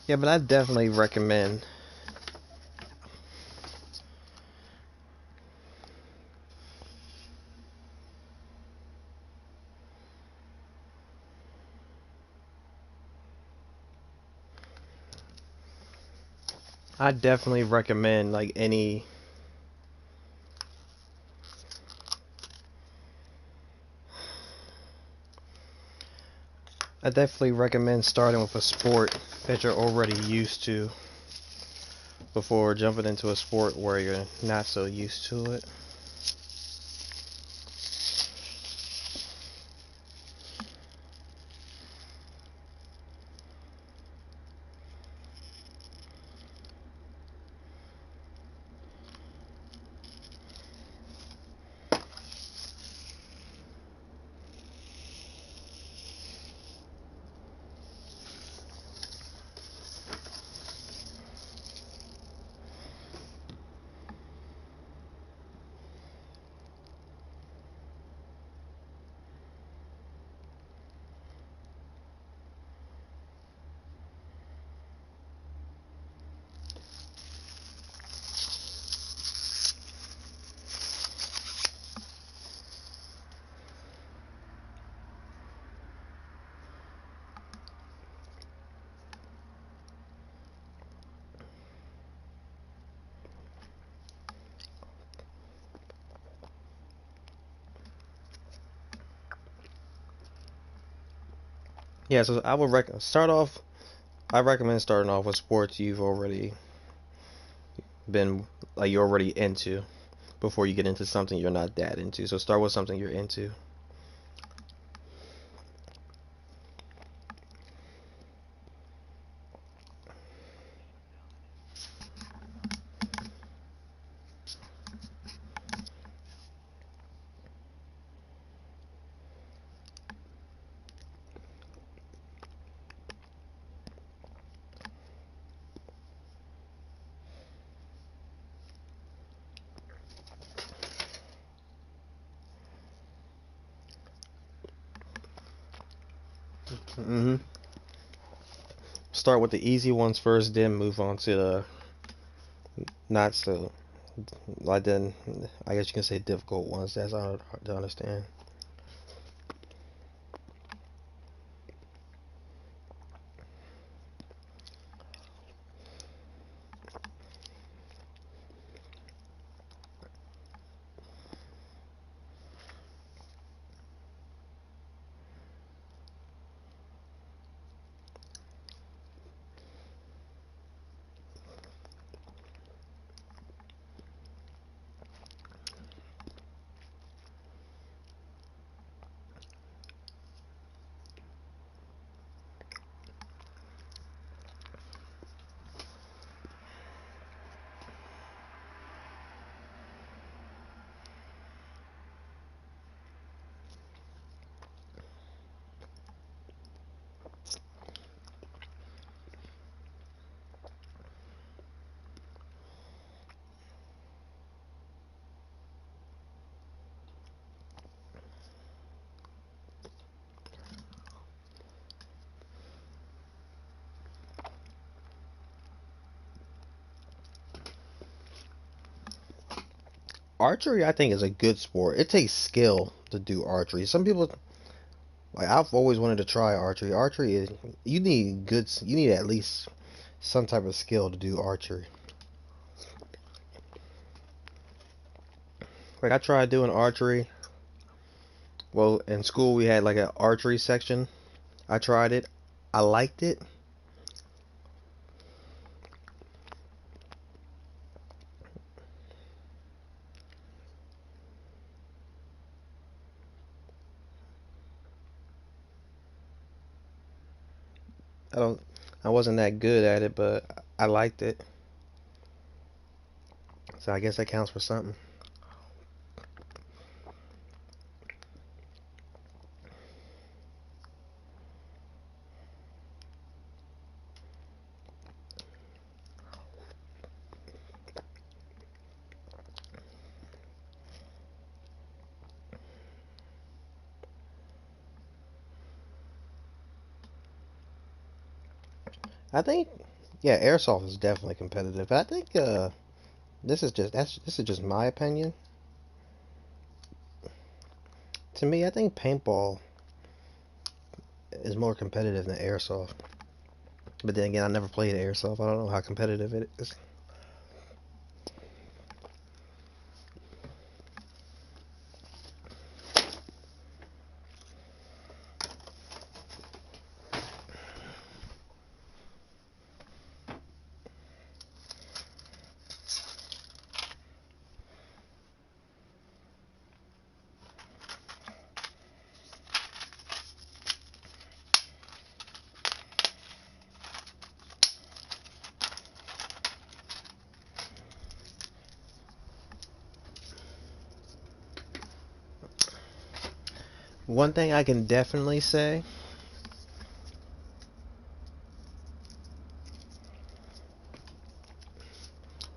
Yeah, but I definitely recommend like any I definitely recommend starting with a sport that you're already used to before jumping into a sport where you're not so used to it. Yeah, so I would start off. I recommend starting off with sports you've already been like you're already into before you get into something you're not that into. So start with something you're into. hmm Start with the easy ones first, then move on to the not so like then I guess you can say difficult ones. That's hard to understand. Archery, I think, is a good sport. It takes skill to do archery. Some people, like, I've always wanted to try archery. Archery is, you need at least some type of skill to do archery. Like, I tried doing archery. Well, in school, we had like an archery section. I tried it. I liked it. I don't, I wasn't that good at it, but I liked it. So I guess that counts for something. I think, yeah, airsoft is definitely competitive. I think this is just my opinion. To me, I think paintball is more competitive than airsoft. But then again, I never played airsoft. I don't know how competitive it is. One thing I can definitely say,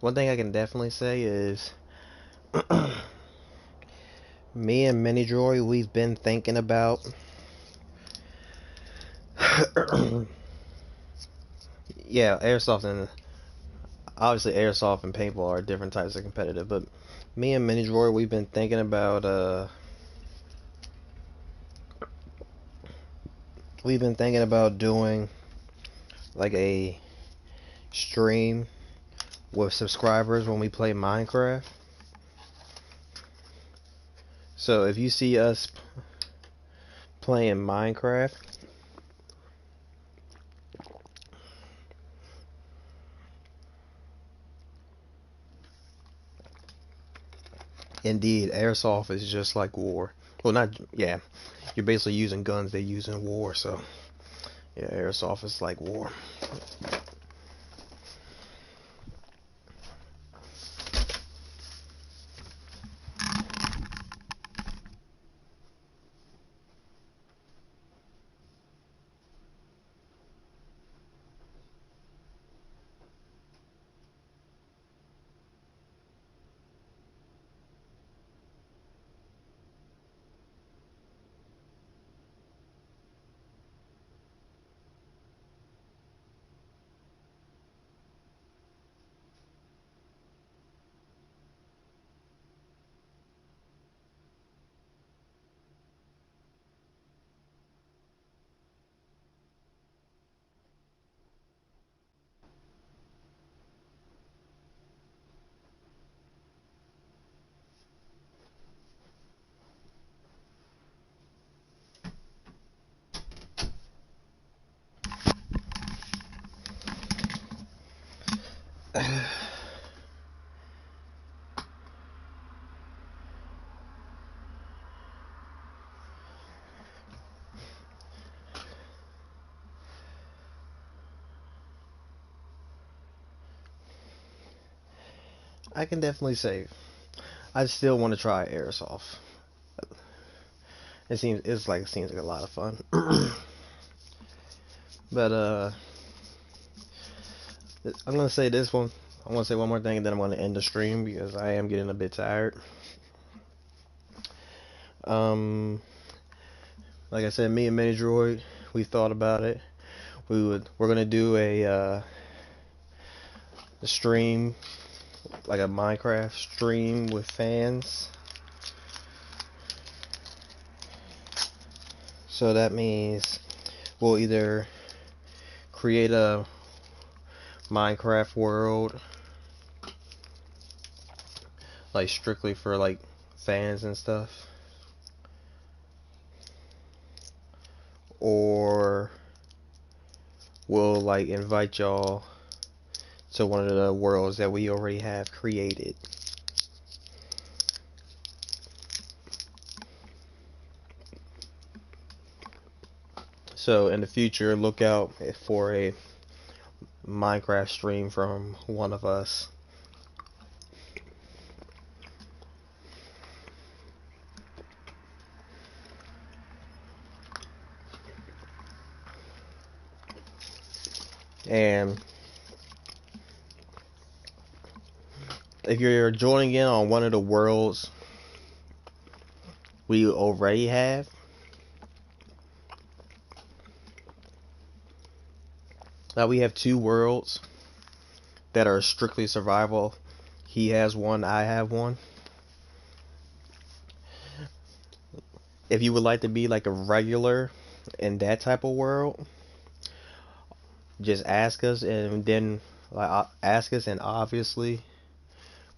one thing I can definitely say is me and Mini Joy, we've been thinking about yeah, airsoft and obviously airsoft and paintball are different types of competitive, but me and Mini Joy, we've been thinking about doing like a stream with subscribers when we play Minecraft. So if you see us playing Minecraft, Indeed, airsoft is just like war. Well, not, yeah. You're basically using guns they use in war, so yeah, airsoft is like war. I can definitely say I still want to try airsoft. It seems like a lot of fun. But I'm gonna say this one. I'm gonna say one more thing, and then I'm gonna end the stream because I am getting a bit tired. Um, like I said, me and Minidroid, we thought about it. We're gonna do a stream, like a Minecraft stream with fans. So that means we'll either create a Minecraft world, like strictly for like fans and stuff, or we'll like invite y'all to one of the worlds that we already have created. So in the future, look out for a Minecraft stream from one of us. And if you're joining in on one of the worlds we already have, now we have 2 worlds that are strictly survival. He has one, I have one. If you would like to be like a regular in that type of world, just ask us, and then ask us, and obviously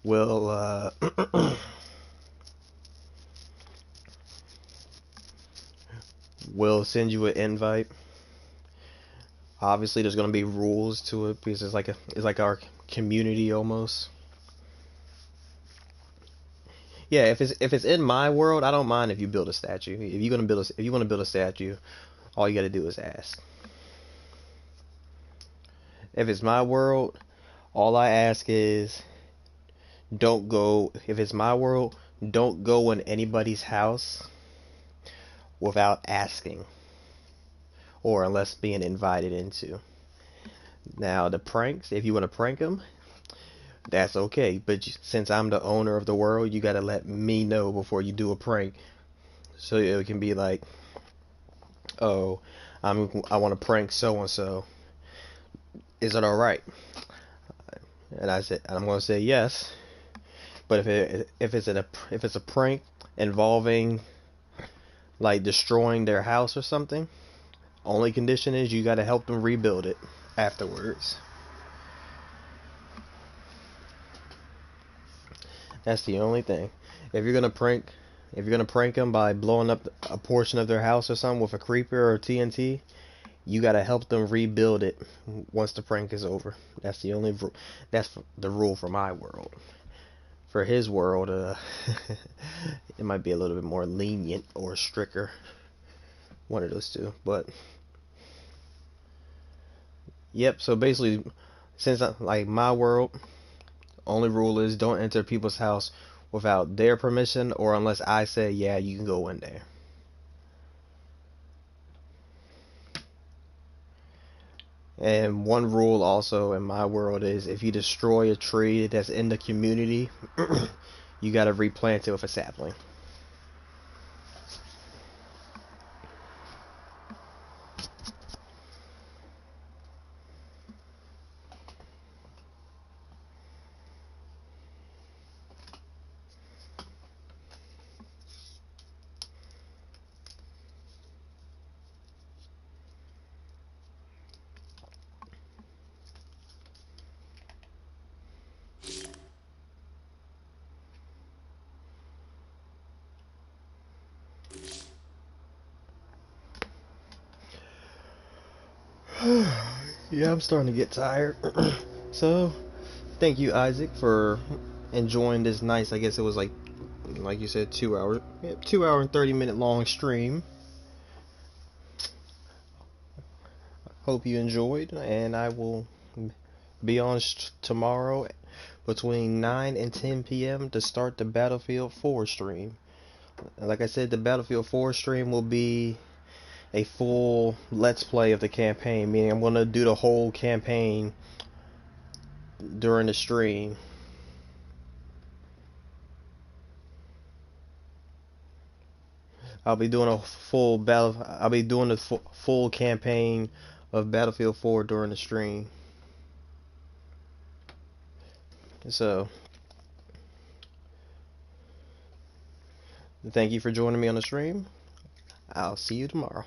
we'll we'll send you an invite. Obviously, there's gonna be rules to it because it's like our community almost. Yeah, if it's in my world, I don't mind if you build a statue. If you want to build a statue, all you got to do is ask. If it's my world, all I ask is don't go. If it's my world, don't go in anybody's house without asking, or unless being invited into. Now the pranks, if you want to prank them, that's okay. But since I'm the owner of the world, you gotta let me know before you do a prank, so it can be like, oh, I want to prank so and so. Is it all right? And I'm gonna say yes. But if it's a prank involving like destroying their house or something, only condition is you gotta help them rebuild it afterwards. That's the only thing. If you're gonna prank them by blowing up a portion of their house or something with a creeper or TNT, you gotta help them rebuild it once the prank is over. That's the rule for my world. for his world, it might be a little bit more lenient or stricter. One of those two. But yep. So basically, since like my world, only rule is don't enter people's house without their permission or unless I say, yeah, you can go in there. And one rule also in my world is if you destroy a tree that's in the community, you gotta replant it with a sapling. Yeah, I'm starting to get tired. So, thank you, Isaac, for enjoying this nice. I guess it was like you said, 2 hour, yeah, 2 hour and 30 minute long stream. Hope you enjoyed, and I will be on tomorrow between 9 and 10 p.m. to start the Battlefield 4 stream. Like I said, the Battlefield 4 stream will be a full let's play of the campaign, meaning I'm going to do the whole campaign during the stream. I'll be doing I'll be doing the full campaign of Battlefield 4 during the stream. So, thank you for joining me on the stream. I'll see you tomorrow.